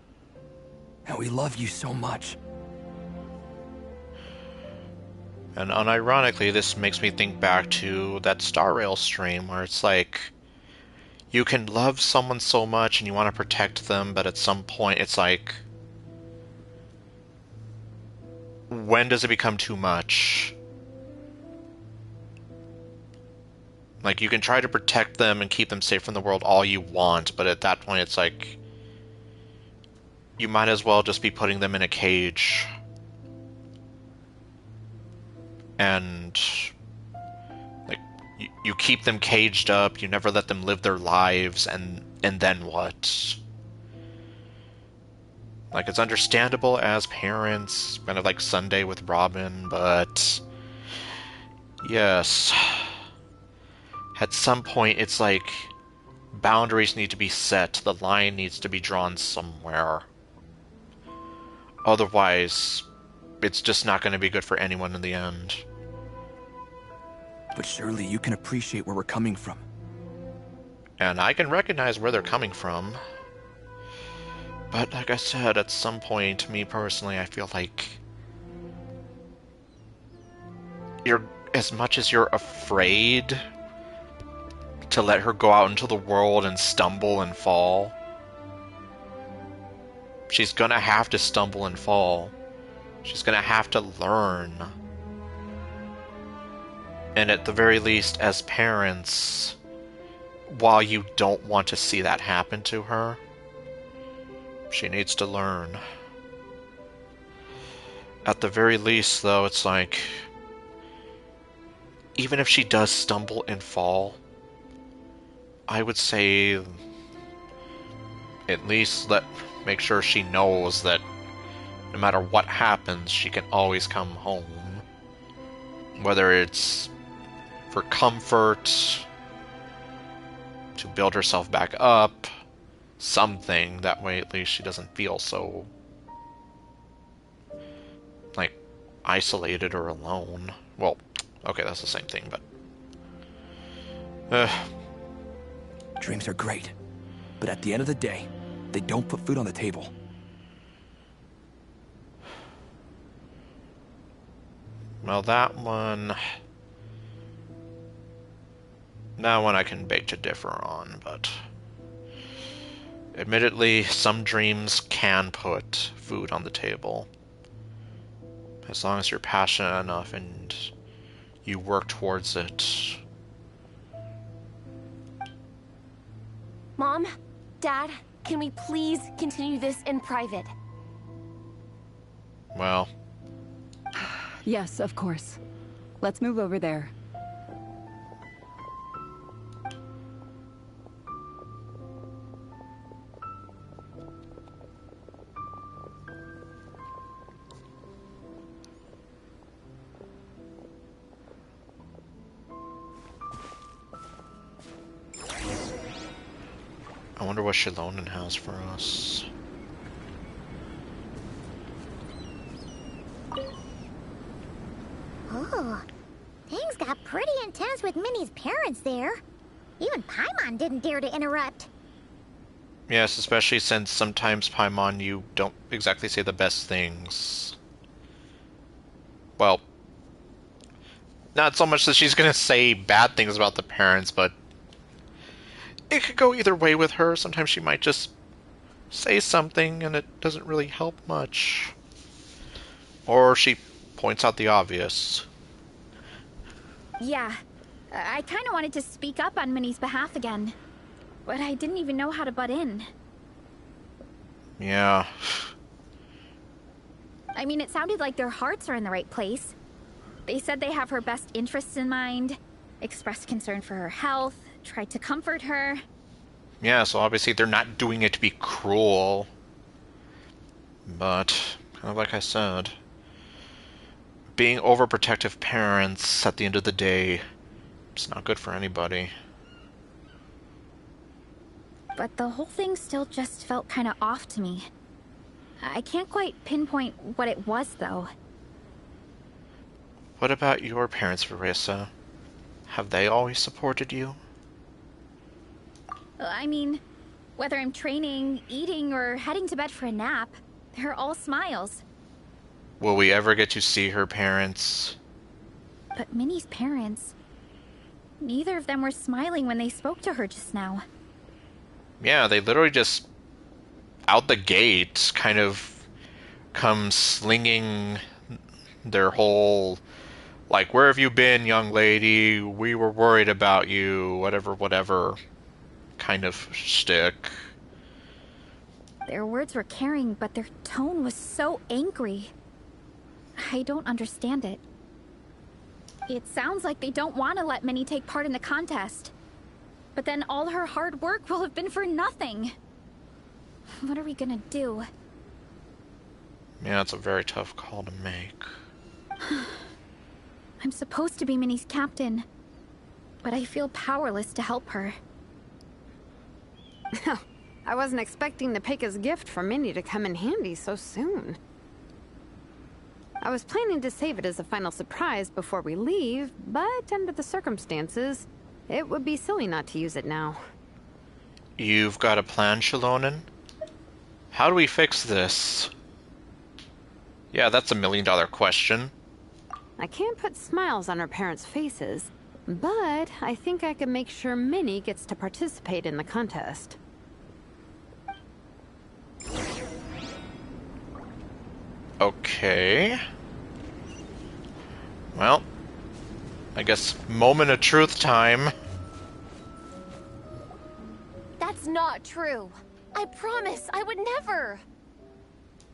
And we love you so much. And unironically, this makes me think back to that Star Rail stream where it's like, you can love someone so much and you want to protect them, but at some point it's like, when does it become too much? Like, you can try to protect them and keep them safe from the world all you want, but at that point it's like, you might as well just be putting them in a cage. And like, you keep them caged up, you never let them live their lives, and then what? Like, it's understandable as parents, kind of like Sunday with Robin, but yes, at some point it's like, boundaries need to be set, the line needs to be drawn somewhere. Otherwise, it's just not going to be good for anyone in the end. But surely you can appreciate where we're coming from. And I can recognize where they're coming from. But like I said, at some point, me personally, I feel like as much as you're afraid to let her go out into the world and stumble and fall, she's gonna have to stumble and fall. She's gonna have to learn. And at the very least, as parents, while you don't want to see that happen to her, she needs to learn. At the very least, though, it's like, even if she does stumble and fall, I would say at least make sure she knows that no matter what happens, she can always come home. Whether it's for comfort, to build herself back up, something, that way at least she doesn't feel so, like, isolated or alone. Well, okay, that's the same thing, but... Dreams are great, but at the end of the day, they don't put food on the table. Well, that one I can beg to differ on, but admittedly, some dreams can put food on the table. As long as you're passionate enough and you work towards it. Mom, Dad, can we please continue this in private? Well... Yes, of course. Let's move over there. I wonder what Shilonen has for us. Oh, with Minnie's parents there. Even Paimon didn't dare to interrupt. Yes, especially since sometimes, Paimon, you don't exactly say the best things. Well, not so much that she's gonna say bad things about the parents, but it could go either way with her. Sometimes she might just say something and it doesn't really help much. Or she points out the obvious. Yeah, I kind of wanted to speak up on Minnie's behalf again, but I didn't even know how to butt in. Yeah. I mean, it sounded like their hearts are in the right place. They said they have her best interests in mind, expressed concern for her health, tried to comfort her. Yeah, so obviously they're not doing it to be cruel. But, kind of like I said, being overprotective parents at the end of the day, it's not good for anybody. But the whole thing still just felt kind of off to me. I can't quite pinpoint what it was, though. What about your parents, Verissa? Have they always supported you? I mean, whether I'm training, eating, or heading to bed for a nap, they're all smiles. Will we ever get to see her parents? But Minnie's parents... neither of them were smiling when they spoke to her just now. Yeah, they literally just, out the gate, kind of come slinging their whole, like, where have you been, young lady? We were worried about you, whatever, kind of shtick. Their words were caring, but their tone was so angry. I don't understand it. It sounds like they don't want to let Minnie take part in the contest. But then all her hard work will have been for nothing. What are we gonna do? Yeah, it's a very tough call to make. I'm supposed to be Minnie's captain, but I feel powerless to help her. I wasn't expecting the Peka's gift for Minnie to come in handy so soon. I was planning to save it as a final surprise before we leave, but under the circumstances, it would be silly not to use it now. You've got a plan, Shilonen? How do we fix this? Yeah, that's a million-dollar question. I can't put smiles on her parents' faces, but I think I can make sure Minnie gets to participate in the contest. Okay. Well, I guess moment of truth time. That's not true. I promise, I would never.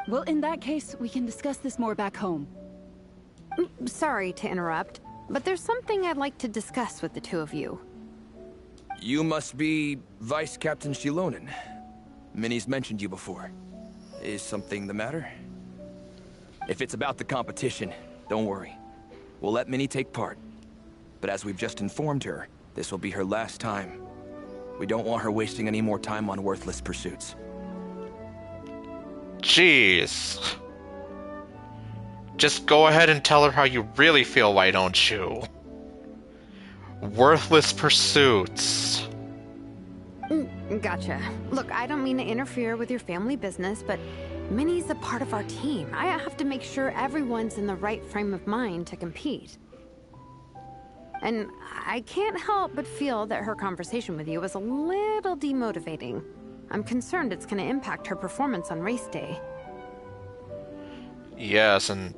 Well, in that case, we can discuss this more back home. Sorry to interrupt, but there's something I'd like to discuss with the two of you. You must be Vice Captain Shilonen. Minnie's mentioned you before. Is something the matter? If it's about the competition, don't worry. We'll let Minnie take part. But as we've just informed her, this will be her last time. We don't want her wasting any more time on worthless pursuits. Jeez. Just go ahead and tell her how you really feel, why don't you? Worthless pursuits. Gotcha. Look, I don't mean to interfere with your family business, but Minnie's a part of our team. I have to make sure everyone's in the right frame of mind to compete. And I can't help but feel that her conversation with you was a little demotivating. I'm concerned it's going to impact her performance on race day. Yes, and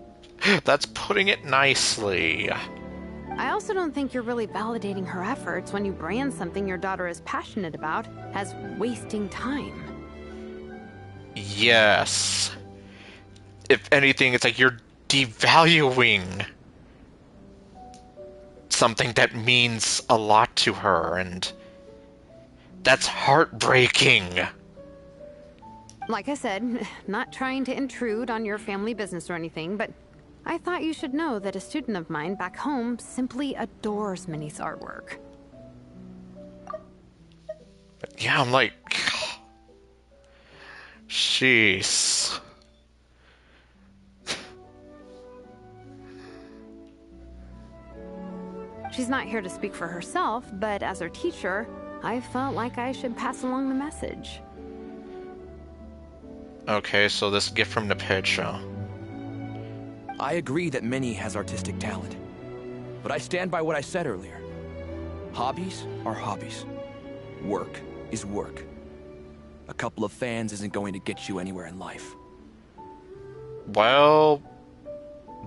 that's putting it nicely. I also don't think you're really validating her efforts when you brand something your daughter is passionate about as wasting time. Yes. If anything, it's like you're devaluing something that means a lot to her, and that's heartbreaking. Like I said, not trying to intrude on your family business or anything, but I thought you should know that a student of mine back home simply adores Minnie's artwork. Yeah, I'm like... Jeez. She's She's not here to speak for herself, but as her teacher, I felt like I should pass along the message. Okay, so this gift from Nepetja. I agree that Minnie has artistic talent. But I stand by what I said earlier. Hobbies are hobbies. Work is work. A couple of fans isn't going to get you anywhere in life. Well,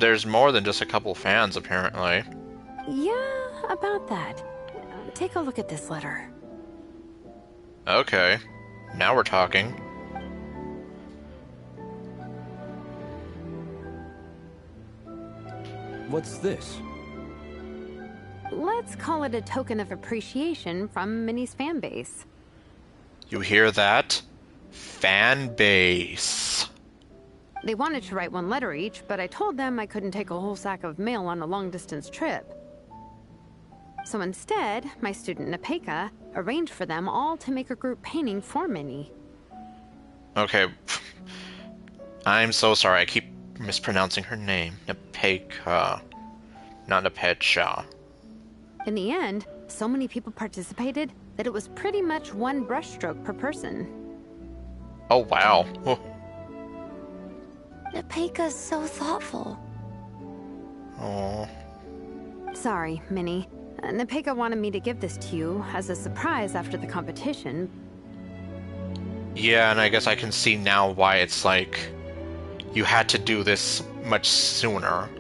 there's more than just a couple fans, apparently. Yeah, about that. Take a look at this letter. Okay, now we're talking. What's this? Let's call it a token of appreciation from Minnie's fan base. You hear that? Fan base. They wanted to write one letter each, but I told them I couldn't take a whole sack of mail on a long-distance trip. So instead, my student Nepeka arranged for them all to make a group painting for Minnie. Okay. I'm so sorry, I keep mispronouncing her name. Nepeka. Not Nepetja. In the end, so many people participated that it was pretty much one brushstroke per person. Oh, wow. Oh. Nepeka's so thoughtful. Oh. Sorry, Minnie. Nepeka wanted me to give this to you as a surprise after the competition. Yeah, and I guess I can see now why it's like you had to do this much sooner.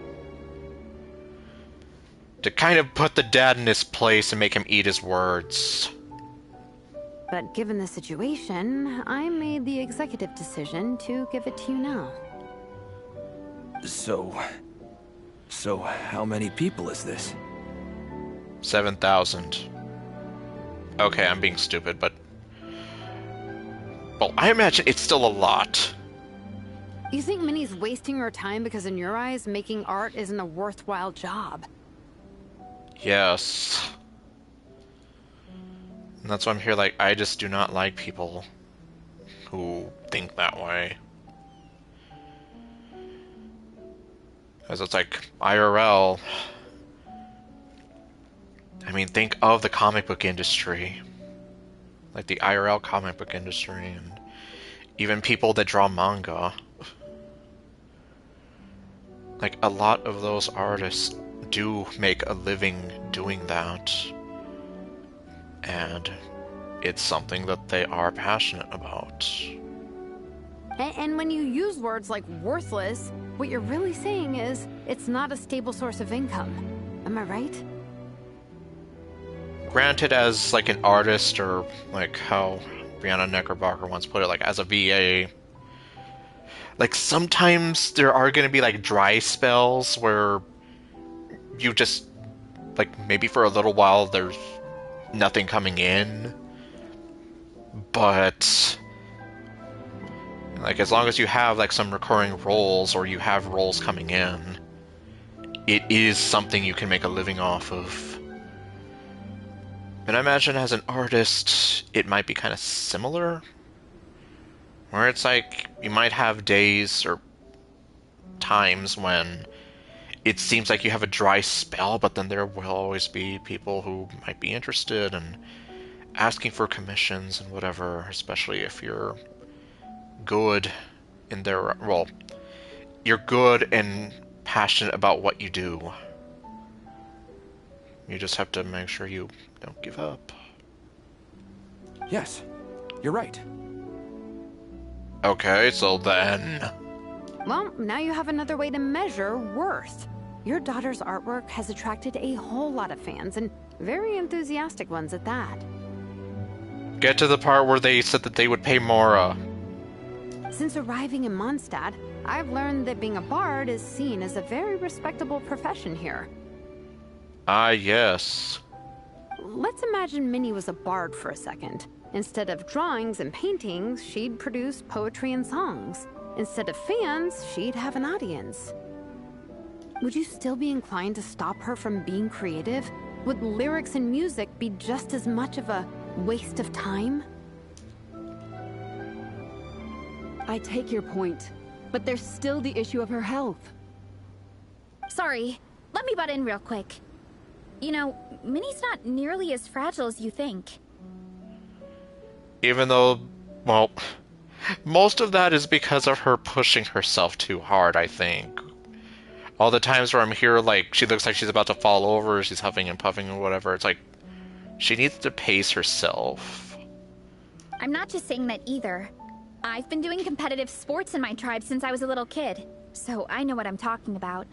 To kind of put the dad in his place and make him eat his words. But given the situation, I made the executive decision to give it to you now. So how many people is this? 7,000. Okay, I'm being stupid, but... Well, I imagine it's still a lot. You think Minnie's wasting her time because in your eyes, making art isn't a worthwhile job? Yes. And that's why I'm here, like, I just do not like people who think that way. Because it's like, IRL... I mean, think of the comic book industry. Like the IRL comic book industry, and even people that draw manga. Like, a lot of those artists do make a living doing that. And it's something that they are passionate about. And when you use words like worthless, what you're really saying is it's not a stable source of income. Am I right? Granted, as like an artist, or like how Brianna Neckerbacher once put it, like as a VA, like sometimes there are going to be like dry spells where you just, like maybe for a little while there's nothing coming in, but like as long as you have like some recurring roles, or you have roles coming in, it is something you can make a living off of. And I imagine as an artist, it might be kind of similar. Where it's like, you might have days or times when it seems like you have a dry spell, but then there will always be people who might be interested in asking for commissions and whatever, especially if you're good in their... Well, you're good and passionate about what you do. You just have to make sure you don't give up. Yes, you're right. Okay, so then... Well, now you have another way to measure worth. Your daughter's artwork has attracted a whole lot of fans, and very enthusiastic ones at that. Get to the part where they said that they would pay more, Since arriving in Mondstadt, I've learned that being a bard is seen as a very respectable profession here. Ah, yes. Let's imagine Minnie was a bard for a second. Instead of drawings and paintings, she'd produce poetry and songs. Instead of fans, she'd have an audience. Would you still be inclined to stop her from being creative? Would lyrics and music be just as much of a waste of time? I take your point, but there's still the issue of her health. Sorry, let me butt in real quick. You know, Minnie's not nearly as fragile as you think. Even though, well, most of that is because of her pushing herself too hard, I think. All the times where I'm here, like, she looks like she's about to fall over, she's huffing and puffing or whatever, it's like, she needs to pace herself. I'm not just saying that either. I've been doing competitive sports in my tribe since I was a little kid, so I know what I'm talking about.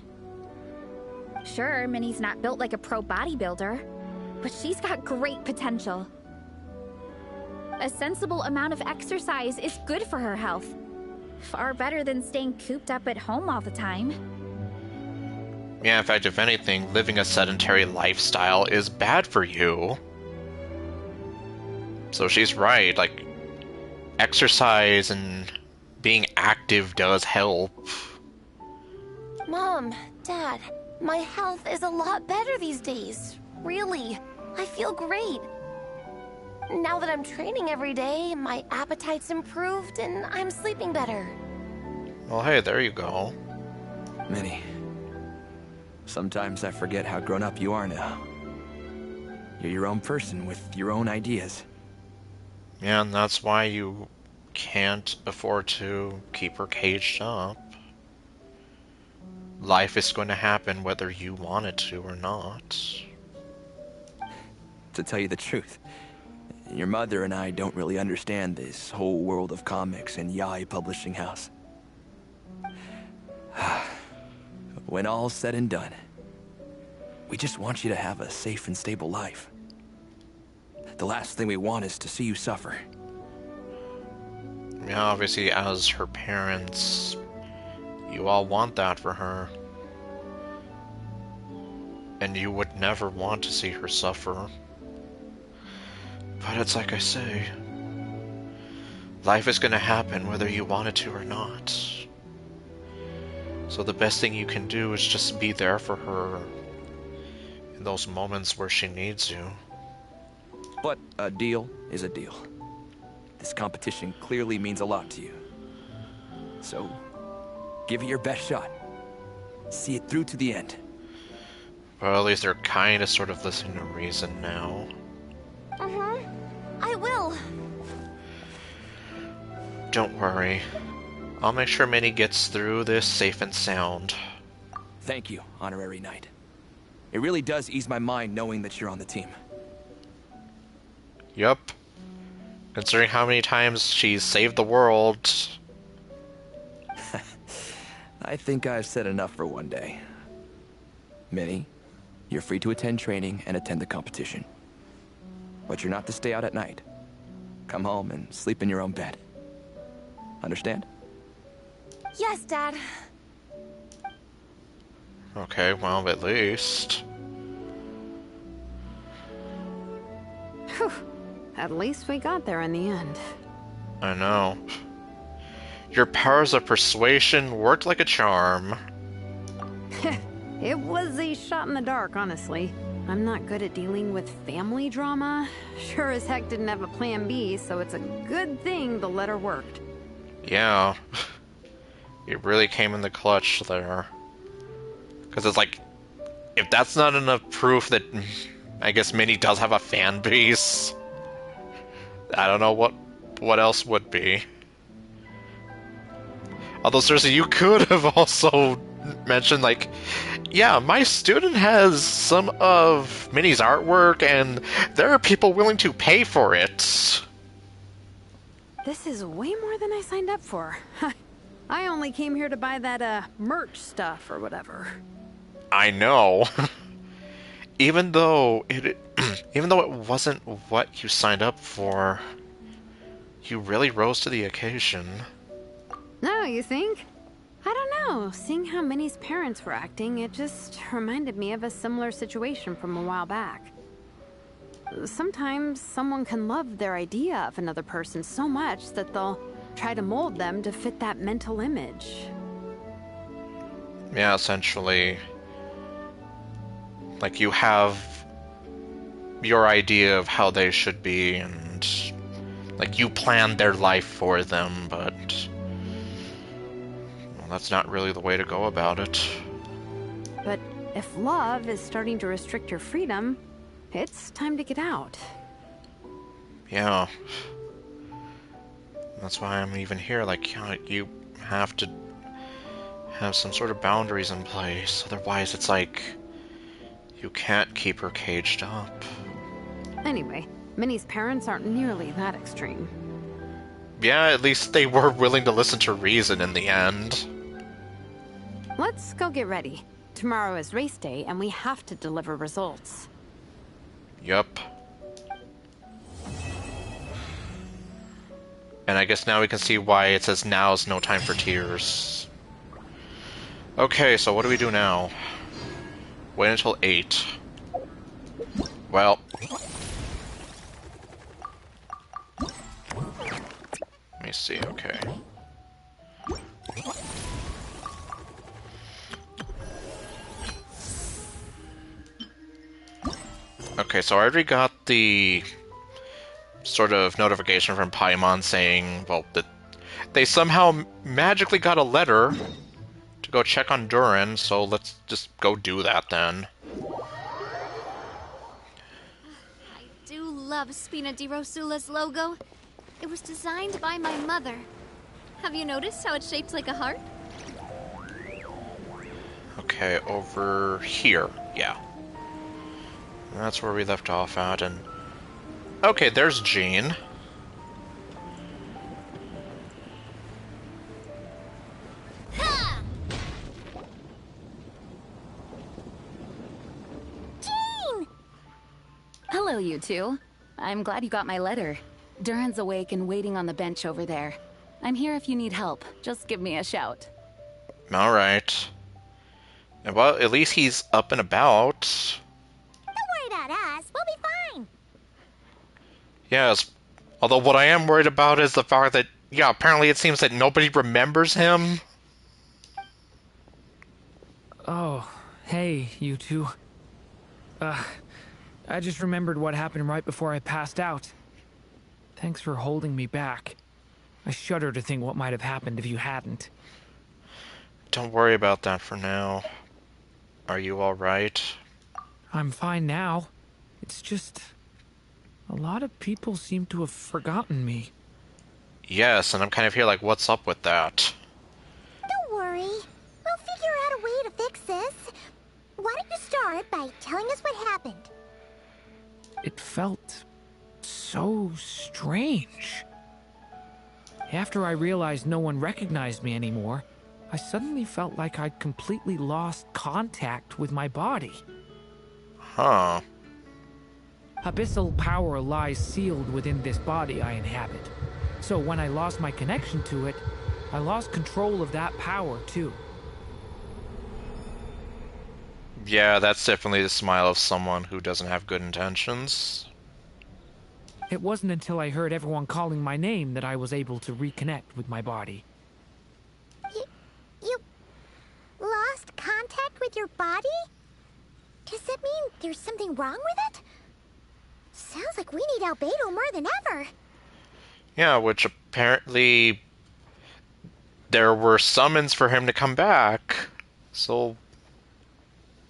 Sure, Minnie's not built like a pro bodybuilder, but she's got great potential. A sensible amount of exercise is good for her health. Far better than staying cooped up at home all the time. Yeah, in fact, if anything, living a sedentary lifestyle is bad for you. So she's right, like, exercise and being active does help. Mom, Dad, my health is a lot better these days. Really, I feel great. Now that I'm training every day, my appetite's improved and I'm sleeping better. Well, hey, there you go. Minnie, sometimes I forget how grown up you are now. You're your own person with your own ideas. Yeah, and that's why you can't afford to keep her caged up. Life is going to happen whether you want it to or not. To tell you the truth, your mother and I don't really understand this whole world of comics and Yaoi Publishing House. When all's said and done, we just want you to have a safe and stable life. The last thing we want is to see you suffer. Yeah, obviously, as her parents, you all want that for her. And you would never want to see her suffer. But it's like I say, life is going to happen whether you want it to or not. So the best thing you can do is just be there for her in those moments where she needs you. But a deal is a deal. This competition clearly means a lot to you. So, give it your best shot. See it through to the end. Well, at least they're kind of sort of listening to reason now. I will. Don't worry. I'll make sure Minnie gets through this safe and sound. Thank you, Honorary Knight. It really does ease my mind knowing that you're on the team. Yup. Considering how many times she's saved the world. I think I've said enough for one day. Minnie, you're free to attend training and attend the competition. But you're not to stay out at night. Come home and sleep in your own bed. Understand? Yes, Dad. Okay, well, at least. Whew. At least we got there in the end. I know. Your powers of persuasion worked like a charm. It was a shot in the dark, honestly. I'm not good at dealing with family drama. Sure as heck didn't have a plan B, so it's a good thing the letter worked. Yeah. It really came in the clutch there. Because it's like, if that's not enough proof that I guess Minnie does have a fan base, I don't know what else would be. Although seriously, you could have also mentioned, like, yeah, my student has some of Minnie's artwork and there are people willing to pay for it. This is way more than I signed up for. I only came here to buy that, merch stuff or whatever. I know. Even though it wasn't what you signed up for, you really rose to the occasion. No, you think? I don't know. Seeing how Minnie's parents were acting, it just reminded me of a similar situation from a while back. Sometimes someone can love their idea of another person so much that they'll try to mold them to fit that mental image. Yeah, essentially. Like, you have your idea of how they should be, and like, you planned their life for them, but well, that's not really the way to go about it. But If love is starting to restrict your freedom, it's time to get out. Yeah. That's why I'm even here. Like, you have to have some sort of boundaries in place. Otherwise, it's like you can't keep her caged up. Anyway, Minnie's parents aren't nearly that extreme. Yeah, at least they were willing to listen to reason in the end. Let's go get ready. Tomorrow is race day, and we have to deliver results. Yup. And I guess now we can see why it says now's no time for tears. Okay, so what do we do now? Wait until 8. Well. Let me see, okay. Okay, so I already got the sort of notification from Paimon saying, well, that they somehow magically got a letter to go check on Durin, so let's just go do that then. I do love Spina di Rosula's logo. It was designed by my mother. Have you noticed how it's shaped like a heart? Okay, over here, yeah. That's where we left off at, and... Okay, there's Jean. Jean! Hello, you two. I'm glad you got my letter. Durin's awake and waiting on the bench over there. I'm here if you need help. Just give me a shout. Alright. Well, at least he's up and about. Don't worry about us. We'll be fine. Yes. Although what I am worried about is the fact that, yeah, apparently it seems that nobody remembers him. Oh, hey, you two. I just remembered what happened right before I passed out. Thanks for holding me back. I shudder to think what might have happened if you hadn't. Don't worry about that for now. Are you alright? I'm fine now. It's just... a lot of people seem to have forgotten me. Yes, and I'm kind of here like, what's up with that? Don't worry. We'll figure out a way to fix this. Why don't you start by telling us what happened? It felt... so strange. After I realized no one recognized me anymore, I suddenly felt like I'd completely lost contact with my body. Huh. Abyssal power lies sealed within this body I inhabit. So when I lost my connection to it, I lost control of that power too. Yeah, that's definitely the smile of someone who doesn't have good intentions. It wasn't until I heard everyone calling my name that I was able to reconnect with my body. You lost contact with your body? Does that mean there's something wrong with it? Sounds like we need Albedo more than ever. Yeah, which apparently there were summons for him to come back. So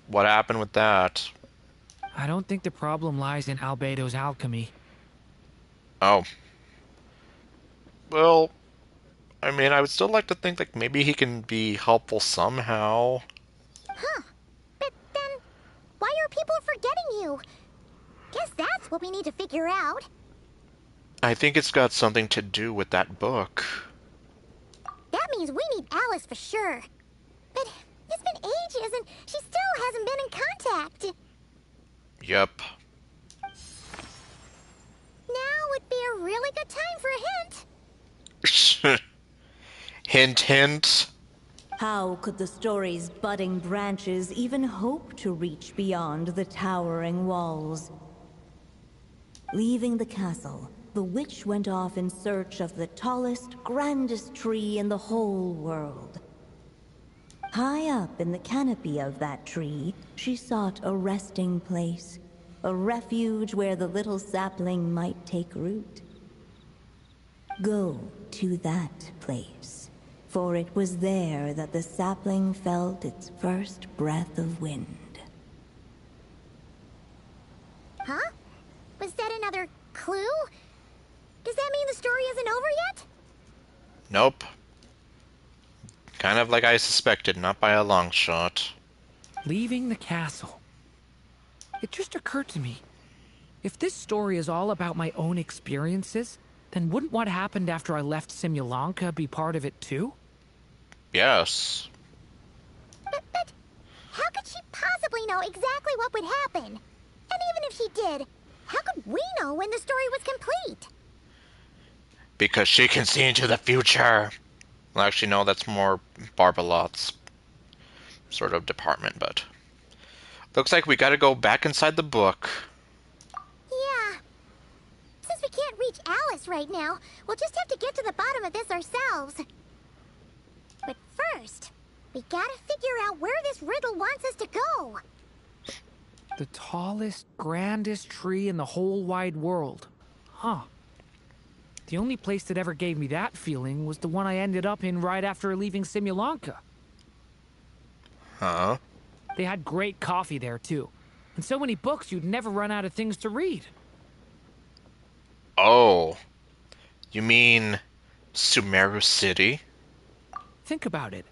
what happened with that? I don't think the problem lies in Albedo's alchemy. Oh. Well, I mean, I would still like to think like maybe he can be helpful somehow. Huh. But then, why are people forgetting you? Guess that's what we need to figure out. I think it's got something to do with that book. That means we need Alice for sure. But it's been ages and she still hasn't been in contact. Yep. Now would be a really good time for a hint. Hint, hint. How could the story's budding branches even hope to reach beyond the towering walls? Leaving the castle, the witch went off in search of the tallest, grandest tree in the whole world. High up in the canopy of that tree, she sought a resting place, a refuge where the little sapling might take root. Go to that place, for it was there that the sapling felt its first breath of wind. clue? Does that mean the story isn't over yet? Nope. Kind of like I suspected, not by a long shot. Leaving the castle. It just occurred to me. If this story is all about my own experiences, then wouldn't what happened after I left Simulanka be part of it too? Yes. But how could she possibly know exactly what would happen? And even if she did, how could we know when the story was complete? Because she can see into the future. Well, actually, no, that's more Barbalot's sort of department, but... Looks like we gotta go back inside the book. Yeah. Since we can't reach Alice right now, we'll just have to get to the bottom of this ourselves. But first, we gotta figure out where this riddle wants us to go. The tallest, grandest tree in the whole wide world. Huh. The only place that ever gave me that feeling was the one I ended up in right after leaving Simulanka. Huh? They had great coffee there, too. And so many books you'd never run out of things to read. Oh. You mean Sumeru City? Think about it.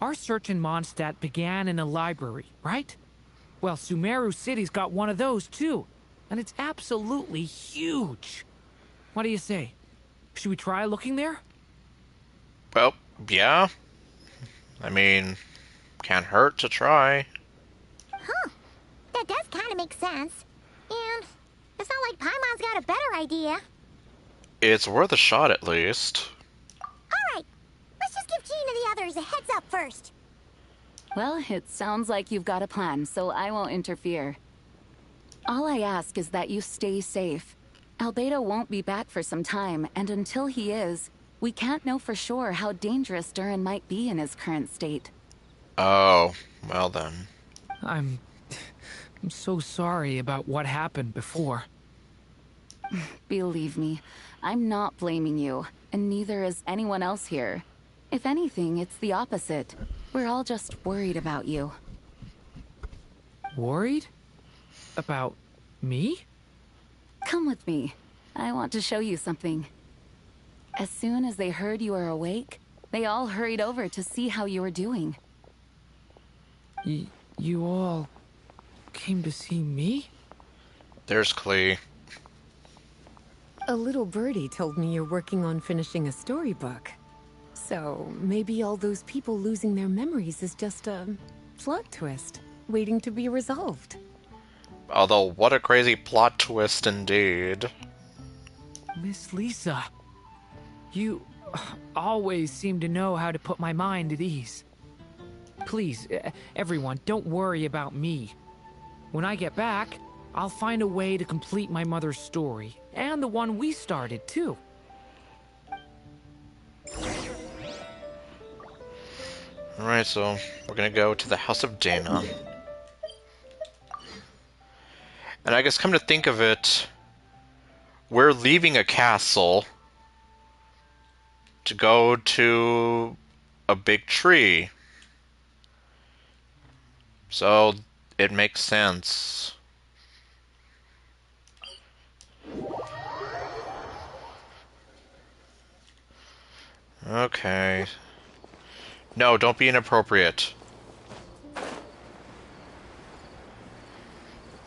Our search in Mondstadt began in a library, right? Well, Sumeru City's got one of those, too. And it's absolutely huge. What do you say? Should we try looking there? Well, yeah. I mean, can't hurt to try. Huh. That does kind of make sense. And it's not like Paimon's got a better idea. It's worth a shot, at least. Alright, let's just give Jean and the others a heads up first. Well, it sounds like you've got a plan, so I won't interfere. All I ask is that you stay safe. Albedo won't be back for some time, and until he is, we can't know for sure how dangerous Duran might be in his current state. Oh, well then. I'm so sorry about what happened before. Believe me, I'm not blaming you, and neither is anyone else here. If anything, it's the opposite. We're all just worried about you. Worried? About me? Come with me. I want to show you something. As soon as they heard you were awake, they all hurried over to see how you were doing. You all came to see me? There's Klee. A little birdie told me you're working on finishing a storybook. So maybe all those people losing their memories is just a plot twist, waiting to be resolved. Although, what a crazy plot twist indeed. Miss Lisa, you always seem to know how to put my mind at ease. Please, everyone, don't worry about me. When I get back, I'll find a way to complete my mother's story, and the one we started, too. Alright, so we're gonna go to the House of Dana. And I guess come to think of it, we're leaving a castle to go to a big tree. So it makes sense. Okay. No, don't be inappropriate.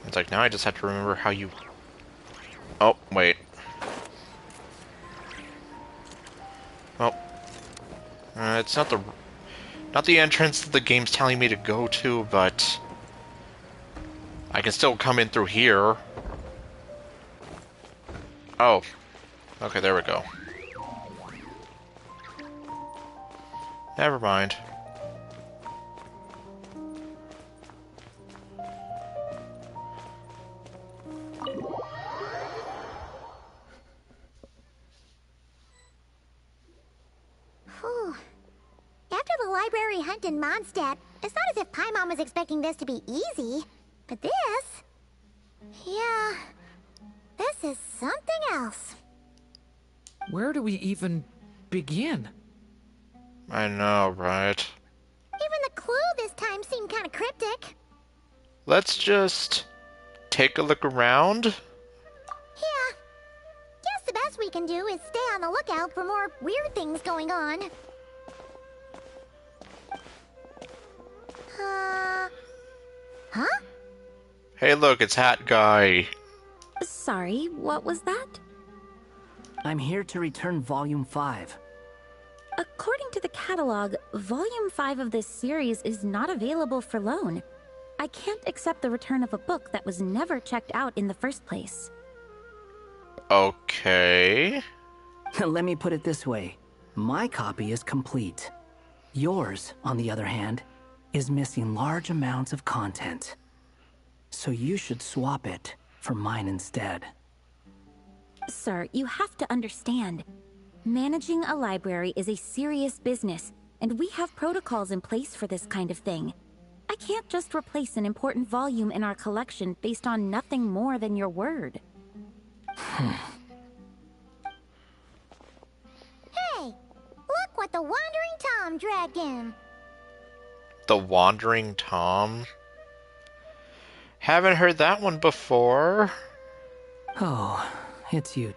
It's like, now I just have to remember how you... Oh, wait. Oh. It's not the entrance that the game's telling me to go to, but... I can still come in through here. Oh. Okay, there we go. Never mind. Whew. After the library hunt in Mondstadt, it's not as if Paimon was expecting this to be easy. But this... Yeah... This is something else. Where do we even begin? I know, right? Even the clue this time seemed kind of cryptic. Let's just take a look around. Yeah, best we can do is stay on the lookout for more weird things going on. Huh? Hey, look, it's Hat Guy. Sorry, what was that? I'm here to return Volume 5. According to the catalog, Volume 5 of this series is not available for loan. I can't accept the return of a book that was never checked out in the first place. Okay. Let me put it this way. My copy is complete. Yours, on the other hand, is missing large amounts of content. So you should swap it for mine instead. Sir, you have to understand. Managing a library is a serious business, and we have protocols in place for this kind of thing. I can't just replace an important volume in our collection based on nothing more than your word. Hey! Look what the Wandering Tom dragged in. The Wandering Tom? Haven't heard that one before. Oh, it's you.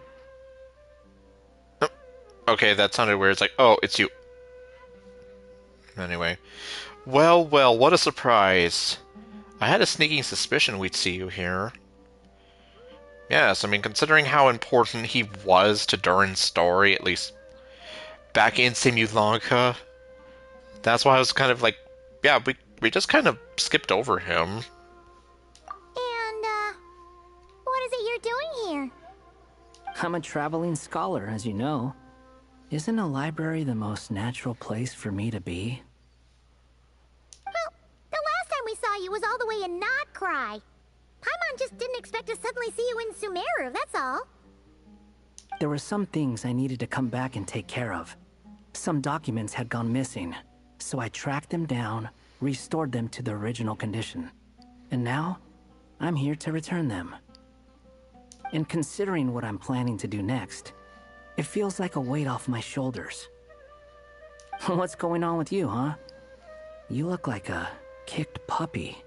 Okay, that sounded weird. It's like, oh, it's you. Anyway. Well, well, what a surprise. I had a sneaking suspicion we'd see you here. Yes, I mean, considering how important he was to Durin's story, at least back in Simulanka, that's why I was kind of like, yeah, we just kind of skipped over him. And, what is it you're doing here? I'm a traveling scholar, as you know. Isn't a library the most natural place for me to be? Well, the last time we saw you was all the way in Notcry. Paimon just didn't expect to suddenly see you in Sumeru, that's all. There were some things I needed to come back and take care of. Some documents had gone missing, so I tracked them down, restored them to their original condition. And now, I'm here to return them. And considering what I'm planning to do next, it feels like a weight off my shoulders. What's going on with you, huh? You look like a kicked puppy.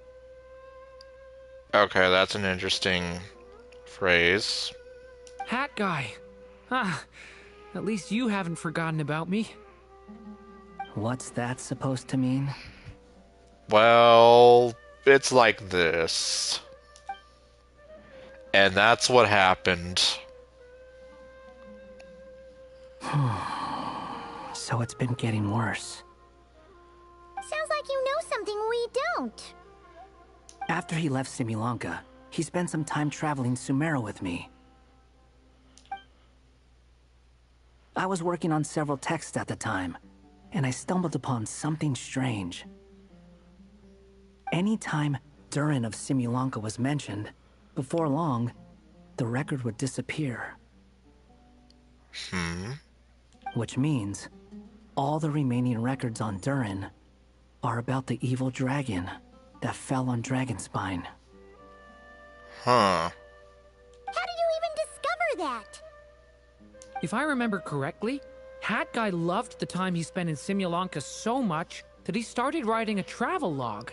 Okay, that's an interesting phrase. Hat Guy. Ah, at least you haven't forgotten about me. What's that supposed to mean? Well, it's like this. And that's what happened. So it's been getting worse. Sounds like you know something we don't. After he left Simulanka, he spent some time traveling Sumeru with me. I was working on several texts at the time, and I stumbled upon something strange. Anytime Durin of Simulanka was mentioned, before long, the record would disappear. Which means, all the remaining records on Durin are about the evil dragon that fell on Dragonspine. Huh. How did you even discover that? If I remember correctly, Hat Guy loved the time he spent in Simulanka so much that he started writing a travel log.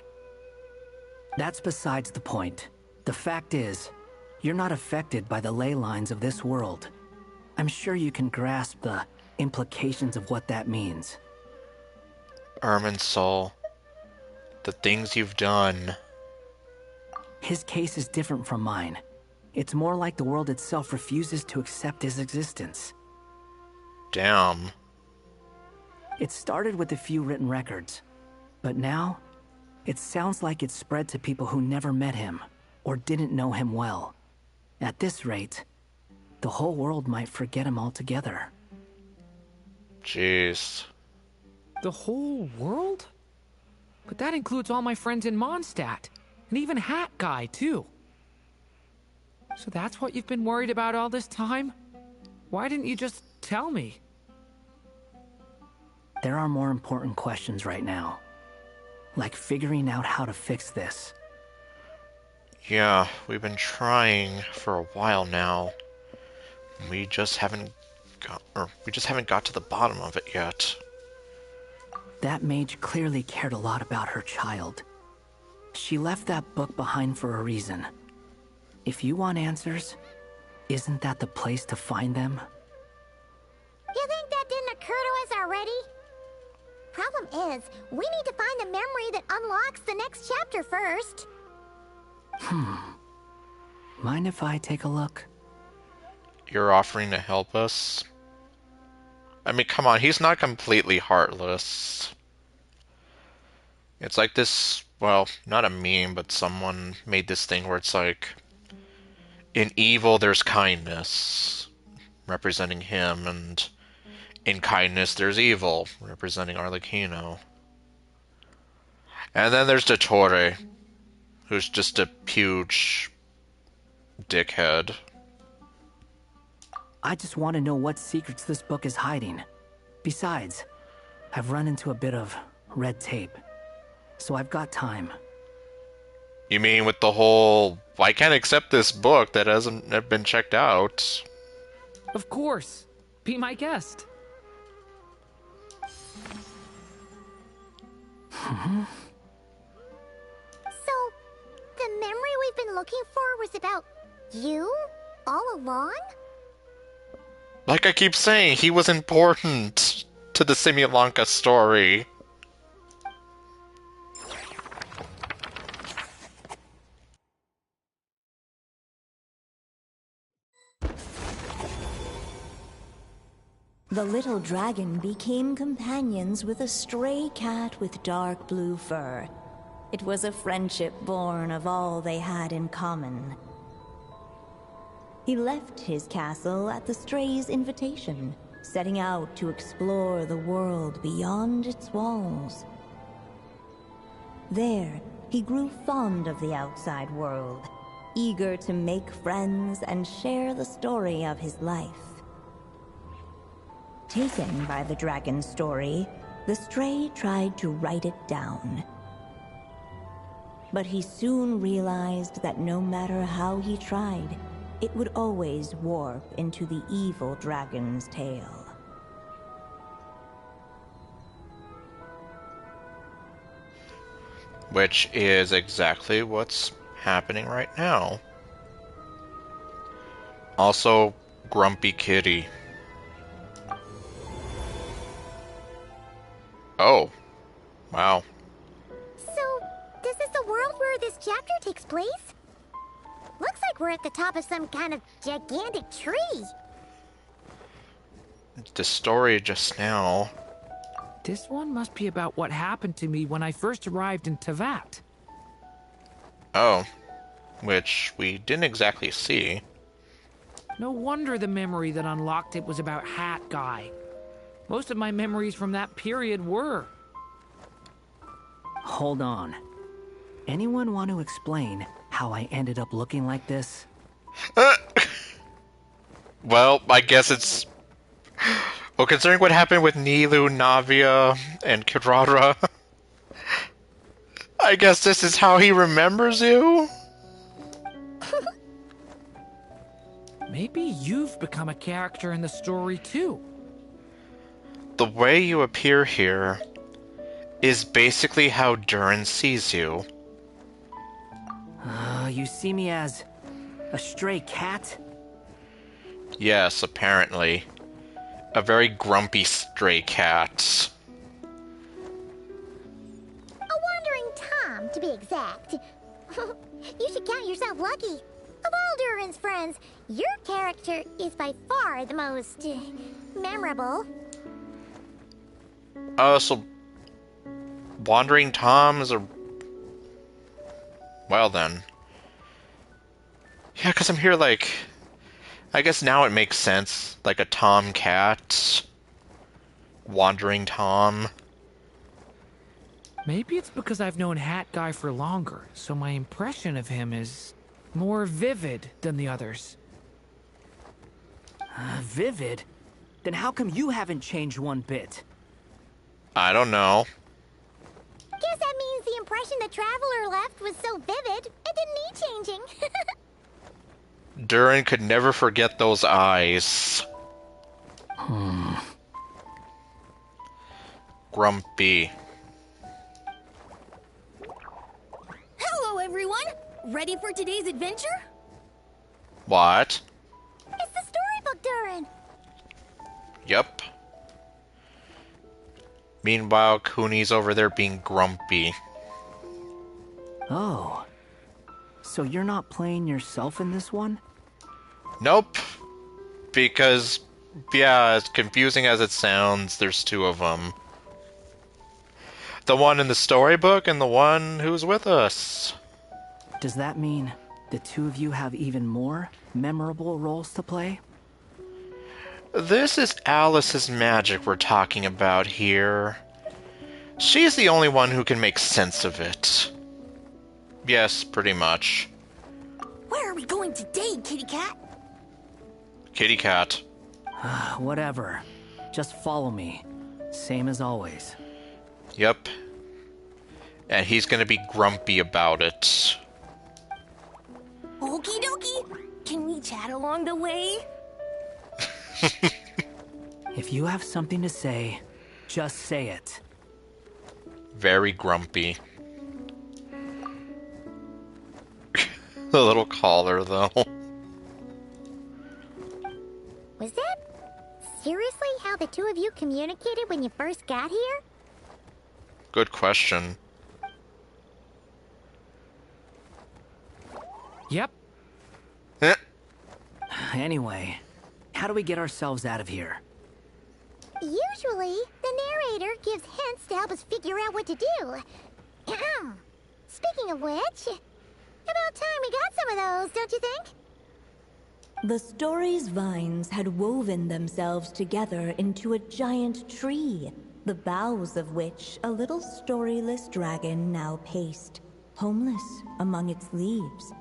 That's besides the point. The fact is, you're not affected by the ley lines of this world. I'm sure you can grasp the implications of what that means. Irminsul. The things you've done. His case is different from mine. It's more like the world itself refuses to accept his existence. Damn. It started with a few written records, but now, it sounds like it's spread to people who never met him, or didn't know him well. At this rate, the whole world might forget him altogether. Jeez. The whole world? But that includes all my friends in Mondstadt, and even Hat Guy, too. So that's what you've been worried about all this time? Why didn't you just tell me? There are more important questions right now. Like figuring out how to fix this. Yeah, we've been trying for a while now. We just haven't got to the bottom of it yet. That mage clearly cared a lot about her child. She left that book behind for a reason. If you want answers, isn't that the place to find them? problem is, we need to find the memory that unlocks the next chapter first. Mind if I take a look? You're offering to help us? I mean, come on, he's not completely heartless. It's like this, well, not a meme, but someone made this thing where it's like, in evil there's kindness, representing him, and in kindness there's evil, representing Arlecchino. And then there's Dottore, who's just a huge dickhead. I just want to know what secrets this book is hiding. Besides, I've run into a bit of red tape, so I've got time. You mean with the whole, I can't accept this book that hasn't been checked out? Of course. Be my guest. So, the memory we've been looking for was about you? All along? Like I keep saying, he was important to the Simulanka story. The little dragon became companions with a stray cat with dark blue fur. It was a friendship born of all they had in common. He left his castle at the stray's invitation, setting out to explore the world beyond its walls. There, he grew fond of the outside world, eager to make friends and share the story of his life. Taken by the dragon's story, the stray tried to write it down. But he soon realized that no matter how he tried, it would always warp into the evil dragon's tale. Which is exactly what's happening right now. Also, Grumpy Kitty. Oh. Wow. So, this is the world where this chapter takes place? Looks like we're at the top of some kind of gigantic tree. The story just now. This one must be about what happened to me when I first arrived in Tevat. Oh. Which we didn't exactly see. No wonder the memory that unlocked it was about Hat Guy. Most of my memories from that period were. Hold on. Anyone want to explain how I ended up looking like this? Well, I guess it's... Well, considering what happened with Nilu, Navia, and Kirara, I guess this is how he remembers you? Maybe you've become a character in the story too. The way you appear here is basically how Durin sees you. You see me as a stray cat? Yes, apparently. A very grumpy stray cat. A wandering Tom, to be exact. You should count yourself lucky. Of all Durin's friends, your character is by far the most memorable. So Wandering Tom is a... Well then. Yeah, because I'm here like... I guess now it makes sense. Like a tomcat. Wandering Tom. Maybe it's because I've known Hat Guy for longer, so my impression of him is more vivid than the others. Vivid? Then how come you haven't changed one bit? I don't know. Guess that means the impression the Traveler left was so vivid, it didn't need changing. Durin could never forget those eyes. Grumpy. Hello, everyone! Ready for today's adventure? What? It's the storybook, Durin. Yep. Meanwhile, Cooney's over there being grumpy. Oh. So you're not playing yourself in this one? Nope. Because, yeah, as confusing as it sounds, there's two of them. The one in the storybook and the one who's with us. Does that mean the two of you have even more memorable roles to play? This is Alice's magic we're talking about here. She's the only one who can make sense of it. Yes, pretty much. Where are we going today, kitty cat? Kitty cat. Whatever. Just follow me. Same as always. Yep. And he's gonna be grumpy about it. Okie dokie. Can we chat along the way? If you have something to say, just say it. Very grumpy. The little collar, though. Was that seriously how the two of you communicated when you first got here? Good question. Yep. Anyway, how do we get ourselves out of here? Usually, the narrator gives hints to help us figure out what to do. Speaking of which, about time we got some of those, don't you think? The story's vines had woven themselves together into a giant tree, the boughs of which a little storyless dragon now paced, homeless among its leaves.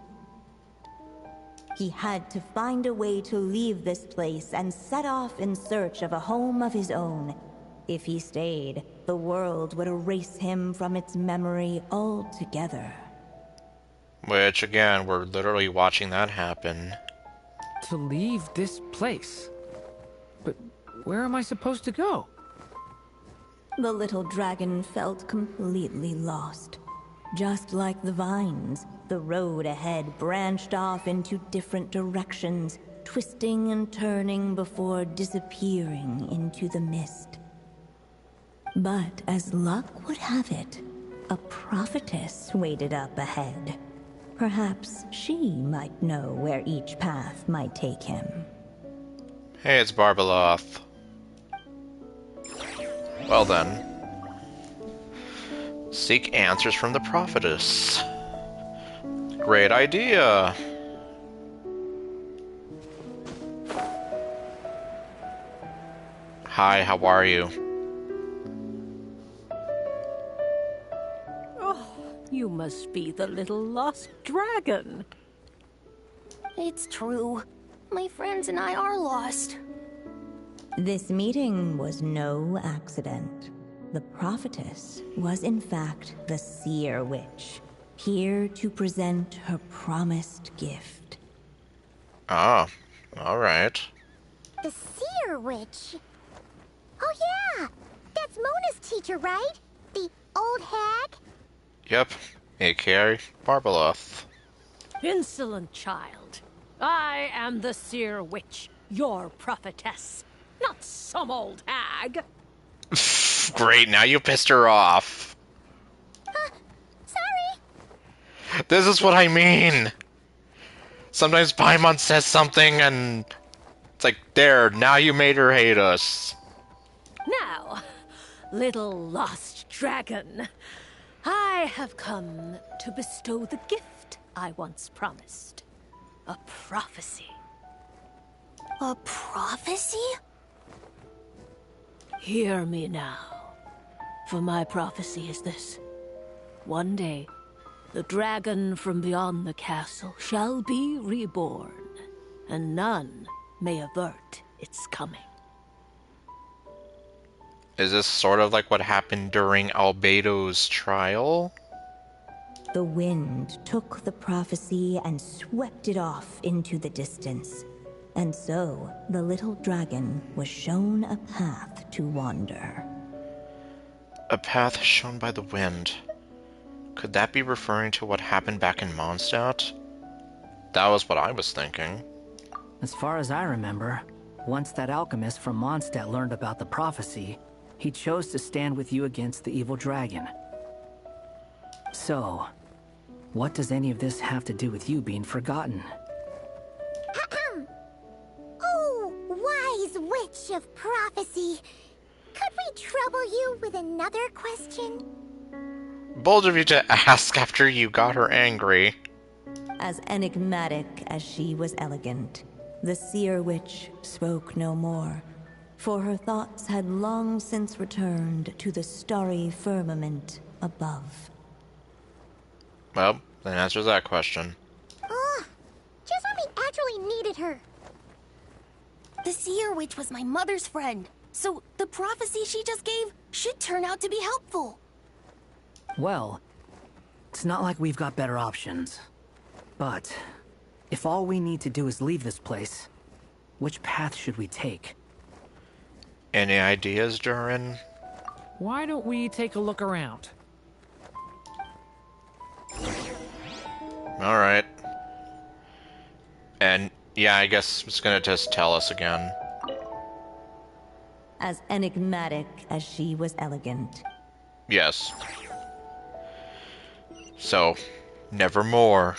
He had to find a way to leave this place and set off in search of a home of his own. If he stayed, the world would erase him from its memory altogether. Which, again, we're literally watching that happen. To leave this place? But where am I supposed to go? The little dragon felt completely lost. Just like the vines, the road ahead branched off into different directions, twisting and turning before disappearing into the mist. But as luck would have it, a prophetess waited up ahead. Perhaps she might know where each path might take him. Hey, it's Barbeloth. Well then. Seek answers from the prophetess. Great idea. Hi, how are you? Oh, you must be the little lost dragon. It's true. My friends and I are lost. This meeting was no accident. The prophetess was in fact the seer witch, here to present her promised gift. Ah, alright. The seer witch? Oh yeah! That's Mona's teacher, right? The old hag? Yep, aka Barbeloth. Insolent child. I am the seer witch, your prophetess, not some old hag. Great, now you pissed her off. Sorry. This is what I mean. Sometimes Paimon says something and it's like, there, now you made her hate us. Now, little lost dragon, I have come to bestow the gift I once promised. A prophecy. A prophecy? Hear me now, for my prophecy is this. One day, the dragon from beyond the castle shall be reborn, and none may avert its coming. Is this sort of like what happened during Albedo's trial? The wind took the prophecy and swept it off into the distance. And so, the little dragon was shown a path to wander. A path shown by the wind. Could that be referring to what happened back in Mondstadt? That was what I was thinking. As far as I remember, once that alchemist from Mondstadt learned about the prophecy, he chose to stand with you against the evil dragon. So, what does any of this have to do with you being forgotten? Oh, wise witch of prophecy. Could we trouble you with another question? Bold of you to ask after you got her angry. As enigmatic as she was elegant, the seer witch spoke no more, for her thoughts had long since returned to the starry firmament above. Well, that answers that question. Just when we actually needed her. The seer witch was my mother's friend, so the prophecy she just gave should turn out to be helpful. Well, it's not like we've got better options. But, if all we need to do is leave this place, which path should we take? Any ideas, Durin? Why don't we take a look around? Alright. And, yeah, I guess it's gonna just tell us again. As enigmatic as she was elegant. Yes. So, nevermore,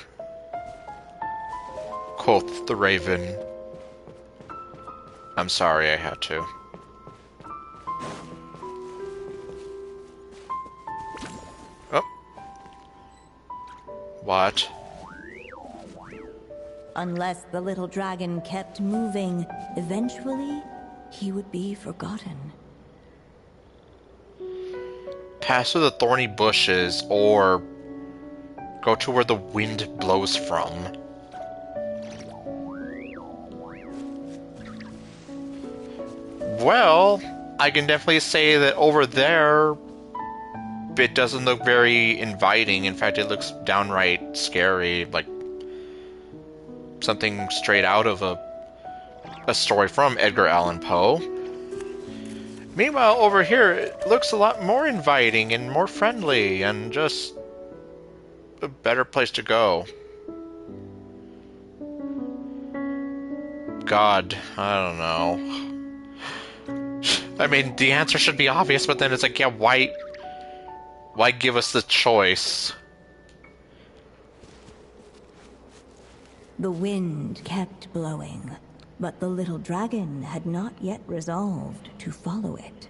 quoth the raven. I'm sorry I had to. Oh. What? Unless the little dragon kept moving, eventually he would be forgotten. Pass through the thorny bushes, or go to where the wind blows from. Well, I can definitely say that over there, it doesn't look very inviting. In fact, it looks downright scary, like something straight out of a story from Edgar Allan Poe. Meanwhile, over here, it looks a lot more inviting and more friendly, and just a better place to go. God, I don't know. I mean, the answer should be obvious, but then it's like, yeah, why give us the choice? The wind kept blowing, but the little dragon had not yet resolved to follow it.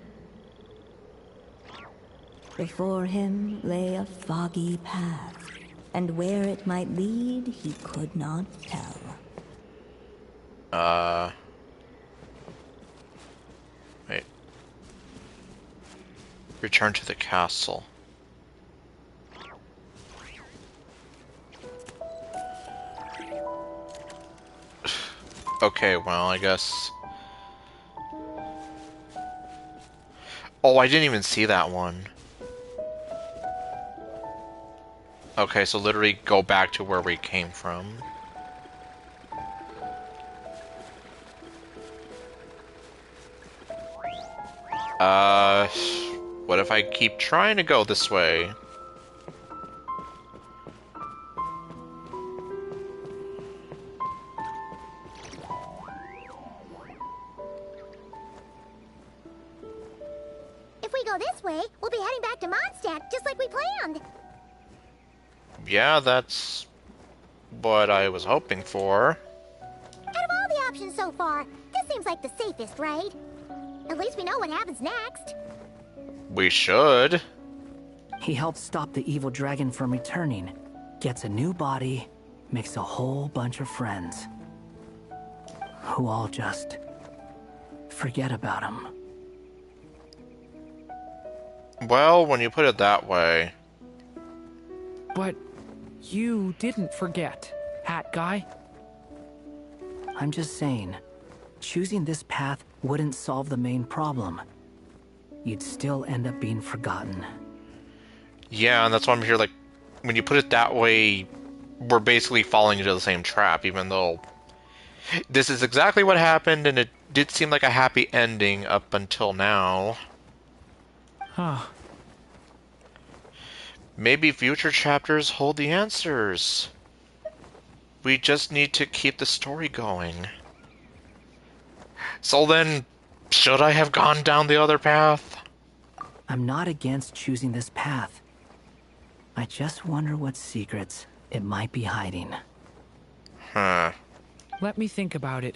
Before him lay a foggy path, and where it might lead, he could not tell. Wait. Return to the castle. Okay, well, I guess... Oh, I didn't even see that one. Okay, so literally go back to where we came from. What if I keep trying to go this way? If we go this way, we'll be heading back to Mondstadt, just like we planned. Yeah, that's what I was hoping for. Out of all the options so far, this seems like the safest, right? At least we know what happens next. We should. He helps stop the evil dragon from returning, gets a new body, makes a whole bunch of friends, who all just forget about him. Well, when you put it that way... But you didn't forget, Hat Guy. I'm just saying, choosing this path wouldn't solve the main problem. You'd still end up being forgotten. Yeah, and that's why I'm here, like, when you put it that way, we're basically falling into the same trap, even though this is exactly what happened, and it did seem like a happy ending up until now. Huh. Maybe future chapters hold the answers. We just need to keep the story going. So then, should I have gone down the other path? I'm not against choosing this path. I just wonder what secrets it might be hiding. Huh. Let me think about it.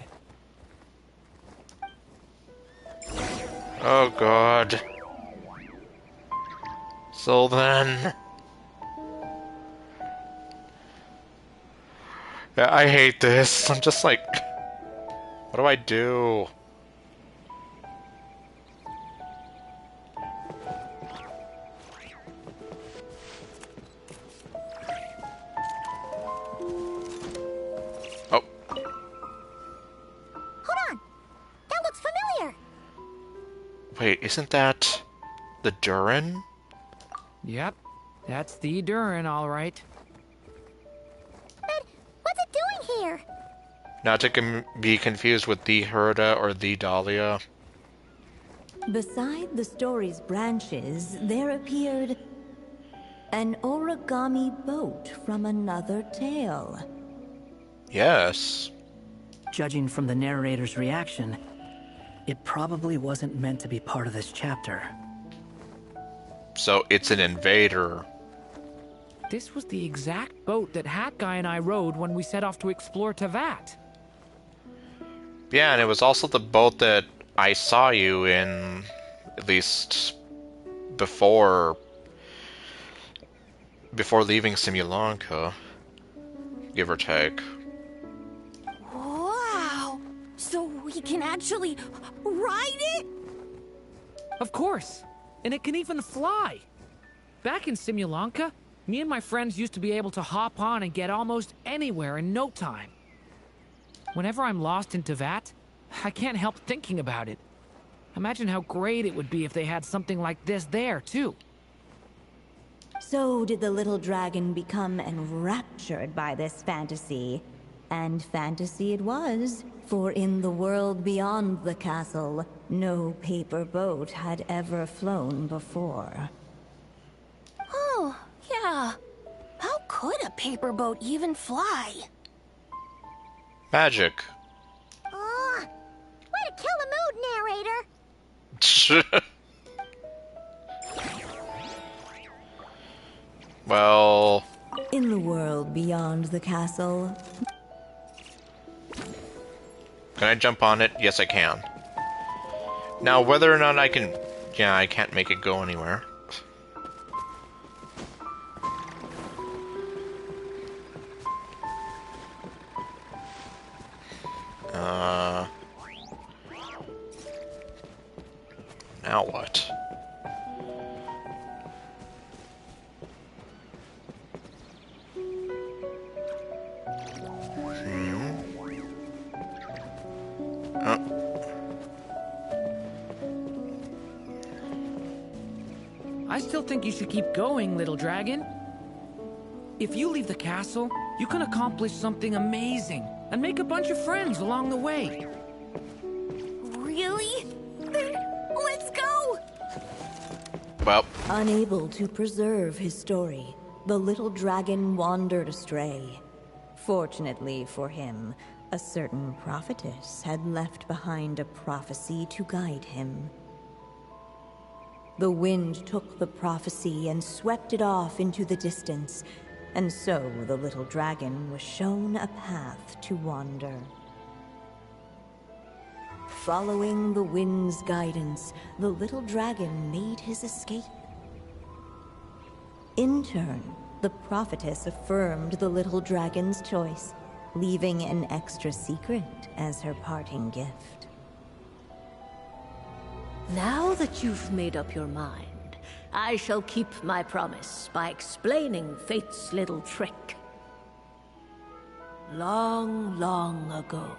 Oh god. So then... Yeah, I hate this. I'm just like... What do I do? Oh. Hold on! That looks familiar! Wait, isn't that... the Durin? Yep, that's the Durin, all right. But what's it doing here? Not to be confused with the Herda or the Dahlia. Beside the story's branches, there appeared an origami boat from another tale. Yes. Judging from the narrator's reaction, it probably wasn't meant to be part of this chapter. So it's an invader. This was the exact boat that Hat Guy and I rode when we set off to explore Teyvat. Yeah, and it was also the boat that I saw you in, at least before leaving Simulanka, give or take. Wow! So we can actually ride it? Of course! And it can even fly! Back in Simulanka, me and my friends used to be able to hop on and get almost anywhere in no time. Whenever I'm lost in Teyvat, I can't help thinking about it. Imagine how great it would be if they had something like this there, too. So did the little dragon become enraptured by this fantasy? And fantasy it was, for in the world beyond the castle, no paper boat had ever flown before. Oh, yeah. How could a paper boat even fly? Magic. Way to kill the mood, narrator! Well... In the world beyond the castle... Can I jump on it? Yes, I can. Now, whether or not I can... Yeah, I can't make it go anywhere. Now what? I still think you should keep going, little dragon. If you leave the castle, you can accomplish something amazing and make a bunch of friends along the way. Really? Then let's go! Well... Unable to preserve his story, the little dragon wandered astray. Fortunately for him, a certain prophetess had left behind a prophecy to guide him. The wind took the prophecy and swept it off into the distance, and so the little dragon was shown a path to wander. Following the wind's guidance, the little dragon made his escape. In turn, the prophetess affirmed the little dragon's choice, leaving an extra secret as her parting gift. Now that you've made up your mind, I shall keep my promise by explaining Fate's little trick. Long, long ago,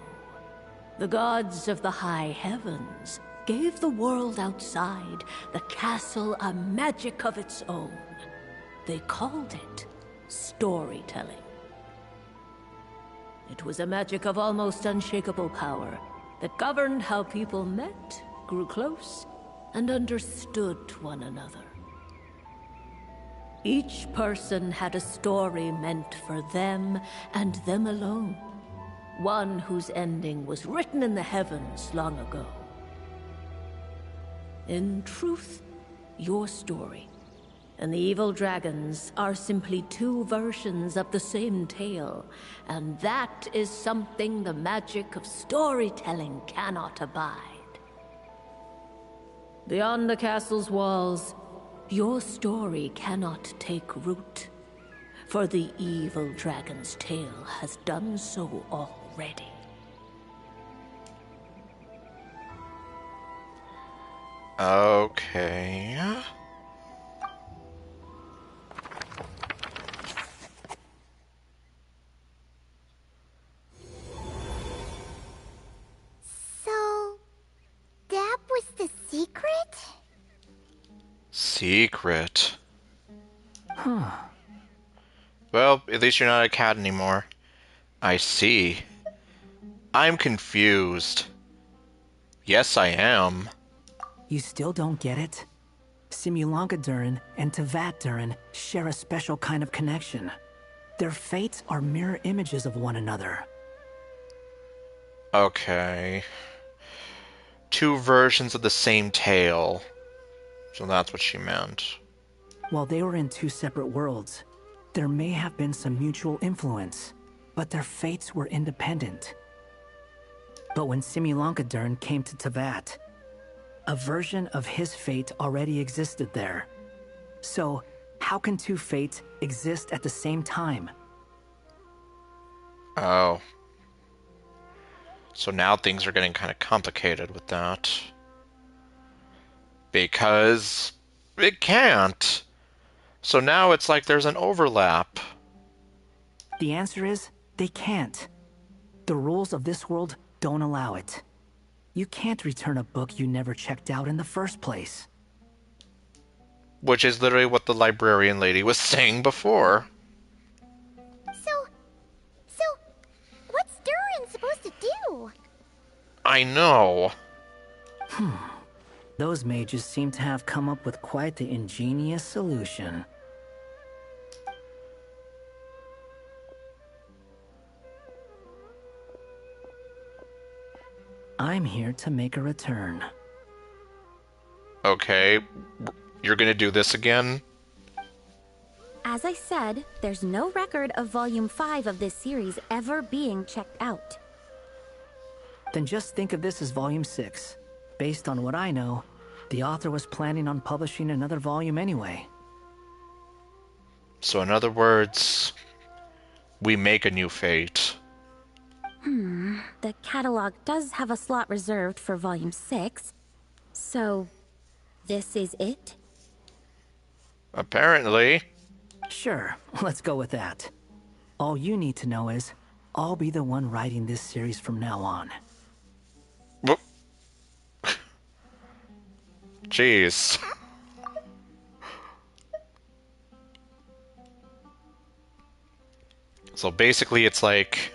the gods of the high heavens gave the world outside the castle a magic of its own. They called it storytelling. It was a magic of almost unshakable power that governed how people met, grew close, and understood one another. Each person had a story meant for them and them alone. One whose ending was written in the heavens long ago. In truth, your story. And the evil dragons are simply two versions of the same tale. And that is something the magic of storytelling cannot abide. Beyond the castle's walls, your story cannot take root. For the evil dragon's tale has done so already. Okay. So, that was the secret? Secret. Huh. Well, at least you're not a cat anymore. I see. I'm confused. Yes, I am. You still don't get it? Simulanka Durin and Tevat Durin share a special kind of connection. Their fates are mirror images of one another. Okay. Two versions of the same tale. So that's what she meant. While they were in two separate worlds, there may have been some mutual influence, but their fates were independent. But when Simulanka Durin came to Tevat, a version of his fate already existed there. So, how can two fates exist at the same time? Oh. So now things are getting kind of complicated with that. Because it can't. So now it's like there's an overlap. The answer is, they can't. The rules of this world don't allow it. You can't return a book you never checked out in the first place. Which is literally what the librarian lady was saying before. So, what's Durin supposed to do? I know. Those mages seem to have come up with quite the ingenious solution. I'm here to make a return. Okay, you're gonna do this again? As I said, there's no record of Volume 5 of this series ever being checked out. Then just think of this as Volume 6. Based on what I know, the author was planning on publishing another volume anyway. So in other words, we make a new fate. The catalog does have a slot reserved for Volume 6. So, this is it? Apparently. Sure, let's go with that. All you need to know is, I'll be the one writing this series from now on. Jeez. So basically it's like,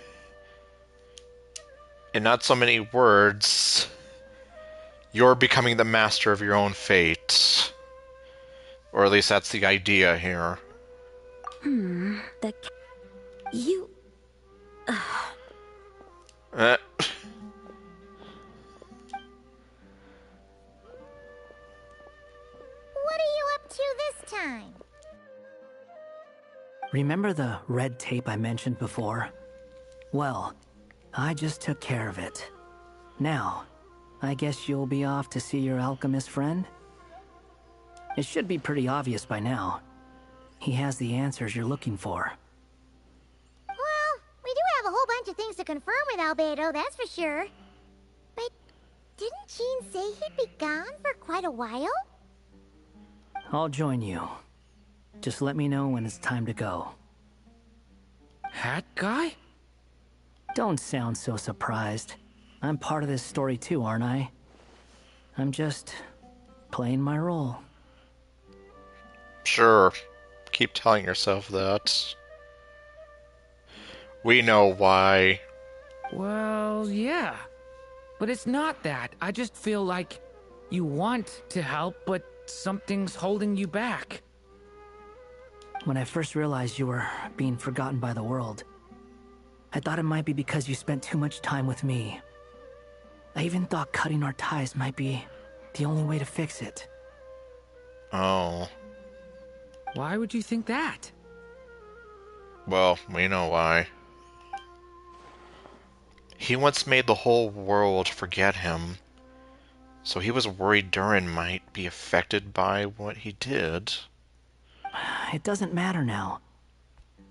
in not so many words, you're becoming the master of your own fate. Or at least that's the idea here. You... What are you up to this time? Remember the red tape I mentioned before? Well, I just took care of it. Now, I guess you'll be off to see your alchemist friend? It should be pretty obvious by now. He has the answers you're looking for. Well, we do have a whole bunch of things to confirm with Albedo, that's for sure. But didn't Jean say he'd be gone for quite a while? I'll join you. Just let me know when it's time to go. Hat guy? Don't sound so surprised. I'm part of this story too, aren't I? I'm just playing my role. Sure. Keep telling yourself that. We know why. Well, yeah. But it's not that. I just feel like you want to help, but something's holding you back. When I first realized you were being forgotten by the world, I thought it might be because you spent too much time with me. I even thought cutting our ties might be the only way to fix it. Oh. Why would you think that? Well, we know why. He once made the whole world forget him, so he was worried Durin might be affected by what he did. It doesn't matter now.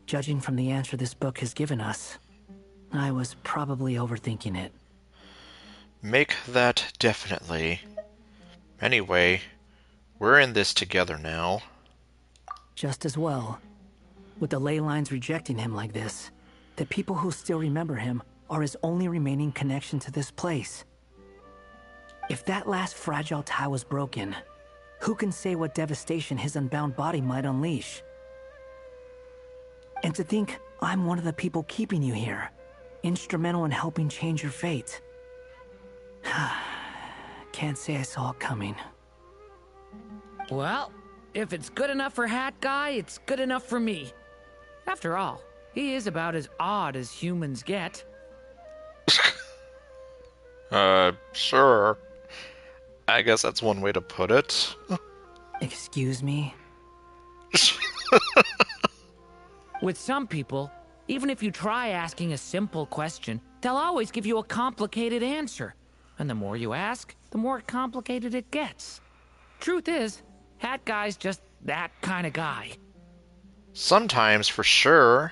Judging from the answer this book has given us, I was probably overthinking it. Make that definitely. Anyway, we're in this together now. Just as well. With the ley lines rejecting him like this, the people who still remember him are his only remaining connection to this place. If that last fragile tie was broken, who can say what devastation his unbound body might unleash? And to think I'm one of the people keeping you here, instrumental in helping change your fate. Can't say I saw it coming. Well, if it's good enough for Hat Guy, it's good enough for me. After all, he is about as odd as humans get. Sure. I guess that's one way to put it. Excuse me? With some people, even if you try asking a simple question, they'll always give you a complicated answer. And the more you ask, the more complicated it gets. Truth is, Hat Guy's just that kind of guy. Sometimes, for sure.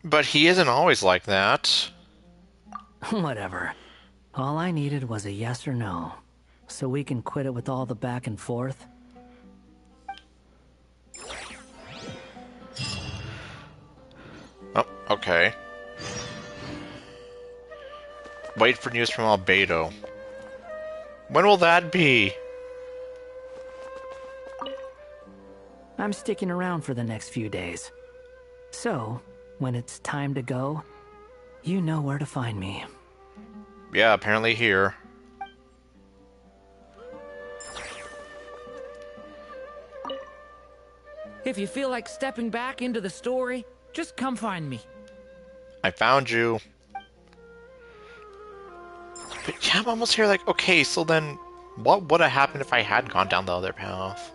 But he isn't always like that. Whatever. All I needed was a yes or no, so we can quit it with all the back and forth. Oh, okay. Wait for news from Albedo. When will that be? I'm sticking around for the next few days. So, when it's time to go, you know where to find me. Yeah, apparently here. If you feel like stepping back into the story, just come find me. I found you. But yeah, I'm almost here like, okay, so then what would have happened if I had gone down the other path?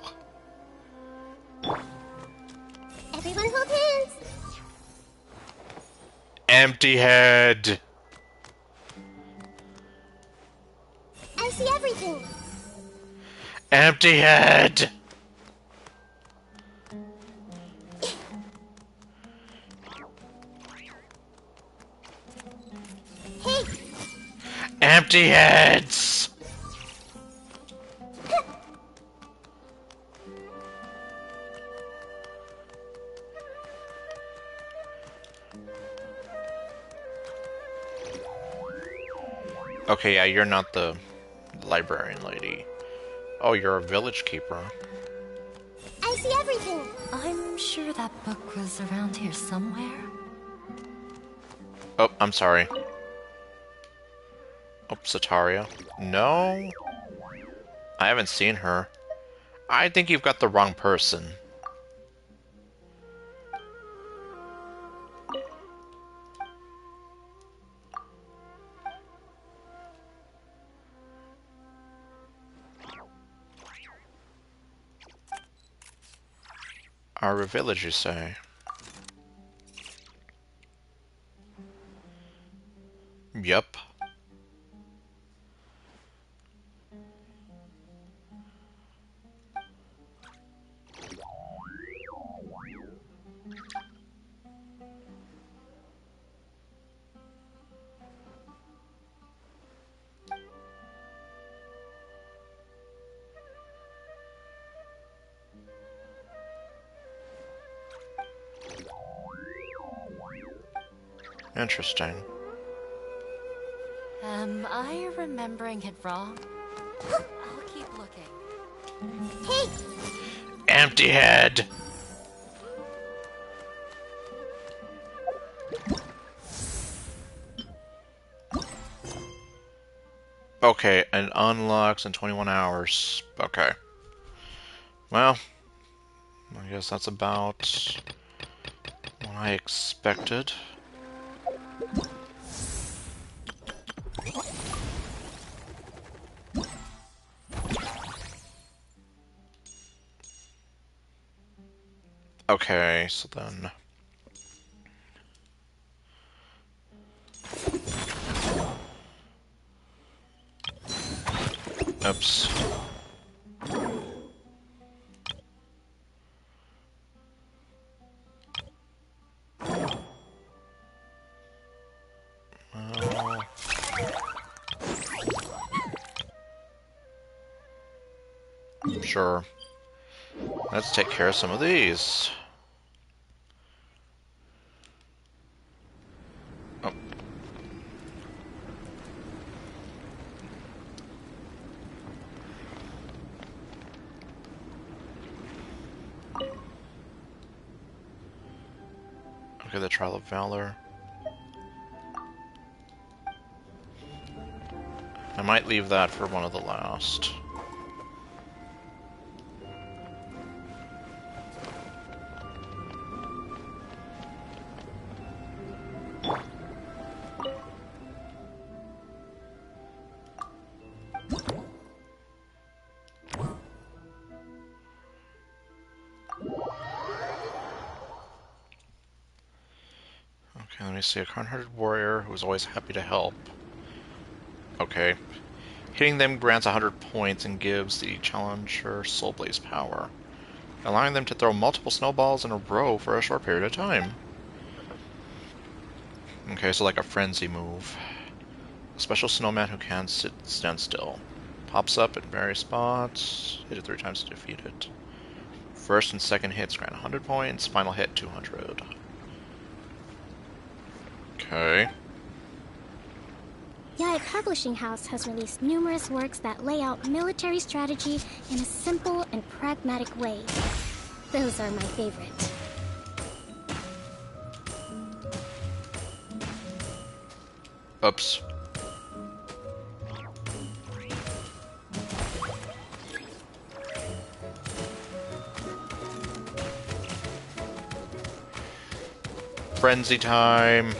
Everyone hold hands. Empty head. I see everything. Empty head. Hey. Empty heads. Okay, yeah, you're not the librarian lady. Oh, you're a village keeper. I see everything. I'm sure that book was around here somewhere. Oh, I'm sorry. Oh, Sataria. No. I haven't seen her. I think you've got the wrong person. Our village, you say? Yup. Interesting. Am I remembering it wrong? I'll keep looking. Hey! Empty head! Okay, and unlocks in 21 hours. Okay. Well, I guess that's about what I expected. Okay, so then... Oops. Sure. Let's take care of some of these. Oh. Okay, the Trial of Valor. I might leave that for one of the last. Okay, let me see. A kind-hearted warrior who's always happy to help. Okay. Hitting them grants 100 points and gives the challenger Soul Blaze power, allowing them to throw multiple snowballs in a row for a short period of time. Okay, so like a frenzy move. A special snowman who can't stand still. Pops up in various spots. Hit it 3 times to defeat it. First and second hits grant 100 points. Final hit 200. Okay. Yai Publishing House has released numerous works that lay out military strategy in a simple and pragmatic way. Those are my favorite. Oops. Frenzy time.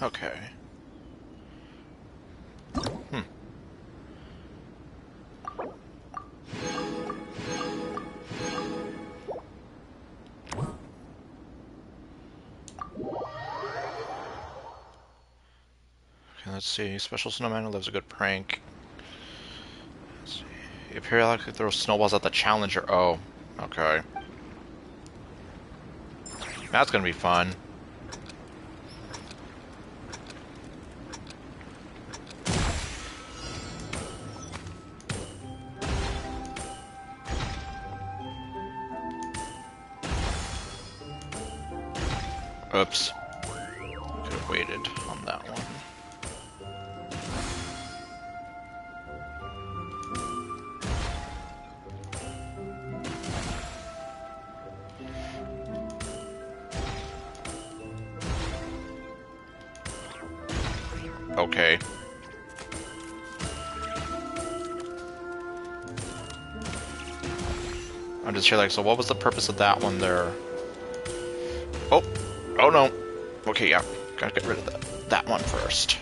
Okay. Okay, let's see. Special snowman who loves a good prank. Let's see. He periodically throws snowballs at the challenger. Oh, okay. That's gonna be fun. Oops. Could have waited on that one. Okay. I'm just here like, so what was the purpose of that one there? Oh! Oh no! Okay, yeah. Gotta get rid of that one first.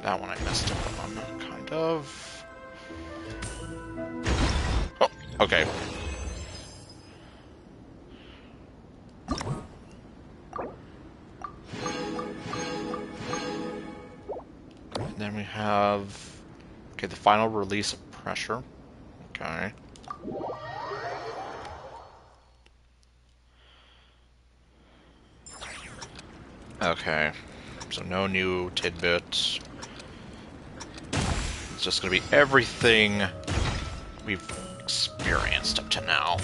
That one I messed up on, kind of. Oh, okay. And then we have... Okay, the final release of pressure. Okay. Okay. So no new tidbits. It's just gonna be everything we've experienced up to now.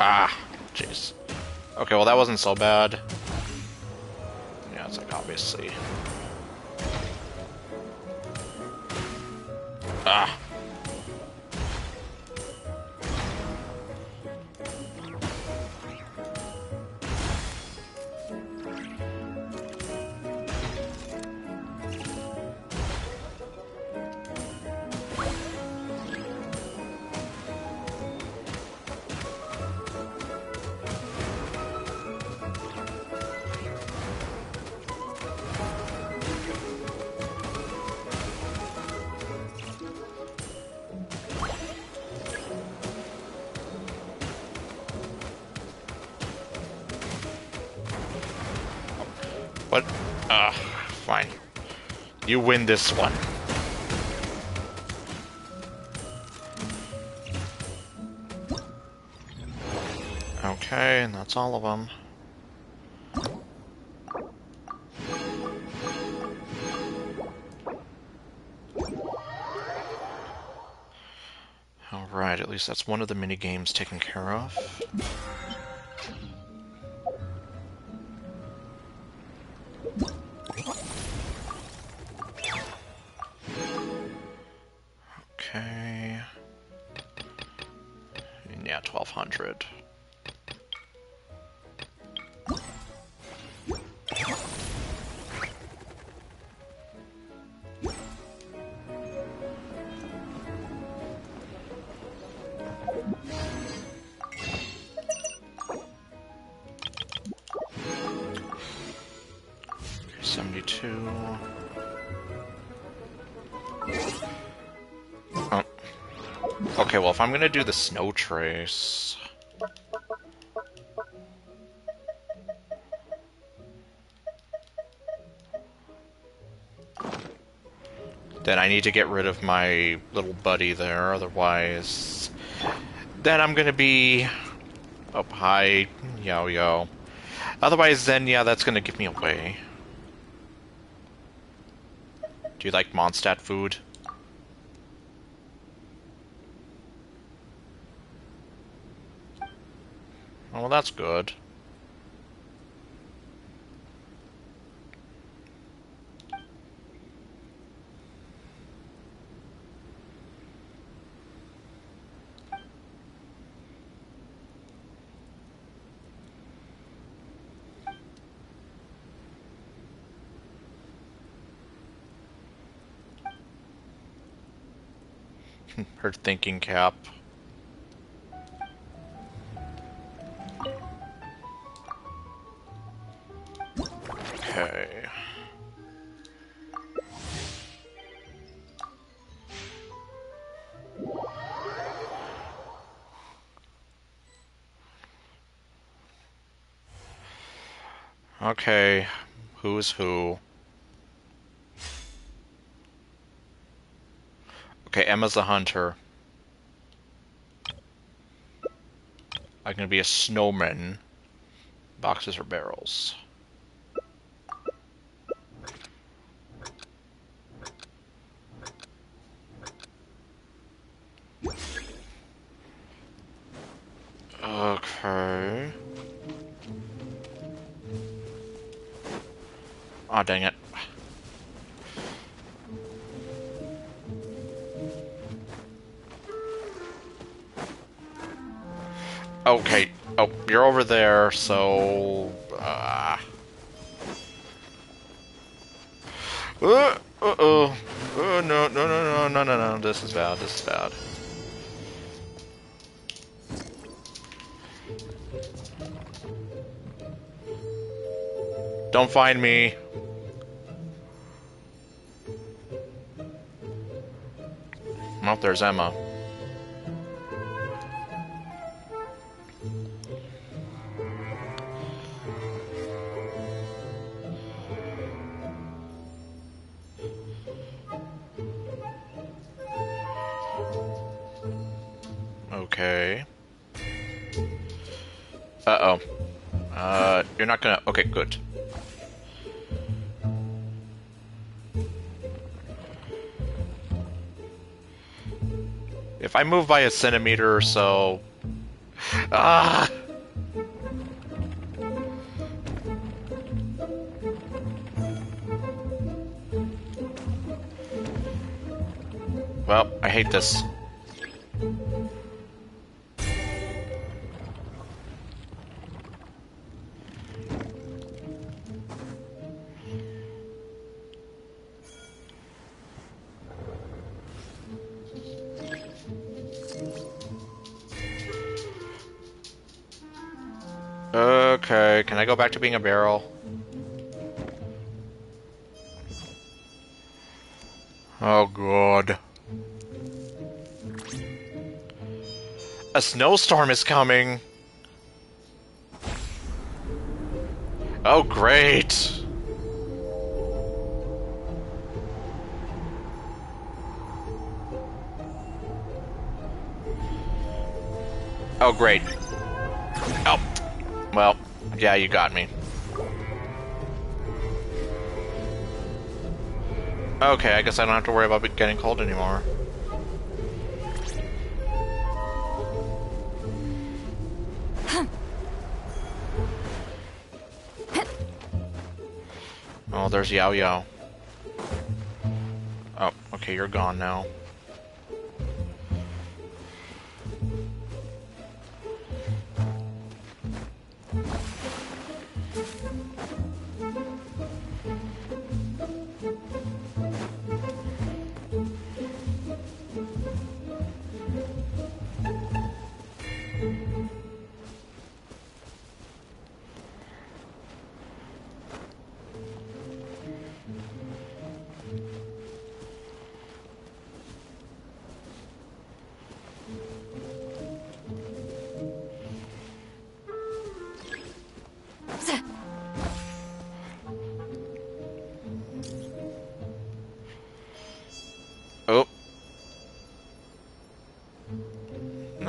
Ah, jeez. Okay, well that wasn't so bad. Yeah, it's like obviously. Ah. What? Fine. You win this one. Okay, and that's all of them. Alright, at least that's one of the mini games taken care of. Okay. Yeah, 1200. Okay, 72. Oh. Okay, well, if I'm gonna do the snow trace... Then I need to get rid of my little buddy there, otherwise... Then I'm gonna be... up high, yo. Otherwise, then, yeah, that's gonna give me away. Do you like Mondstadt food? Oh, well, that's good. Her thinking cap. Okay. Okay, who's who? Okay, Emma's the hunter. I can be a snowman. Boxes or barrels. Okay. Aw, dang it. Okay. Oh, you're over there, so... Uh-oh. Oh, no. This is bad. Don't find me. Oh, there's Emma. Okay. Uh-oh. You're not gonna... Okay, good. If I move by a centimeter or so... Ah! Well, I hate this. Okay, can I go back to being a barrel? Oh, God. A snowstorm is coming! Oh, great! Oh, great. Oh. Well, yeah, you got me. Okay, I guess I don't have to worry about it getting cold anymore. Oh, there's Yao Yao. Oh, okay, you're gone now.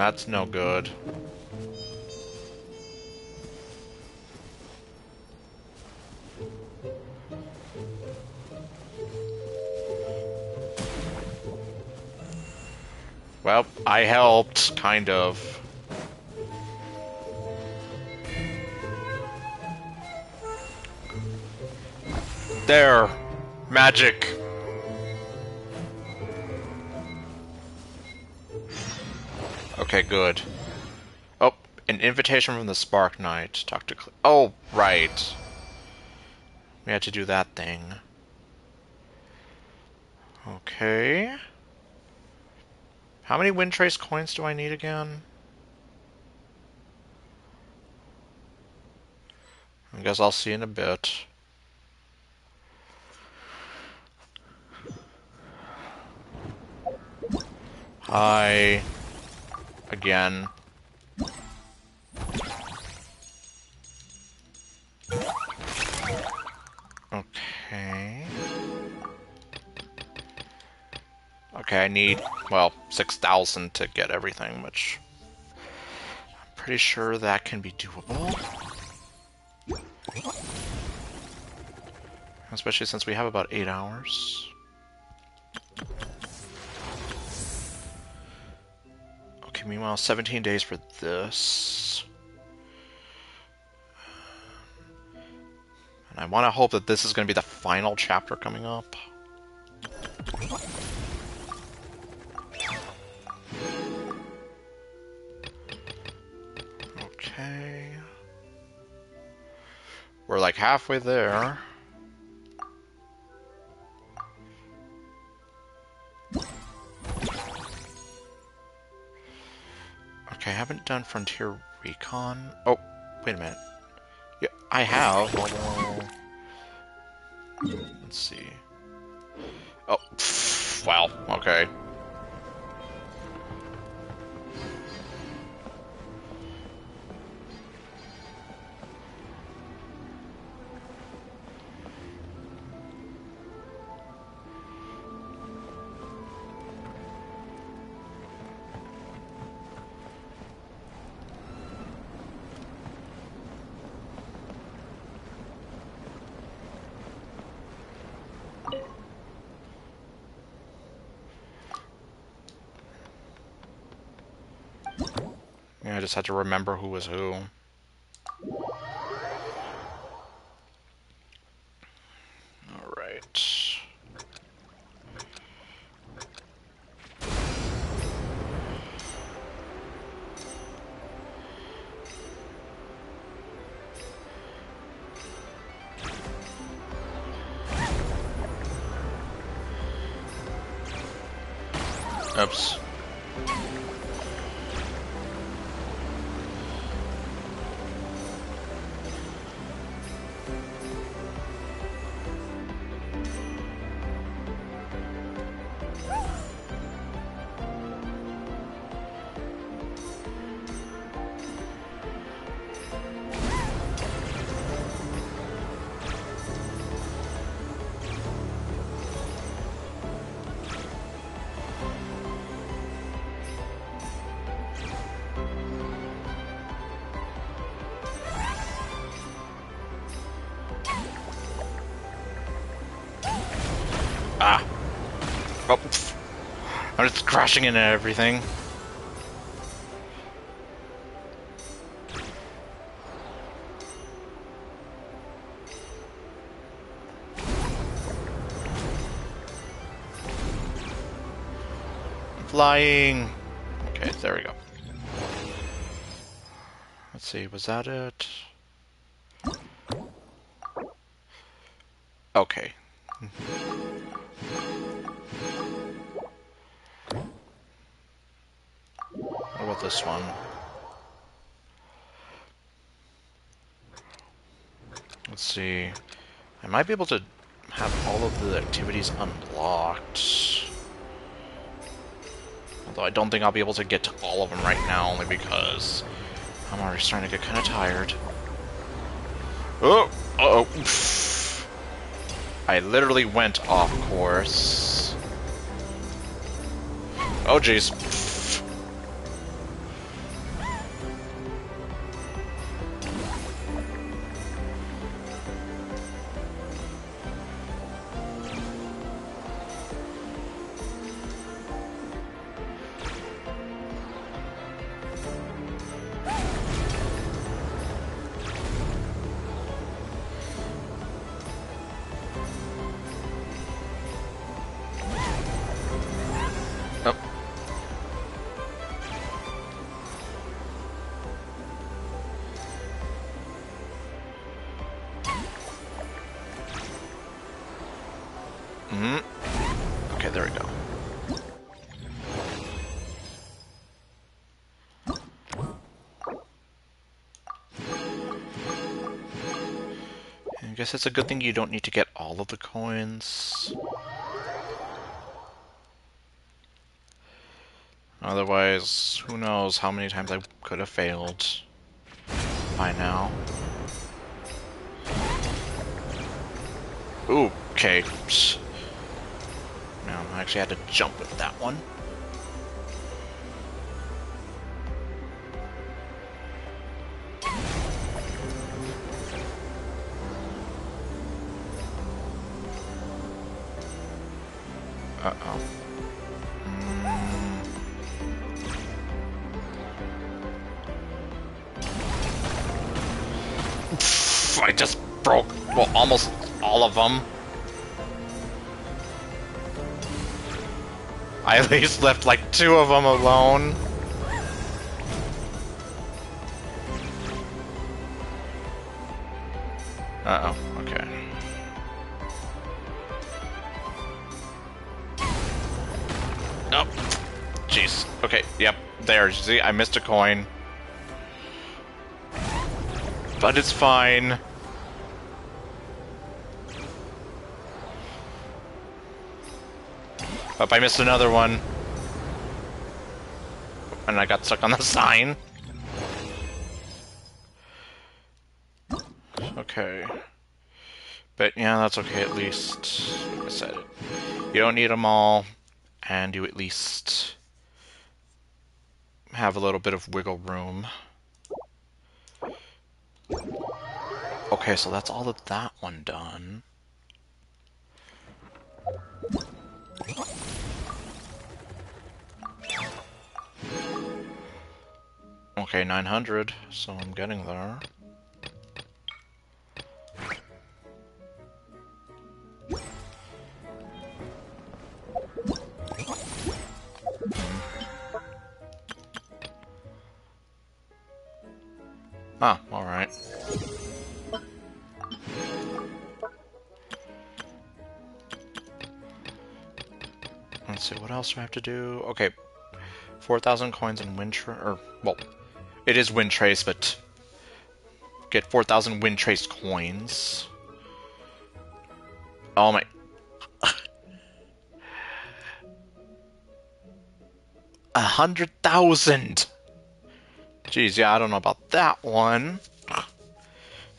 That's no good. Well, I helped, kind of. There! Magic! Okay, good. Oh, an invitation from the Spark Knight. Talk to oh, right. We had to do that thing. Okay. How many Wind Trace coins do I need again? I guess I'll see in a bit. Hi. Again. Okay. Okay, I need, well, 6,000 to get everything, which I'm pretty sure that can be doable. Especially since we have about 8 hours. Okay, meanwhile, 17 days for this. And I want to hope that this is going to be the final chapter coming up. Okay. We're like halfway there. Okay, I haven't done Frontier Recon. Oh, wait a minute. Yeah, I have. Although... Let's see. Oh, pff, wow. Okay. Yeah, I just had to remember who was who. Alright. Oops. Ah! Oh, pff. I'm just crashing into everything. Flying! Okay, there we go. Let's see, was that it? Okay. What about this one? Let's see. I might be able to have all of the activities unlocked. Although I don't think I'll be able to get to all of them right now, only because I'm already starting to get kind of tired. Oh! Uh-oh! I literally went off course. Oh, jeez. Okay, there we go. I guess it's a good thing you don't need to get all of the coins. Otherwise, who knows how many times I could have failed by now. Ooh, okay. No, I actually had to jump with that one. Uh-oh. I just broke, well, almost all of them. I at least left like 2 of them alone. Uh-oh, okay. Oh, jeez. Okay, yep, there. See, I missed a coin. But it's fine. Oh, I missed another one. And I got stuck on the sign. Okay. But yeah, that's okay at least. Like I said, you don't need them all, and you at least have a little bit of wiggle room. Okay, so that's all of that one done. Okay, 900, so I'm getting there. Ah, alright. Let's see, what else do I have to do? Okay, 4,000 coins in wind trace, or, well, it is wind trace, but get 4,000 wind trace coins. Oh my... 100,000! Jeez, yeah, I don't know about that one.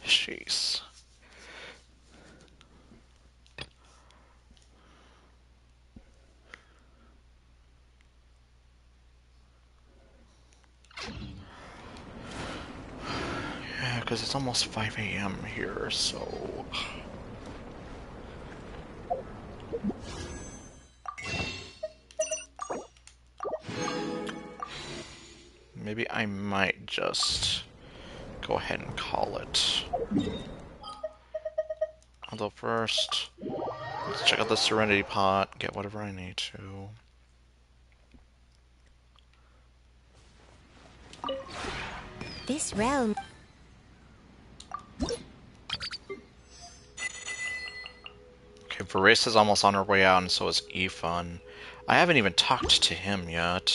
Jeez. Yeah, because it's almost 5 a.m. here, so... Maybe I might just go ahead and call it. Although first, let's check out the Serenity Pot, get whatever I need to. This realm... Okay, Varisa's almost on her way out, and so is Ifan. I haven't even talked to him yet.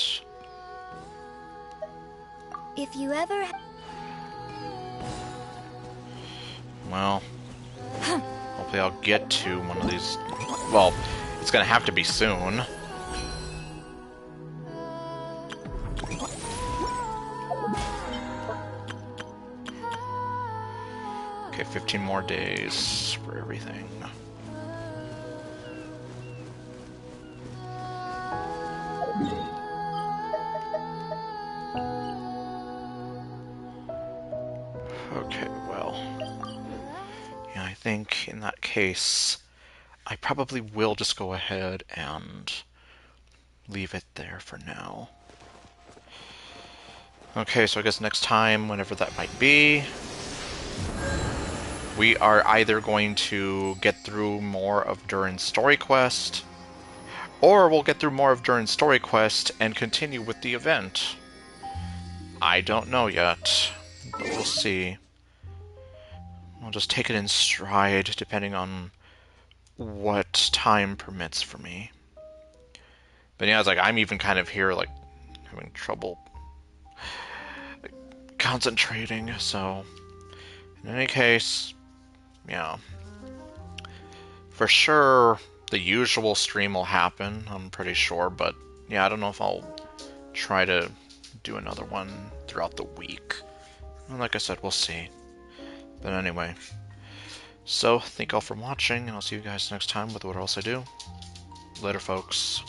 If you ever... Well, hopefully I'll get to one of these. Well, it's gonna have to be soon. Okay, 15 more days for everything. Okay, well, yeah, I think in that case, I probably will just go ahead and leave it there for now. Okay, so I guess next time, whenever that might be, we are either going to get through more of Durin's story quest, or we'll get through more of Durin's story quest and continue with the event. I don't know yet, but we'll see. I'll just take it in stride, depending on what time permits for me. But yeah, it's like I'm even kind of here, like, having trouble concentrating, so... In any case, yeah. For sure, the usual stream will happen, I'm pretty sure, but yeah, I don't know if I'll try to do another one throughout the week. And like I said, we'll see. But anyway, so thank you all for watching, and I'll see you guys next time with what else I do. Later, folks.